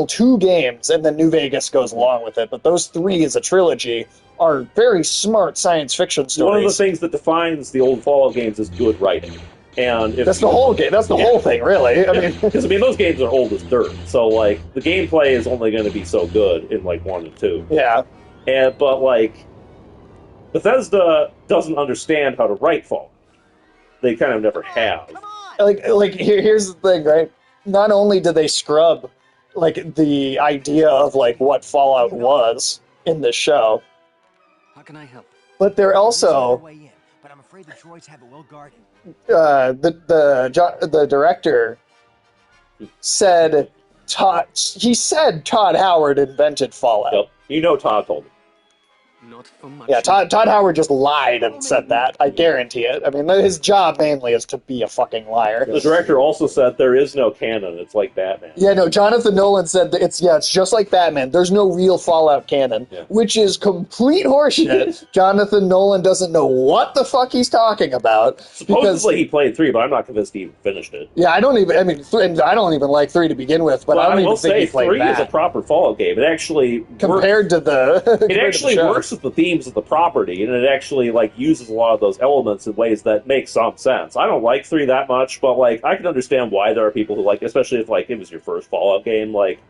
2 games, and then New Vegas goes along with it, but those 3 as a trilogy are very smart science fiction stories. One of the things that defines the old Fallout games is good writing. And that's the whole game. That's the whole thing, really. I mean, because those games are old as dirt. So like the gameplay is only going to be so good in like 1 and 2. Yeah. But like Bethesda doesn't understand how to write Fallout. They kind of never have. Like here's the thing, right? Not only do they scrub like the idea of like what Fallout was in this show, how can I help? But they're also but I'm afraid the droids have it well guarded. The director said Todd Howard invented Fallout. Yep. Todd told him. Not for much. Yeah, Todd Howard just lied and said that. I guarantee it. I mean, his job mainly is to be a fucking liar. The director also said there is no canon. It's like Batman. Yeah, no, Jonathan Nolan said that it's just like Batman. There's no real Fallout canon, which is complete horseshit. Jonathan Nolan doesn't know what the fuck he's talking about. Supposedly he played 3, but I'm not convinced he even finished it. Yeah, I don't even like 3 to begin with, but I don't even think he played 3 that. is a proper Fallout game. It actually compared to the it actually works with the themes of the property, and it actually like uses a lot of those elements in ways that make some sense. I don't like 3 that much, but like I can understand why there are people who like, especially if like it was your first Fallout game, like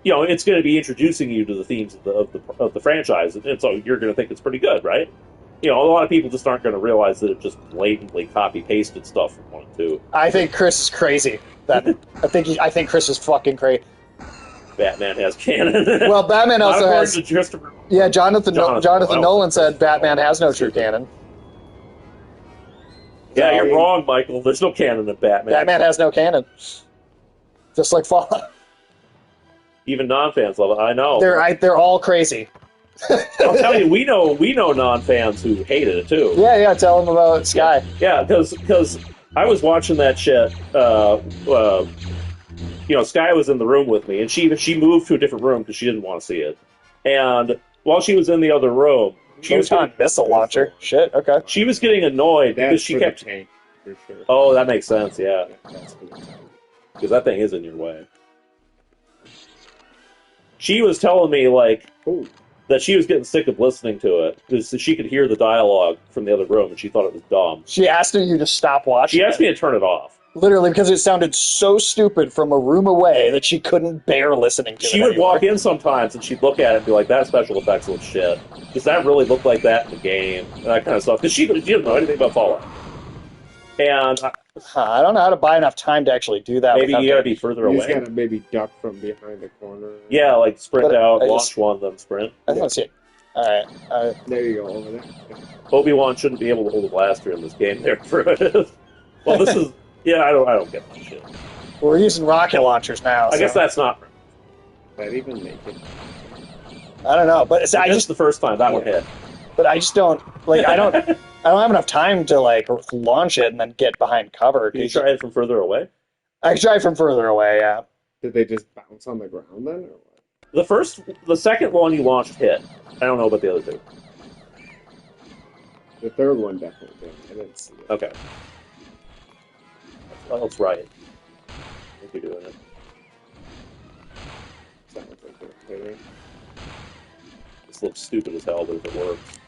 it's going to be introducing you to the themes of the franchise, and so you're going to think it's pretty good, right? a lot of people just aren't going to realize that it just blatantly copy-pasted stuff from 1 and 2. I think Chris is crazy. I think Chris is fucking crazy. Batman has canon. Well, Batman Not also according has... to Christopher. Yeah, Jonathan Jonathan Nolan said Batman has no true canon. Yeah, you're wrong, Michael. There's no canon in Batman. Batman has no canon. Just like Fallout. Even non-fans love it. I know. They're all crazy. I'll tell you, we know non-fans who hated it too. Yeah. Tell them about Sky. Yeah, because I was watching that shit. Sky was in the room with me, and she moved to a different room because she didn't want to see it. And while she was in the other room, she was on missile launcher. Shit. Okay. She was getting annoyed because she kept. The tank, for sure. Oh, that makes sense. Yeah, That's for the tank. because that thing is in your way. She was telling me that she was getting sick of listening to it because she could hear the dialogue from the other room and she thought it was dumb. She asked you to stop watching. She asked me to turn it off. Literally, because it sounded so stupid from a room away that she couldn't bear listening to it. She would anymore. walk in sometimes and she'd look at it and be like, "That special effects look shit. Does that really look like that in the game?" And that kind of stuff. Because she didn't know anything about Fallout. And I don't know how to buy enough time to actually do that. maybe you gotta be further You away. just gotta maybe duck from behind the corner. Yeah, like sprint But out, I launch just- one, then sprint. I don't see it. Alright. There you go, over there. Obi-Wan shouldn't be able to hold a blaster in this game. Well, this is... Yeah, I don't get that shit. We're using rocket launchers now. I guess that's not... That even make it. I don't know, but I This is just the first time that would hit. But I just don't I don't have enough time to launch it and then get behind cover. Can you try it from further away? I can try from further away. Yeah. Did they just bounce on the ground then, or what? The second one you launched hit. I don't know about the other two. The third one definitely did. I didn't see it. Okay. Well, that's right. I think you're doing it. Sounds like they're hitting. This looks stupid as hell, but if it works.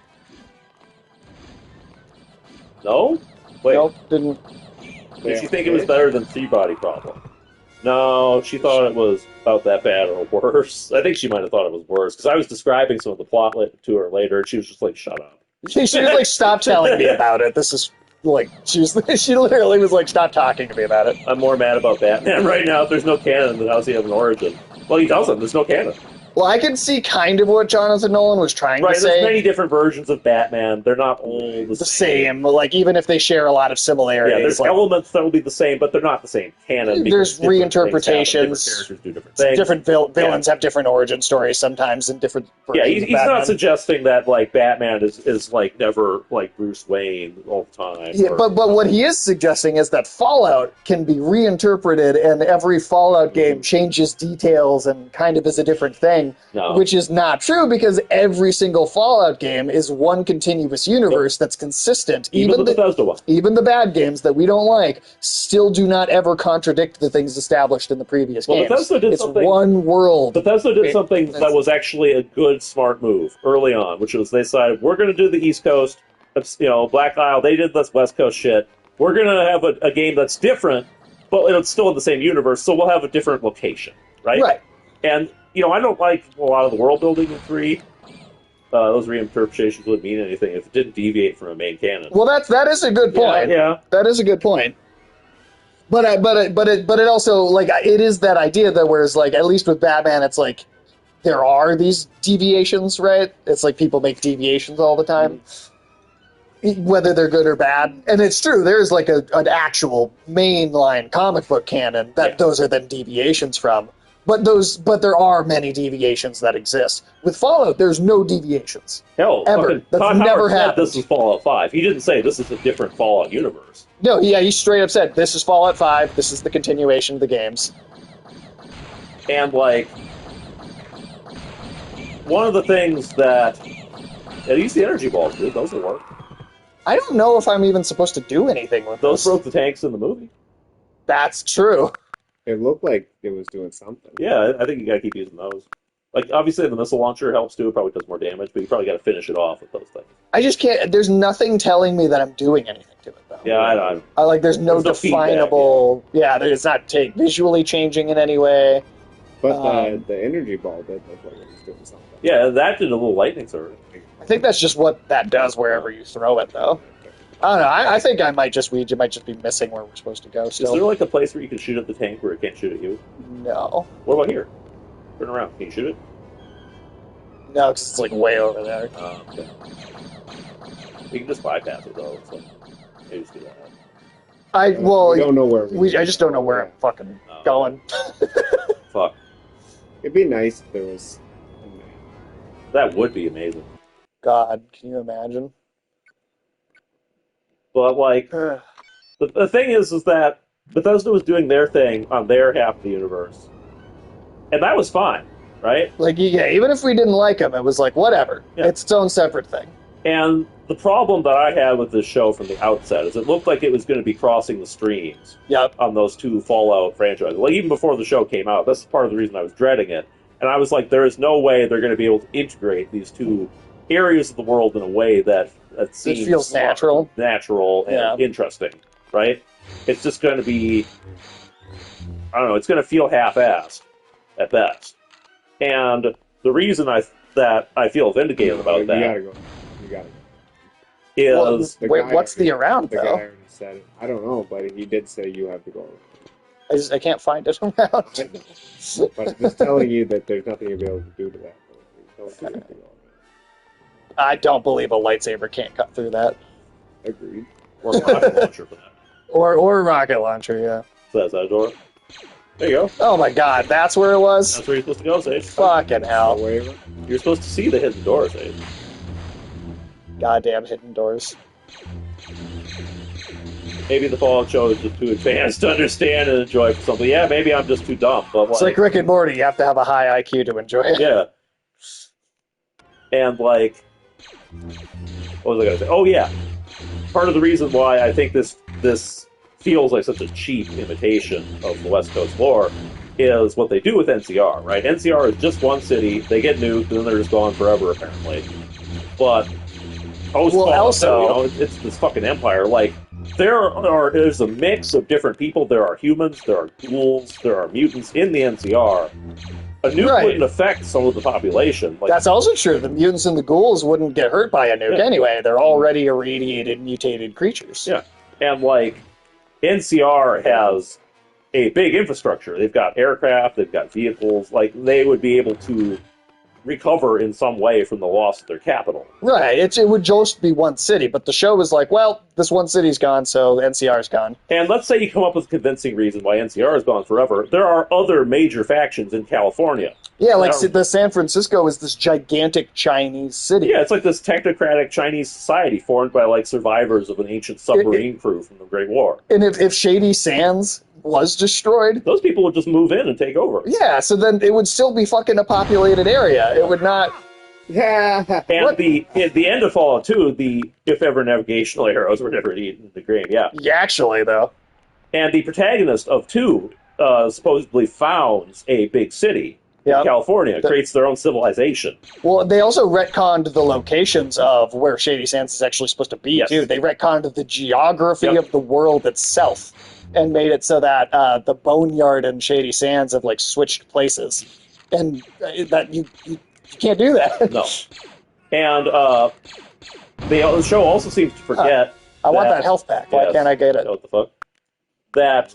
No? Wait. Nope. Didn't. Did she think it was better than Three-Body Problem? No, she thought it was about that bad or worse. I think she might have thought it was worse, because I was describing some of the plot to her later, and she was just like, "Shut up." She was like, "Stop telling me about it. This is she literally was like, "Stop talking to me about it." I'm more mad about Batman right now. If there's no canon, then how does he have an origin? Well, he doesn't. There's no canon. Well, I can see kind of what Jonathan Nolan was trying to say. There's many different versions of Batman. They're not all the same. Even if they share a lot of similarities. Yeah, there's elements that will be the same, but they're not the same canon. There's reinterpretations. Different characters do different things. Different villains have different origin stories sometimes in different versions. Yeah, he's not suggesting that Batman is never Bruce Wayne all the time. Yeah, but what he is suggesting is that Fallout can be reinterpreted, and every Fallout game changes details and kind of is a different thing. No. Which is not true, because every single Fallout game is one continuous universe that's consistent. Even the Bethesda one. Even the bad games that we don't like still do not ever contradict the things established in the previous games. Bethesda did it's something, one world. Bethesda did something that was actually a good, smart move early on, which was they decided, we're going to do the East Coast, Black Isle, they did this West Coast shit. We're going to have a game that's different, but it's still in the same universe, so we'll have a different location, right? Right. And I don't like a lot of the world building in 3. Those reinterpretations wouldn't mean anything if it didn't deviate from a main canon. Well, that is a good point. Yeah. That is a good point. But it also it is that idea that whereas at least with Batman it's there are these deviations, right? It's people make deviations all the time. Whether they're good or bad. And it's true, there's an actual mainline comic book canon that those are then deviations from. But there are many deviations that exist. With Fallout, there's no deviations. Hell, ever. That's Todd never Howard said happened. this is Fallout 5. He didn't say this is a different Fallout universe. No, yeah, he straight up said, this is Fallout 5, this is the continuation of the games. And, one of the things that... At least the energy balls, dude. Those will work. I don't know if I'm even supposed to do anything with Those this. broke the tanks in the movie. That's true. It looked like it was doing something. Yeah, I think you gotta keep using those. Obviously the missile launcher helps too. It probably does more damage, but you probably gotta finish it off with those things. I just can't... There's nothing telling me that I'm doing anything to it, though. Yeah, I know. There's no definable... It's not visually changing in any way. But the energy ball did look like it was doing something. Yeah, that did a little lightning surge. I think that's just what that does wherever you throw it, though. I don't know. I think we might just be missing where we're supposed to go still. Is there like a place where you can shoot at the tank where it can't shoot at you? No. What about here? Turn around. Can you shoot it? No, because it's like way over there. Okay. You can just bypass it though. So maybe just do that. We don't know where I just don't know where I'm fucking going. Fuck. It'd be nice if there was a map. That would be amazing. God, can you imagine? But like, the thing is that Bethesda was doing their thing on their half of the universe, and that was fine, right? Like, yeah, even if we didn't like them, it was like, whatever. Yeah. It's its own separate thing. And the problem that I had with this show from the outset is it looked like it was going to be crossing the streams on those two Fallout franchises. Like, even before the show came out, that's part of the reason I was dreading it. And I was like, there is no way they're going to be able to integrate these two areas of the world in a way that seems feels natural and interesting, right? It's just going to be, I don't know, it's going to feel half-assed at best. And the reason that I feel vindicated about that You gotta go. is... What's the around, the though? guy already said it. I don't know, but he did say you have to go. I can't find it around. But I'm just telling you that there's nothing you'll be able to do to that. You have to go. I don't believe a lightsaber can't cut through that. Agreed. Or a rocket launcher for that. Or a rocket launcher, yeah. So that's that door. There you go. Oh my god, that's where it was? That's where you're supposed to go, Sage. Fucking hell. You're supposed to see the hidden door, Sage. Goddamn hidden doors. Maybe the Fallout show is just too advanced to understand and enjoy something. Yeah, maybe I'm just too dumb. But It's like Rick and Morty, you have to have a high IQ to enjoy it. Yeah. And like, what was I going to say? Oh yeah, part of the reason why I think this feels like such a cheap imitation of the West Coast lore is what they do with NCR, right? NCR is just one city, they get nuked, and then they're just gone forever, apparently. But it's this fucking empire. Like, there's a mix of different people. There are humans, there are ghouls, there are mutants in the NCR. A nuke wouldn't affect some of the population. Like, that's also true. The mutants and the ghouls wouldn't get hurt by a nuke anyway. They're already irradiated, mutated creatures. Yeah. And, like, NCR has a big infrastructure. They've got aircraft, they've got vehicles. Like, they would be able to recover in some way from the loss of their capital. Right. It would just be one city, but the show was like, well, this one city's gone, so NCR's gone. And let's say you come up with a convincing reason why NCR is gone forever. There are other major factions in California. Yeah, like the San Francisco is this gigantic Chinese city. Yeah, it's like this technocratic Chinese society formed by like survivors of an ancient submarine crew from the Great War. And if Shady Sands was destroyed, those people would just move in and take over. Yeah, so then it would still be fucking a populated area. It would not. Yeah. And at the end of Fallout 2, the if ever navigational arrows were never eaten in the grave. Yeah. Yeah, actually, though. And the protagonist of 2 supposedly founds a big city. In California, creates their own civilization. Well, they also retconned the locations of where Shady Sands is actually supposed to be, too. They retconned the geography of the world itself and made it so that the Boneyard and Shady Sands have, like, switched places. And that you can't do that. No. And the show also seems to forget... I want that health pack. Why can't I get it? What the fuck? That...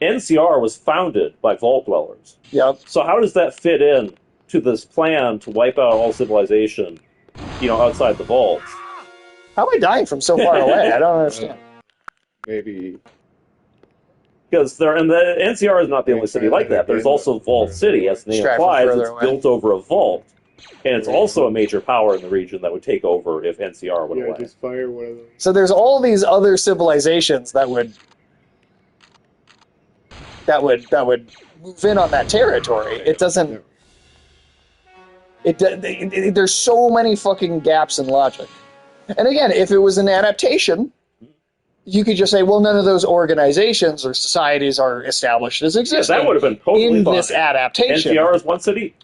NCR was founded by Vault Dwellers. Yep. So how does that fit in to this plan to wipe out all civilization, outside the vaults? How am I dying from so far away? I don't understand. Maybe... Because the NCR is not the only city like that. There's also Vault City, as the name implies. It's built over a vault. And it's also a major power in the region that would take over if NCR went away. Just fire one of them. So there's all these other civilizations that would move in on that territory. It doesn't... There's so many fucking gaps in logic. And again, if it was an adaptation, you could just say, well, none of those organizations or societies are established as existing. Yeah, that would have been totally in fine. This adaptation. NCR is one city.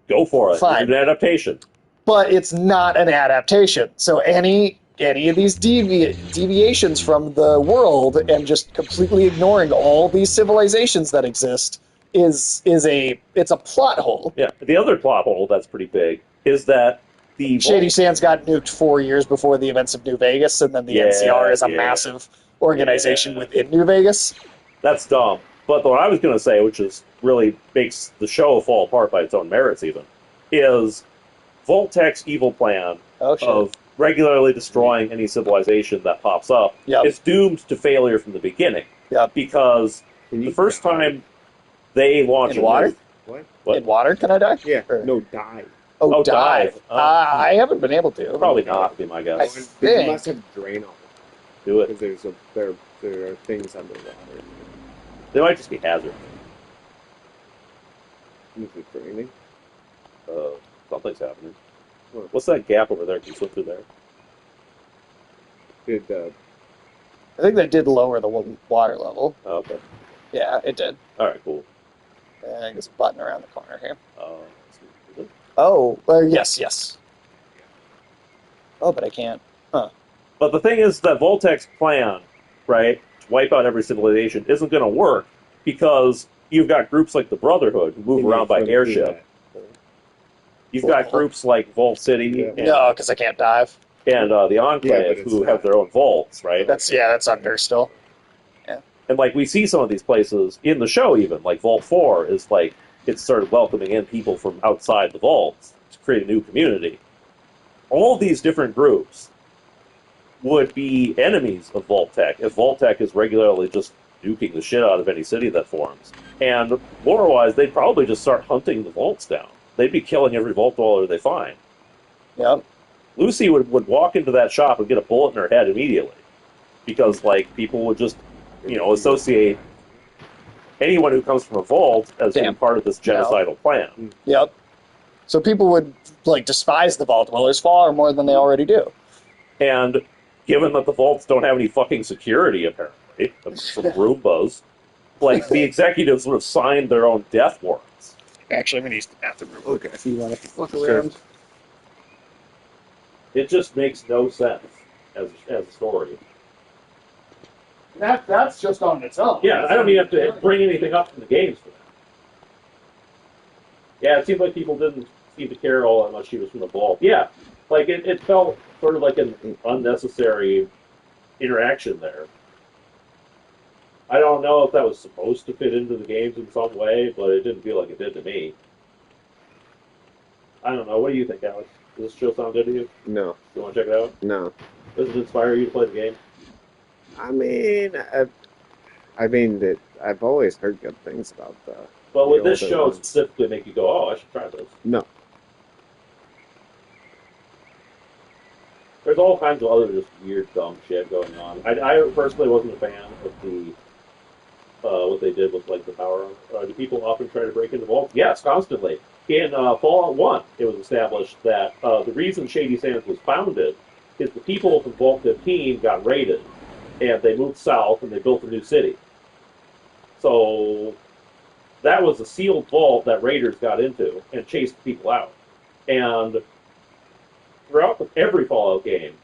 Go for it. Fine. It's an adaptation. But it's not an adaptation. So any of these deviations from the world and just completely ignoring all these civilizations that exist it's a plot hole. Yeah. The other plot hole that's pretty big is that the Shady Sands got nuked 4 years before the events of New Vegas, and then the NCR is a massive organization within New Vegas. That's dumb. But what I was going to say, which is really makes the show fall apart by its own merits even, is Voltec's evil plan of regularly destroying any civilization that pops up is doomed to failure from the beginning. Because the first time they launch in water? What? In water, can I die? Yeah. No, dive. Oh, dive. I haven't been able to. Probably not, would be my guess. You must have drain on it. Do it. Because there are things underwater. They might just be hazards. Is it draining? Something's happening. What's that gap over there? Can you swim through there? I think they did lower the water level. Oh, okay. Yeah, it did. All right, cool. I think there's a button around the corner here. Is it? Oh, yes. Oh, but I can't. Huh. But the thing is that Voltec's plan, right, to wipe out every civilization isn't going to work because you've got groups like the Brotherhood who move around by airship. You've got groups like Vault City. And, no, because I can't dive. And the Enclave, who have their own vaults, right? That's under still. Yeah. And, like, we see some of these places in the show even. Like, Vault 4 is, like, it started welcoming in people from outside the vaults to create a new community. All of these different groups would be enemies of Voltec if Voltec is regularly just nuking the shit out of any city that forms. And lore-wise, they'd probably just start hunting the vaults down. They'd be killing every vault dweller they find. Yep. Lucy would walk into that shop and get a bullet in her head immediately. Because, like, people would just, associate anyone who comes from a vault as being part of this genocidal plan. Yep. So people would, despise the vault dwellers far more than they already do. And given that the vaults don't have any fucking security, apparently, some Roombas, the executives would have signed their own death warrants. Actually, I'm going to use the bathroom real quick if you want to fuck Sure. around. It just makes no sense as a story. That's just on its own. Yeah, I don't even have to bring anything up from the games for that. Yeah, it seems like people didn't seem to care all that much she was from the vault. Yeah, it felt sort of like an unnecessary interaction there. I don't know if that was supposed to fit into the games in some way, but it didn't feel like it did to me. I don't know. What do you think, Alex? Does this show sound good to you? No. You want to check it out? No. Does it inspire you to play the game? I mean, that I've always heard good things about the. But would this show specifically make you go, "Oh, I should try this"? No. There's all kinds of other just weird, dumb shit going on. I personally wasn't a fan of the what they did with the power. Do people often try to break into vaults? Yes, constantly. In Fallout 1, it was established that the reason Shady Sands was founded is the people from Vault 15 got raided, and they moved south, and they built a new city. So that was a sealed vault that raiders got into and chased people out. And throughout every Fallout game,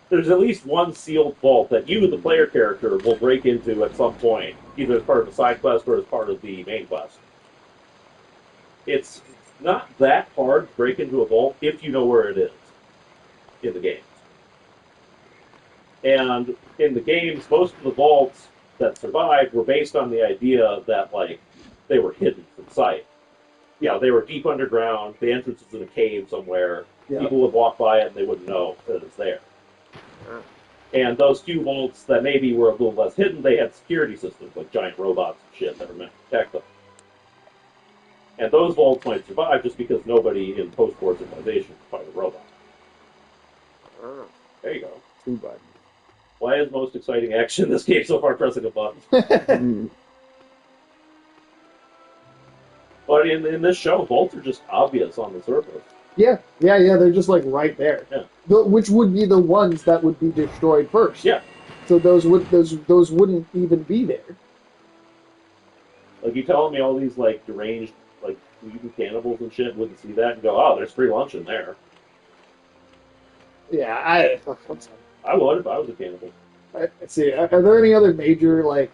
there's at least one sealed vault that you, the player character, will break into at some point, either as part of a side quest or as part of the main quest. It's not that hard to break into a vault if you know where it is in the games. And in the games, most of the vaults that survived were based on the idea that, they were hidden from sight. Yeah, they were deep underground, the entrance was in a cave somewhere, people would walk by it and they wouldn't know that it's there. And those few vaults that maybe were a little less hidden, they had security systems, like giant robots and shit that were meant to protect them. And those vaults might survive just because nobody in post-war civilization could fight a robot. There you go. Too bad. Why is most exciting action in this game so far pressing a button? But in this show, vaults are just obvious on the surface. Yeah, they're just right there. Yeah. Which would be the ones that would be destroyed first. Yeah. So those wouldn't even be there. You telling me all these deranged mutant cannibals and shit wouldn't see that and go, "Oh, there's free lunch in there." Yeah, I would if I was a cannibal. Let's see. Are there any other major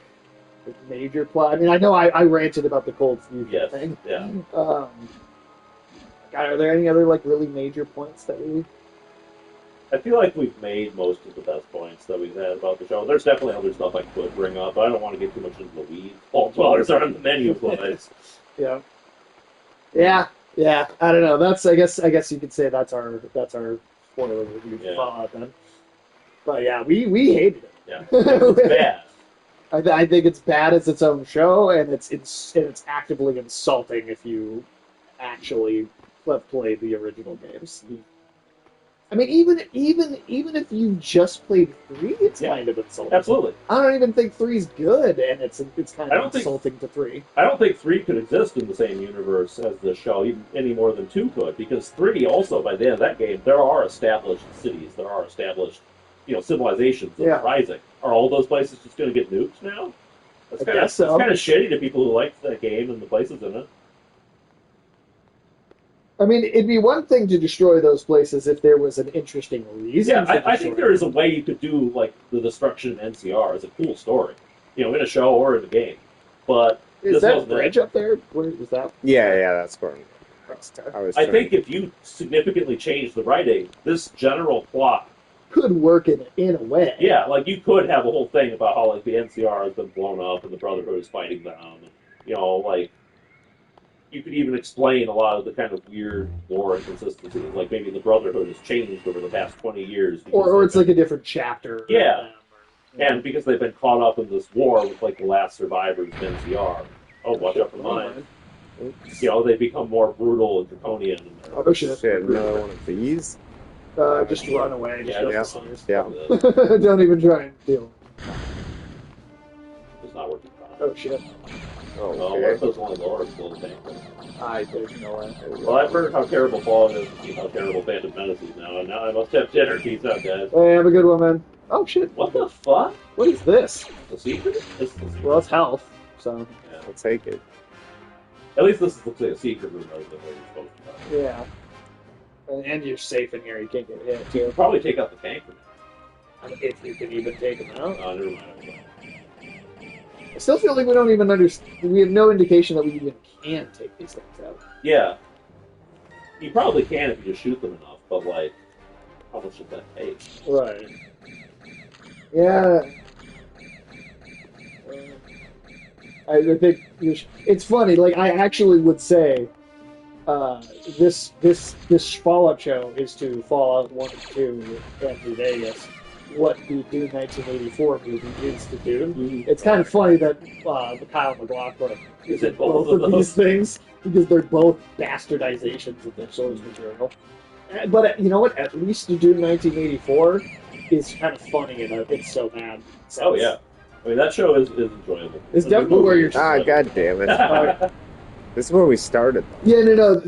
major plot? I mean, I know I ranted about the cold fusion thing. Yeah. God, are there any other like really major points that we? I feel like we've made most of the best points that we've had about the show. There's definitely other stuff I could bring up, but I don't want to get too much into the weeds. All dwellers are on the menu, boys. Yeah. Yeah. Yeah. I don't know. That's I guess you could say that's our spoiler review for Yeah. Fallout then. But yeah, we hated it. Yeah, it's bad. I think it's bad as its own show, and it's actively insulting if you actually have played the original games. I mean, even if you just played 3, it's kind of insulting. Absolutely. I don't even think 3's good, and it's kind I of don't insulting to 3. I don't think 3 could exist in the same universe as the show, even any more than 2 could, because 3 also, by the end of that game, there are established cities, there are established, civilizations that are rising. Are all those places just going to get nuked now? I guess so. It's kind of shitty to people who liked that game and the places in it. I mean, it'd be one thing to destroy those places if there was an interesting reason. Yeah, I think there is a way you could do like the destruction in NCR as a cool story, in a show or in a game. But is that bridge up there? Where is that? Yeah, that's where I think if you significantly change the writing, this general plot could work in a way. Yeah, like you could have a whole thing about how like the NCR has been blown up and the Brotherhood is fighting them, and like you could even explain a lot of the kind of weird lore inconsistencies, like maybe the Brotherhood has changed over the past 20 years. Or it's like a different chapter. Yeah. And because they've been caught up in this war with like the last survivors of NCR. Oh, watch out for mine. They become more brutal and draconian. Oh shit! Another one of these. Just run away. Just yeah. Don't even try and deal. It's not working. Oh shit! Oh, what if those only lords will tank? There's no way. Well, I've heard how terrible Fallout is, and see how terrible Phantom Menace is now, and now I must have dinner. Peace out, guys. Hey, have a good one, man. Oh shit! What the fuck? What is this? The secret? It's the secret. Well, it's health, so yeah. I'll take it. At least this looks like a secret room rather than where you're supposed to go. Yeah. And you're safe in here. You can't get hit. You could probably take out the tank for now. I mean, if you can even take them out. Oh, never mind. I still feel like we don't even understand. We have no indication that we even can take these things out. Yeah. You probably can if you just shoot them enough, but like, how much should that take? Right. Yeah. I think it's funny. Like I actually would say, this Fallout show is to Fallout 1 and 2 and New Vegas what the Dune 1984 movie is to Dune. Mm-hmm. It's kind of funny that Kyle MacLachlan is in both of these things because they're both bastardizations of their source material. But you know what? At least the Dune 1984 is kind of funny and it's so bad. Oh yeah. I mean, that show is enjoyable. It's definitely where you're... God damn it. This is where we started. Yeah, no.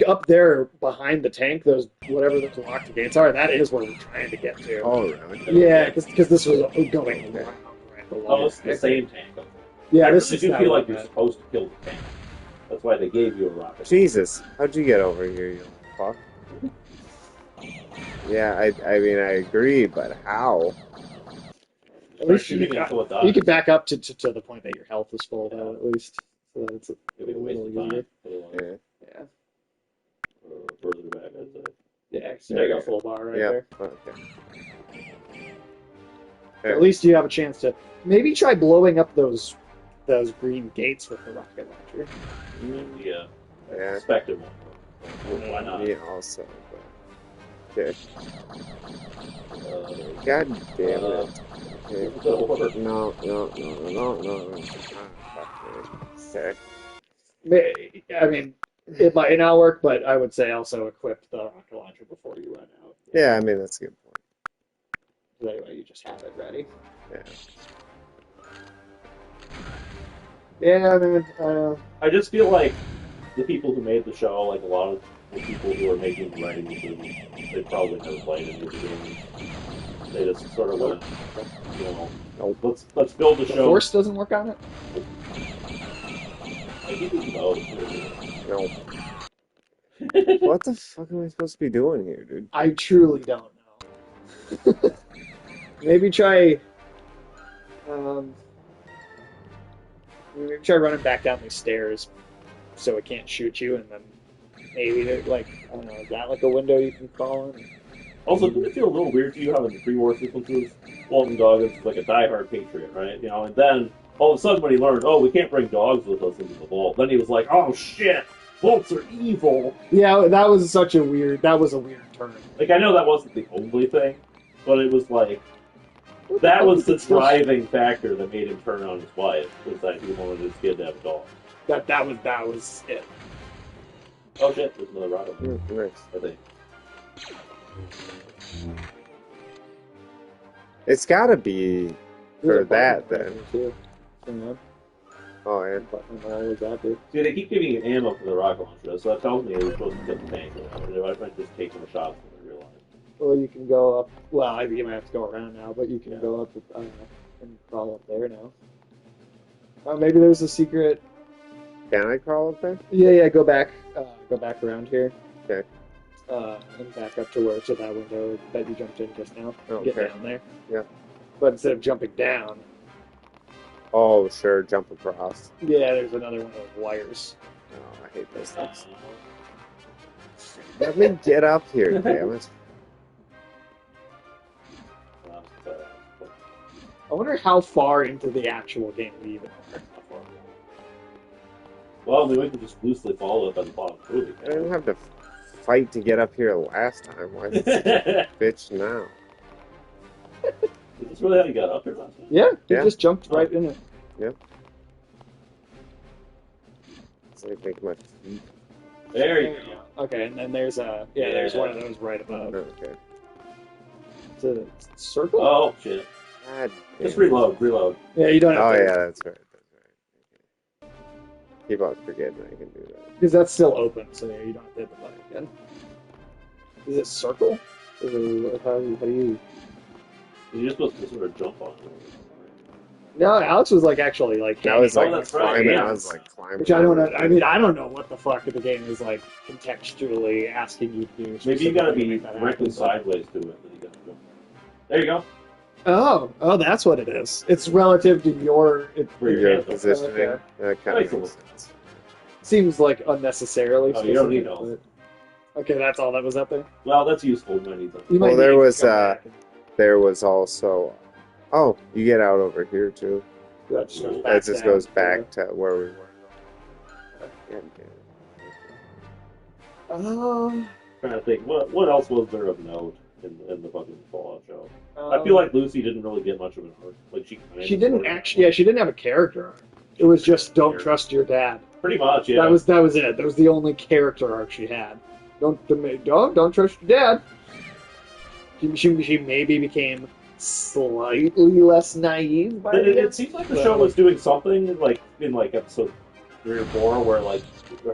Up there behind the tank, whatever those locked gates are, that is where we're trying to get to. Oh, really? Yeah, because this was going around. Oh, it's the same tank. Yeah, I this really is do feel like you're supposed to kill the tank. That's why they gave you a rocket. Jesus, how'd you get over here, you fuck? Yeah, I mean, I agree, but how? At least you can back up to the point that your health is full, though, at least. So it's a little easier. Yeah. Further back, I'd say. Yeah, so you got a full bar right there. Okay. At least you have a chance to maybe try blowing up those green gates with the rocket launcher. Yeah. Expected one. Why not? Yeah, also. Okay. God damn it. Okay. No. Okay. I mean, it might not work, but I would say also equip the rocket launcher before you run out. Yeah, I mean, that's a good point. That way you just have it ready. Yeah. Yeah, man. I just feel like the people who made the show, like a lot of the people who are making the writing decisions, they probably never played any of the games. They just sort of went, let's build the show. The Force doesn't work on it? I think you know. No. What the fuck am I supposed to be doing here, dude? I truly don't know. Maybe try running back down these stairs so it can't shoot you, and then maybe they're like, I don't know, is that like a window you can crawl in? Also, didn't it feel a little weird to you how in the pre-war sequences, Walton Goggins was like a diehard patriot, right? You know, and then all of a sudden when he learned, oh, we can't bring dogs with us into the vault, then he was like, oh shit, vaults are evil. Yeah, that was a weird turn. Like, I know that wasn't the only thing, but it was like, that was the driving factor that made him turn on his wife, was that he wanted his kid to have a dog. That was it. Oh shit, there's another rock up Nice. here, I think. It's gotta be for that then. Too. Hang on. Oh, yeah. What was that, dude? See, they keep giving you ammo for the rocket launcher, so that tells me they were supposed to get the tank. They might just take some shots when they realize. Or you can go up. Well, you might have to go around now, but you can go up and crawl up there now. Maybe there's a secret. Can I crawl up there? Yeah. Go back around here. Okay. And back up to that window that you jumped in just now. Oh, Get okay. down there. Yeah. But instead of jumping down, Oh, sure, jump across. yeah, there's another one of those wires. Oh, I hate those things. Let me get up here, damn it. I wonder how far into the actual game we even are. Well, we could just loosely follow it by the bottom of the movie. I didn't have to fight to get up here last time. Why is it bitch now? Is this really how you got up here last time? Yeah, you Yeah. just jumped right in it. Yep. It's like make my feet. There you go. Okay, and then there's there's one of those right above. Okay. It's a circle? Oh, shit. God Just damn it. reload. Yeah, you don't have Oh to. yeah, that's right. Okay. Keep on forgetting I can do that. Because that's still open, so yeah, you don't have to hit the button again. Is it circle? Is it, how do you... You're just supposed to sort of jump on it. No, Alex was like actually like... I was like that's right, climbing. yeah. I was like climbing. Which I don't know. I mean, I don't know what the fuck the game is like contextually asking you to do. Maybe you gotta be specifically to make that directly happen. sideways to it, then you gotta jump. There you go. Oh, that's what it is. It's relative to your... Where your hands are. positioning. Okay. That kind Makes of a makes little sense. Seems like unnecessarily Oh, you don't need specific, those. but- Okay, that's all that was up there? Well, that's useful when I need them. You might Well, there need to was come back and- there was also. Oh, you get out over here too. that just goes back That just down goes to- back to where we were. God damn. Trying to think, what else was there of note in the fucking Fallout show? I feel like Lucy didn't really get much of an arc. Like she didn't actually. Yeah, she didn't have a character arc. It was just don't trust your dad. Pretty much, yeah. That was it. That was the only character arc she had. Don't trust your dad. She maybe became slightly less naive by But the end. it seems like the show was doing something like in like episode 3 or 4 where like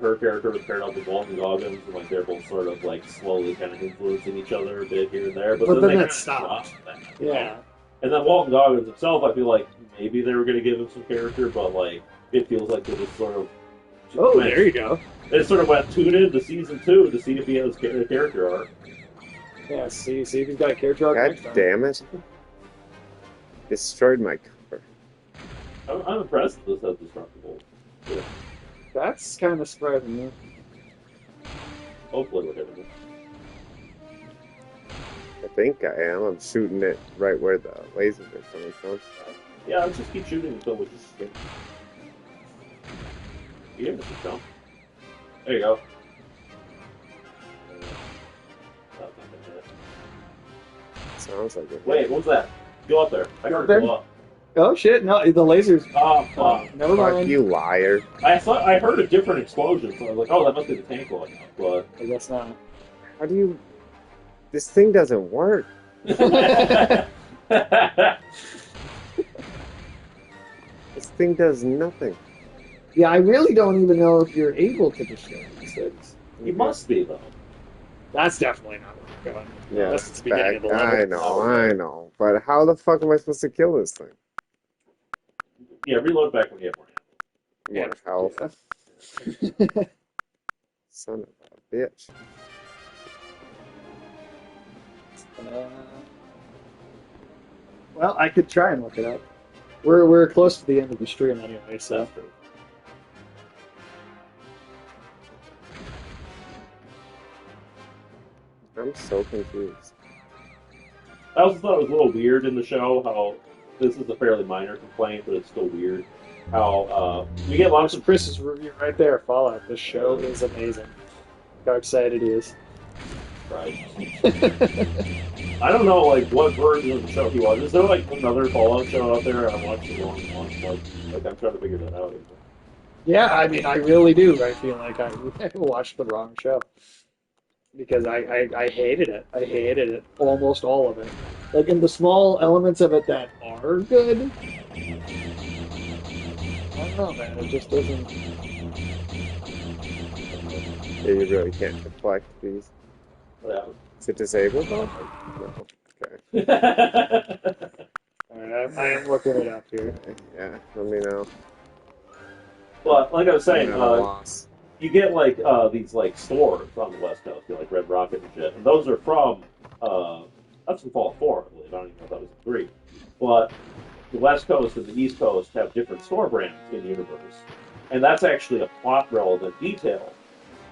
her character was paired up with Walton Goggins and like they're both sort of like slowly kind of influencing each other a bit here and there. But then then they that kinda stopped. dropped that, Yeah. And then Walton Goggins himself, I feel like maybe they were going to give him some character, but like it feels like they just sort of. Oh, there you go. They sort of went tuned into season 2 to see if he has a character arc. Yeah, see if he's got a character arc next God time. damn it! Destroyed my cover. I'm impressed that this has destructible. Yeah. That's kind of surprising me. Hopefully we're getting it. I think I am. I'm shooting it right where the lasers are coming from. Yeah, let's just keep shooting until we just get. You gave us a jump. There you go. That's not gonna hit. Sounds like it. Wait, what was that? Go up there. I Go heard up there? it go up. Oh shit! No, the lasers. Oh, fuck. Never Fuck mind. you, liar. I heard a different explosion, so I was like, oh, that must be the tank going up. But I guess not. How do you... This thing doesn't work. This thing does nothing. Yeah, I really don't even know if you're able to destroy these things. you must be though. That's definitely not where we're going. Yeah, That's it's the beginning back. of the level. I know. But how the fuck am I supposed to kill this thing? Yeah, reload back when you have more ammo. More health. Son of a bitch. Well, I could try and look it up. We're close to the end of the stream anyway, so. That's true. I'm so confused. I also thought it was a little weird in the show how this is a fairly minor complaint, but it's still weird. How we get lots Watch of Chris's review right there. Fallout. This show is amazing. How excited he is. right. I don't know like what version of the show he was. Is there like another Fallout show out there? I watched the wrong one. Like I'm trying to figure that out. Yeah, I mean, I really do. I feel like I watched the wrong show because I hated it. I hated it. Almost all of it. Like in the small elements of it that are good. I don't know, man. It just doesn't. Yeah, you really can't deflect these. Yeah. Is it disabled though? No. Okay. All right, I am looking it up here. Yeah, let me know. But like I was saying, I'm at a loss. you get like these like stores on the West Coast, you know, like Red Rocket and shit, and those are from that's from Fallout 4, I believe. I don't even know if that was 3. But the West Coast and the East Coast have different store brands in the universe, and that's actually a plot relevant detail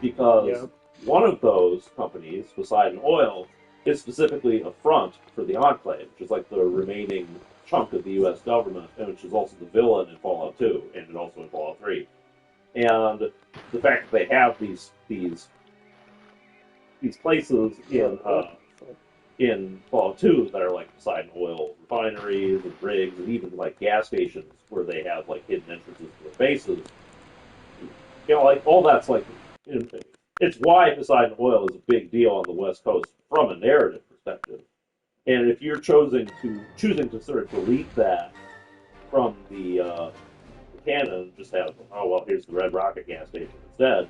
because one of those companies, Poseidon Oil, is specifically a front for the Enclave, which is like the remaining chunk of the U.S. government, and which is also the villain in Fallout 2 and also in Fallout 3. And the fact that they have these places in Fallout 2 that are like Poseidon Oil refineries and rigs and even like gas stations where they have like hidden entrances to their bases. You know, like all that's like it's why Poseidon Oil is a big deal on the West Coast from a narrative perspective. And if you're choosing to sort of delete that from the canon, just have here's the Red Rocket gas station instead.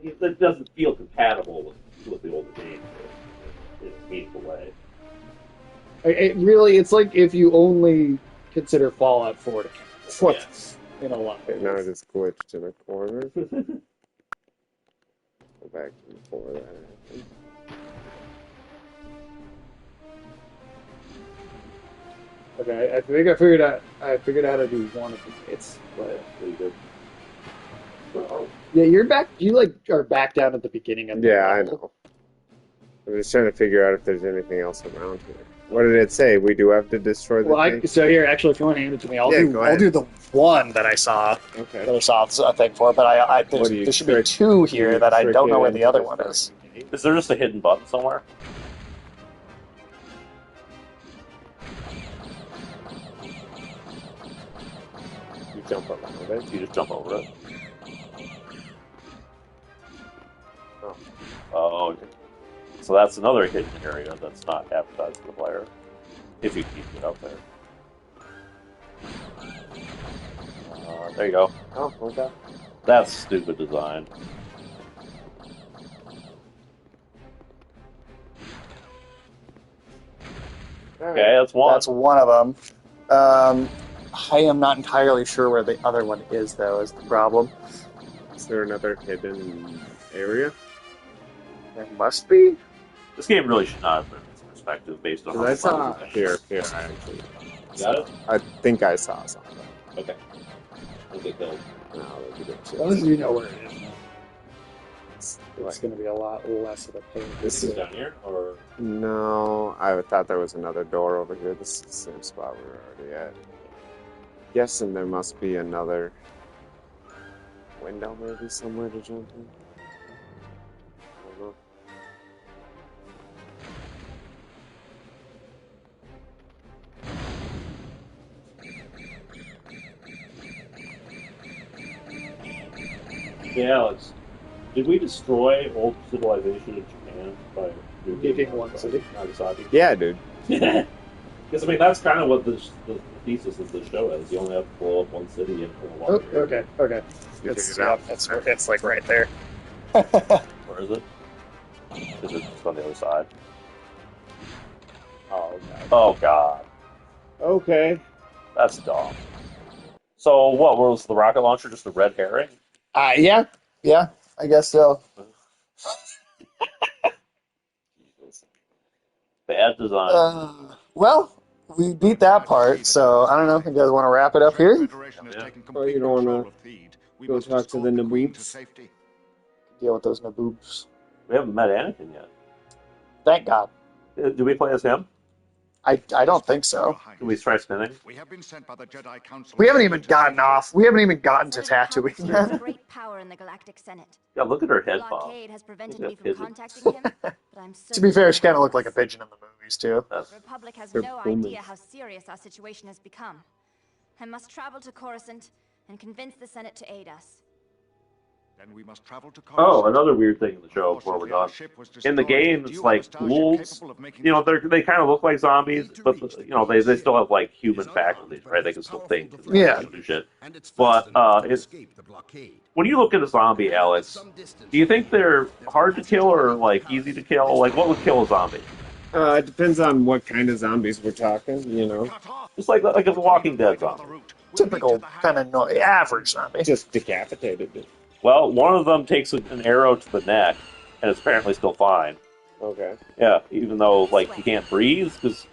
It doesn't feel compatible with the older game in a meaningful way. It's like if you only consider Fallout 4 to count. In a lot. Okay, now I just glitched in a corner. Go back to before that happened. Okay, I think I figured out how to do one of the gates, but yeah, you're back. You are back down at the beginning of the Yeah, I level. know. I'm just trying to figure out if there's anything else around here. What did it say? We do have to destroy the thing? So here, actually, if you want to hand it to me, I'll do the one that I saw. Okay. That I saw a thing for, but there should be 2 here that I don't know where the other one is. Is there just a hidden button somewhere? You jump around it. You just jump over it. Oh. Oh, okay. So that's another hidden area that's not advertised to the player, if you keep it out there. There you go. Oh, okay. That's stupid design. Okay, that's one. That's one of them. I am not entirely sure where the other one is, though, is the problem. Is there another hidden area? There must be. This game really should not have been its perspective based on. I saw here. I actually got it. I think I saw something. Okay. Okay, killed. No, they did As long as you know where it is. Right. It's going to be a lot less of a pain. This Is is it down here or? no. I thought there was another door over here. This is the same spot we were already at. Guessing there must be another window, maybe somewhere to jump in. I don't know. Yeah, Alex. Did we destroy old civilization in Japan by Nuking one city? Nagasaki? Yeah, dude. Because I mean that's kind of what the thesis of the show is. You only have to blow up one city in a long area. Okay. You It's, figured it out. it's like right there. Where is it? Is it just on the other side? Oh, God. Oh god, Okay. that's dumb. So what was the rocket launcher? Just a red herring? Yeah, I guess so. Bad design. Well, we beat that part, so I don't know if you guys want to wrap it up here. Or you don't wanna go talk to the Naboobs? Deal with those naboobs. We haven't met Anakin yet. Thank God. Do we play as him? I don't think so. Do we try spinning? We have been sent by the Jedi Council. We haven't even gotten off. We haven't even gotten to Senator Tatooine Palpatine has yet. great power in the Galactic Senate. Yeah, look at her head bob. Blockade has prevented Look me at from pigeon. contacting him, but I'm To be fair, she kind of looked like a pigeon in the movies, too. The Republic has They're no boomers. idea how serious our situation has become. I must travel to Coruscant and convince the Senate to aid us. Then we must travel to Oh, Coruscant. another weird thing in the show before we're done. In the game, it's like ghouls. You know, they kind of look like zombies, but you know they still have like human faculties, right? They can still think, and, Yeah. do shit. But it's when you look at a zombie, Alex, do you think they're hard to kill or like easy to kill? Like, what would kill a zombie? It depends on what kind of zombies we're talking, you know. Just like a Walking Dead zombie. Typical kind of average zombie. Just decapitated it. Well, one of them takes an arrow to the neck, and it's apparently still fine. Okay. Yeah, even though like you can't breathe. Because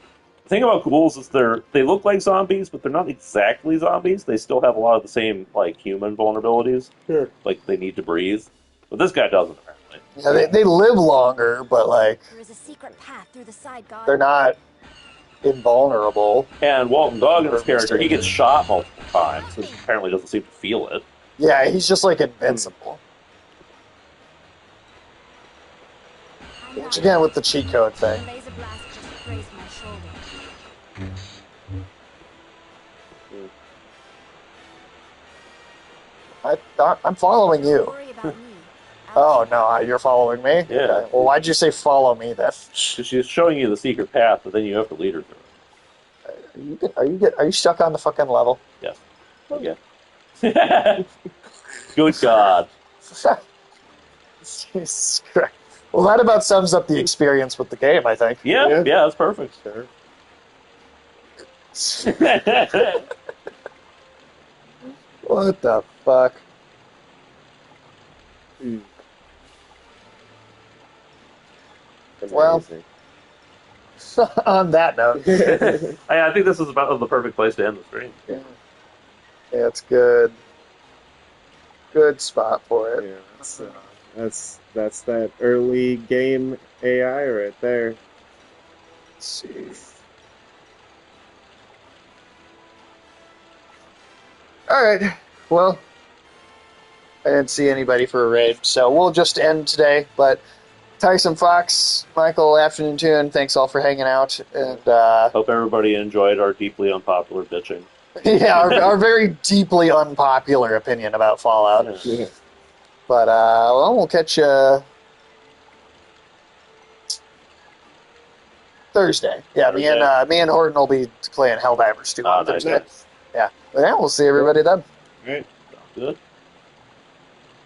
the thing about ghouls is they look like zombies, but they're not exactly zombies. They still have a lot of the same like human vulnerabilities. Sure. Like they need to breathe, but this guy doesn't apparently. Yeah, they live longer, but like There is a secret path through the side garden. they're not invulnerable. And Walton Goggins' character, he gets shot multiple times, and apparently doesn't seem to feel it. Yeah, he's just like invincible. Which again, with the cheat code thing. The laser blast just grazed my shoulder. I'm following you. Worry about me. Oh no, you're following me? Yeah. Okay. Well, why'd you say follow me then? Because she's showing you the secret path, but then you have to lead her through it. Are you stuck on the fucking level? Yes. Okay. Good God. Jesus Christ. Well, that about sums up the experience with the game, I think. Yeah, that's perfect. Sure. What the fuck? Well, Amazing. on that note, I think this is about the perfect place to end the stream. yeah, it's good. Good spot for it. Yeah, that's that early game AI right there. Let's see. All right. Well, I didn't see anybody for a raid, so we'll just end today. But Tyson Fox, Michael, Afternoon Tune, thanks all for hanging out. And Hope everybody enjoyed our deeply unpopular bitching. yeah, our very deeply unpopular opinion about Fallout. Yeah. But well, we'll catch you Thursday. Yeah, me and Horton will be playing Helldivers 2 on Thursday. Nice. Yeah, but yeah, we'll see everybody then. All right. Good.